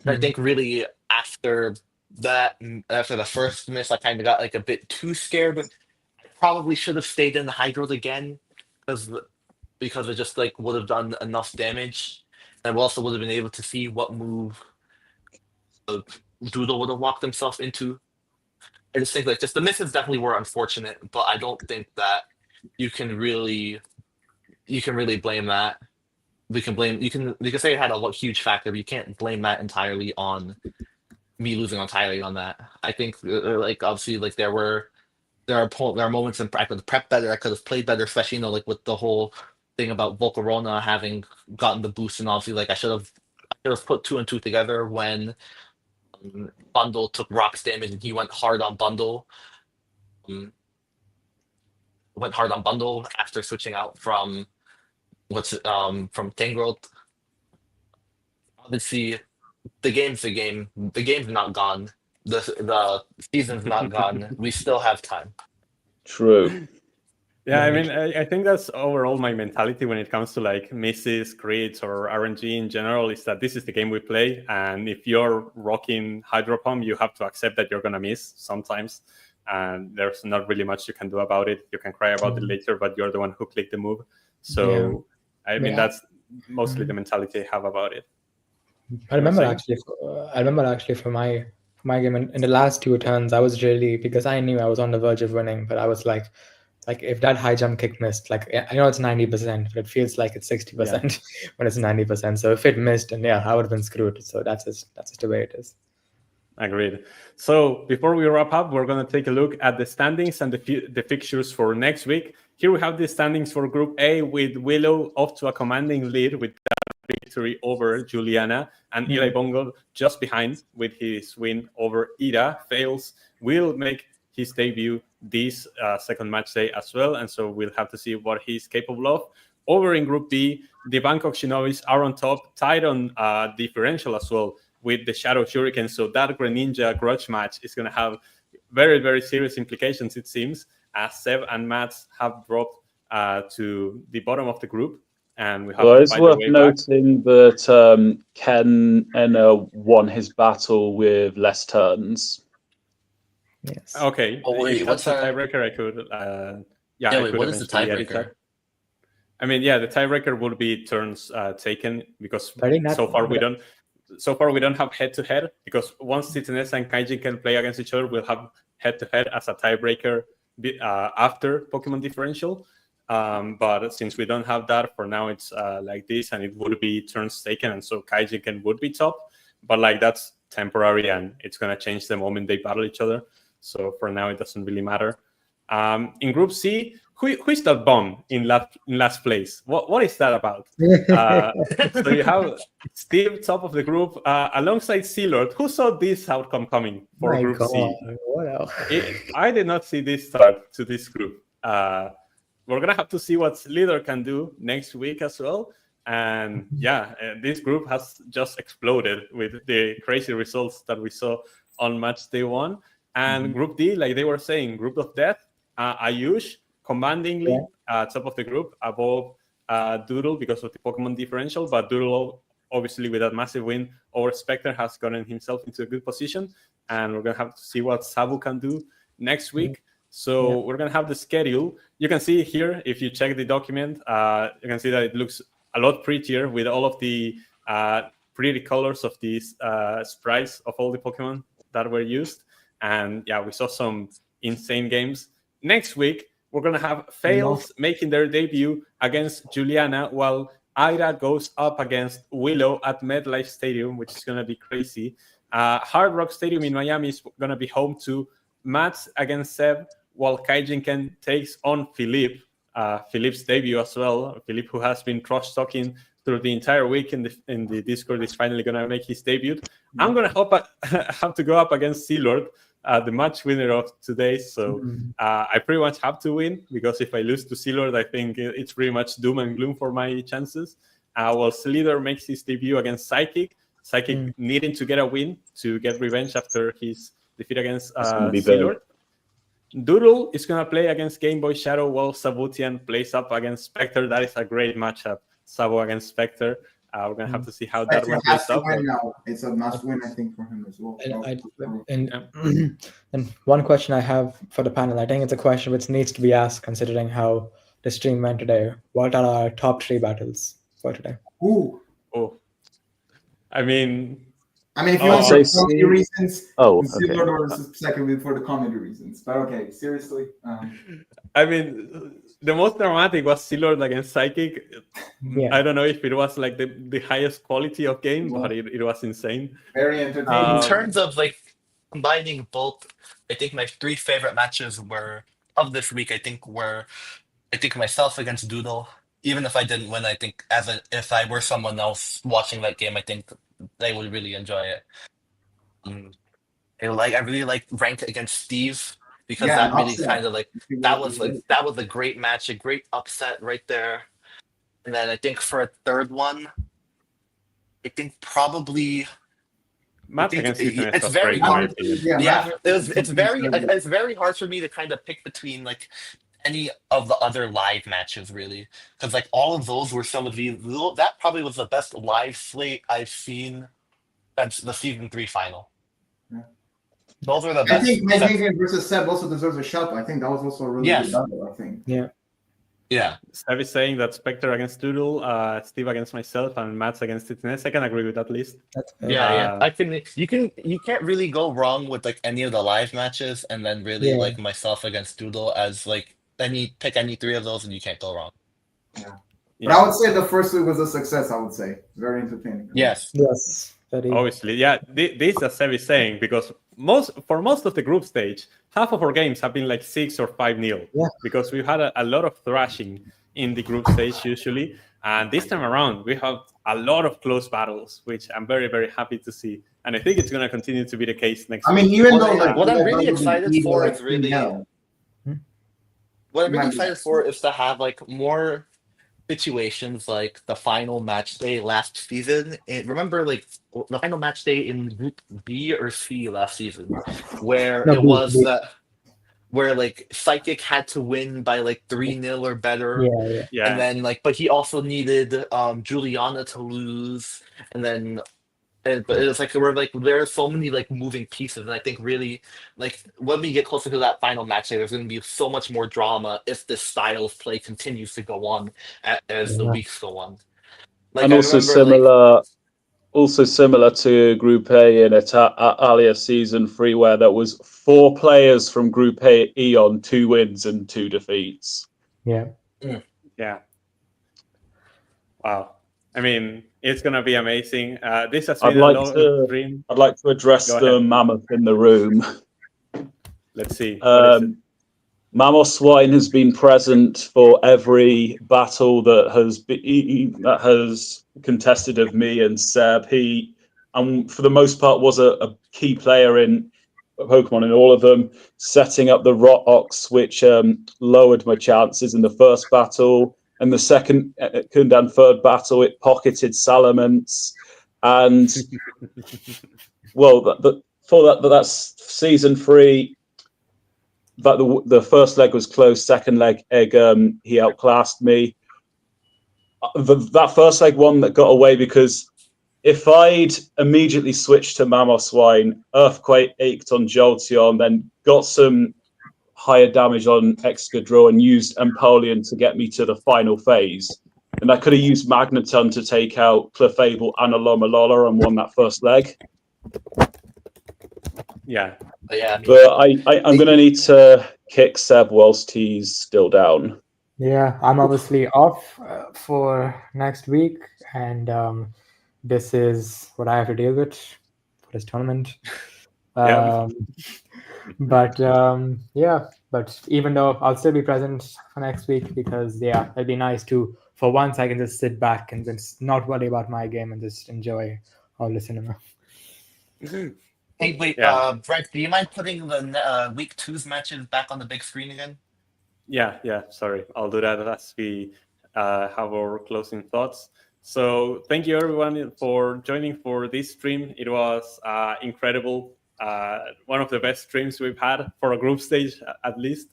And I think really after the first miss, I kind of got like a bit too scared. I probably should have stayed in the Hydro again, because it just like would have done enough damage. And I also would have been able to see what move Doodle would have locked himself into. I just think like the misses definitely were unfortunate, but I don't think that you can really blame that. You can say it had a huge factor, but you can't blame that entirely on me losing entirely on that. I think like obviously like there are moments in I could have prepped better, I could have played better, especially like with the whole thing about Volcarona having gotten the boost, and obviously like I should have put 2 and 2 together when Bundle took Rock's damage and he went hard on Bundle. Went hard on Bundle after switching out from from Tangrowth. Obviously, the game's the game. The game's not gone. The season's not gone. We still have time. True. Yeah, I mean, I think that's overall my mentality when it comes to like misses, crits, or RNG in general, is that this is the game we play. And if you're rocking Hydro Pump, you have to accept that you're going to miss sometimes. And there's not really much you can do about it. You can cry about it later, but you're the one who clicked the move. So, I mean, that's mostly the mentality I have about it. I remember actually for my game in the last 2 turns, I was really, because I knew I was on the verge of winning, but I was like if that high jump kick missed, like I know it's 90%, but it feels like it's 60% when it's 90%. So if it missed, and I would have been screwed. So that's just the way it is. Agreed. So before we wrap up, we're going to take a look at the standings and the fixtures for next week. Here we have the standings for Group A, with Willow off to a commanding lead with that victory over Juliana, and Elibungo just behind with his win over idaa. Fails will make his debut this second match day as well, and so we'll have to see what he's capable of. Over in Group B, the Bangkok Shinobis are on top, tied on differential as well with the Shadow Shuriken. So that Greninja grudge match is going to have very, very serious implications, it seems, as Seb and Mats have dropped to the bottom of the group. And we have to it's find worth a way noting that Ken Enna won his battle with less turns. Yes. Okay. Oh, wait, if what's that's the our- tiebreaker, I could. What is the tiebreaker? I mean, the tiebreaker would be turns taken, because so far we don't have head-to-head, because once Titans and Kaijinken play against each other, we'll have head-to-head as a tiebreaker after Pokemon differential. But since we don't have that, for now it's like this, and it would be turns taken, and so Kaijinken would be top. But like that's temporary, and it's going to change the moment they battle each other. So for now, it doesn't really matter. In Group C, who is that bum in last place? What is that about? So you have Steve top of the group alongside zlord. Who saw this outcome coming for Group C? What else? I did not see this start to this group. We're gonna have to see what zlord can do next week as well. And this group has just exploded with the crazy results that we saw on match day 1. And Group D, like they were saying, Group of Death, Ayush commandingly top of the group above Doodle because of the Pokemon differential, but Doodle, obviously with that massive win over Spectre, has gotten himself into a good position, and we're going to have to see what Sabu can do next week. So we're going to have the schedule. You can see here, if you check the document, you can see that it looks a lot prettier with all of the pretty colors of these sprites of all the Pokemon that were used. And we saw some insane games. Next week, we're going to have Fails making their debut against Juliana, while idaa goes up against Willow at MetLife Stadium, which is going to be crazy. Hard Rock Stadium in Miami is going to be home to Mats against Seb, while Kaijinken takes on Philippe. Philippe's debut as well. Philippe, who has been trash-talking through the entire week in the Discord, is finally going to make his debut. I'm going to have to go up against zlord, the match winner of today. So I pretty much have to win, because if I lose to zlord, I think it's pretty much doom and gloom for my chances. While zlord makes his debut against Psychick. Psychick needing to get a win to get revenge after his defeat against zlord. Doodle is going to play against GameboyShadow, while Sabutian plays up against Spectre. That is a great matchup, Sabo against Spectre. We're going to have to see how that one plays out. It's a must win, I think, for him as well. And one question I have for the panel, I think it's a question which needs to be asked considering how the stream went today. What are our top 3 battles for today? I mean, if you want for comedy reasons, zlord versus second for the comedy reasons. But okay, seriously. I mean, the most dramatic was zlord against Psychick. I don't know if it was like the highest quality of game, but it was insane. Very entertaining. In terms of like combining both, I think my 3 favorite matches of this week. I think myself against Doodle. Even if I didn't win, I think if I were someone else watching that game, I think they would really enjoy it. I really like Renk against Steve because Yeah, that an really upset. kind of that was a great match, a great upset right there. And then I think for a third one, I think probably Match against Ethan it's was very great in my hard. opinion. Yeah, Yeah, Match- it's very hard for me to kind of pick between like any of the other live matches really, because like all of those were some of that probably was the best live slate I've seen since the season 3 final. Yeah. Those are the I best. think Kaijinken versus Seb also deserves a shout. I think that was also a really Yes. good battle. I think. Yeah. Seb is saying that Spectre against Doodle, Steve against myself, and Matt's against Titnes. I can agree with that list. That's fair. Yeah. You can't really go wrong with like any of the live matches, and then really Yeah. like myself against Doodle as like pick any 3 of those and you can't go wrong. Yeah. But I would say the first week was a success. I would say very entertaining. Yes. Very. Obviously, yeah. This as Seb is saying, because for most of the group stage, half of our games have been like 6 or 5-0. Yeah. Because we've had a lot of thrashing in the group stage usually, and this time around we have a lot of close battles, which I'm very, very happy to see, and I think it's going to continue to be the case next I mean, week. even What though I- like what I'm really that wasn't excited even, for like, is really- 3-0. What I'm really Might be. excited for is to have like more situations like the final match day last season. And remember, like the final match day in Group B or C last season, where No, it B, was B. that where like Psychick had to win by like 3-0 or better. Yeah. Yeah. And then but he also needed Juliana to lose, and then but it's like there are so many like moving pieces, and I think really like when we get closer to that final match day, there's going to be so much more drama if this style of play continues to go on as the Yeah. weeks go on. Like And I also remember, similar to Group A in earlier season 3, where there was 4 players from Group E on 2 wins and 2 defeats. Yeah. Yeah. Wow. I mean, it's going to be amazing. This has I'd been a like long to- stream. I'd like to address Go the ahead. mammoth in the room. Let's see. What is it? Mammoth Swine has been present for every battle that has contested of me and Seb. He, for the most part, was a key player in Pokemon in all of them, setting up the Rocks, which lowered my chances in the first battle. And the second and third battle, it pocketed Salamence. And, well, that's season 3. But the first leg was close. Second leg, he outclassed me. That first leg one that got away because if I'd immediately switched to Mamoswine, Earthquake ached on Jolteon, then got some higher damage on Excadrill and used Empoleon to get me to the final phase, and I could have used Magneton to take out Clefable and Alomomola and won that first leg. Yeah. yeah, But I'm going to need to kick Seb whilst he's still down. Yeah, I'm obviously off for next week, and this is what I have to deal with for this tournament. Yeah. But even though I'll still be present for next week, because it'd be nice to, for once, I can just sit back and just not worry about my game and just enjoy all the cinema. hey, wait, Yeah. Brent, do you mind putting the week 2's matches back on the big screen again? Yeah. Sorry, I'll do that as we have our closing thoughts. So thank you everyone for joining for this stream. It was incredible. One of the best streams we've had for a group stage, at least.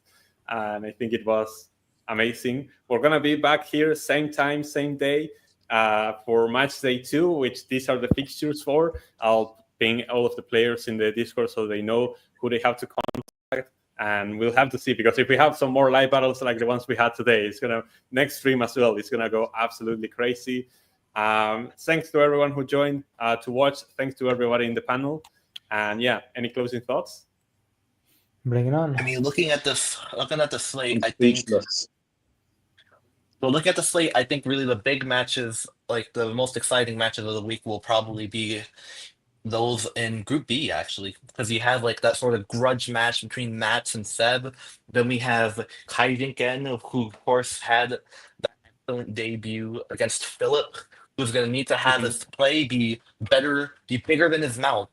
And I think it was amazing. We're going to be back here same time, same day for Matchday 2, which these are the fixtures for. I'll ping all of the players in the Discord so they know who they have to contact. And we'll have to see, because if we have some more live battles like the ones we had today, it's going to, next stream as well, it's going to go absolutely crazy. Thanks to everyone who joined to watch. Thanks to everybody in the panel. And yeah, any closing thoughts? Bring it on. I mean, looking at the slate, I'm I think. speechless. Well, looking at the slate, I think really the big matches, like the most exciting matches of the week, will probably be those in Group B, actually, because you have like that sort of grudge match between Mats and Seb. Then we have Kaijinken, who of course had that excellent debut against Philip, who's going to need to have his play be bigger than his mouth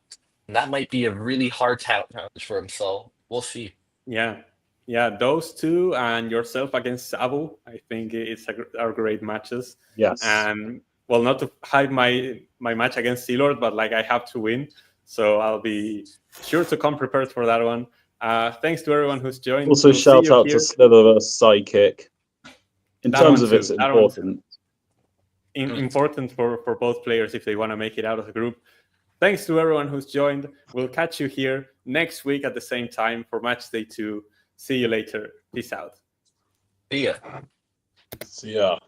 That might be a really hard challenge for him. So we'll see. Yeah, those two and yourself against Sabu, I think are great matches. Yes. And well, not to hide my match against zlord, but like I have to win, so I'll be sure to come prepared for that one. Thanks to everyone who's joined. Also, We'll see shout you out here. to Slither vs. Psychick. In That terms one of too, its that one importance. Important for both players if they want to make it out of the group. Thanks to everyone who's joined. We'll catch you here next week at the same time for Matchday 2. See you later. Peace out. See ya. See ya.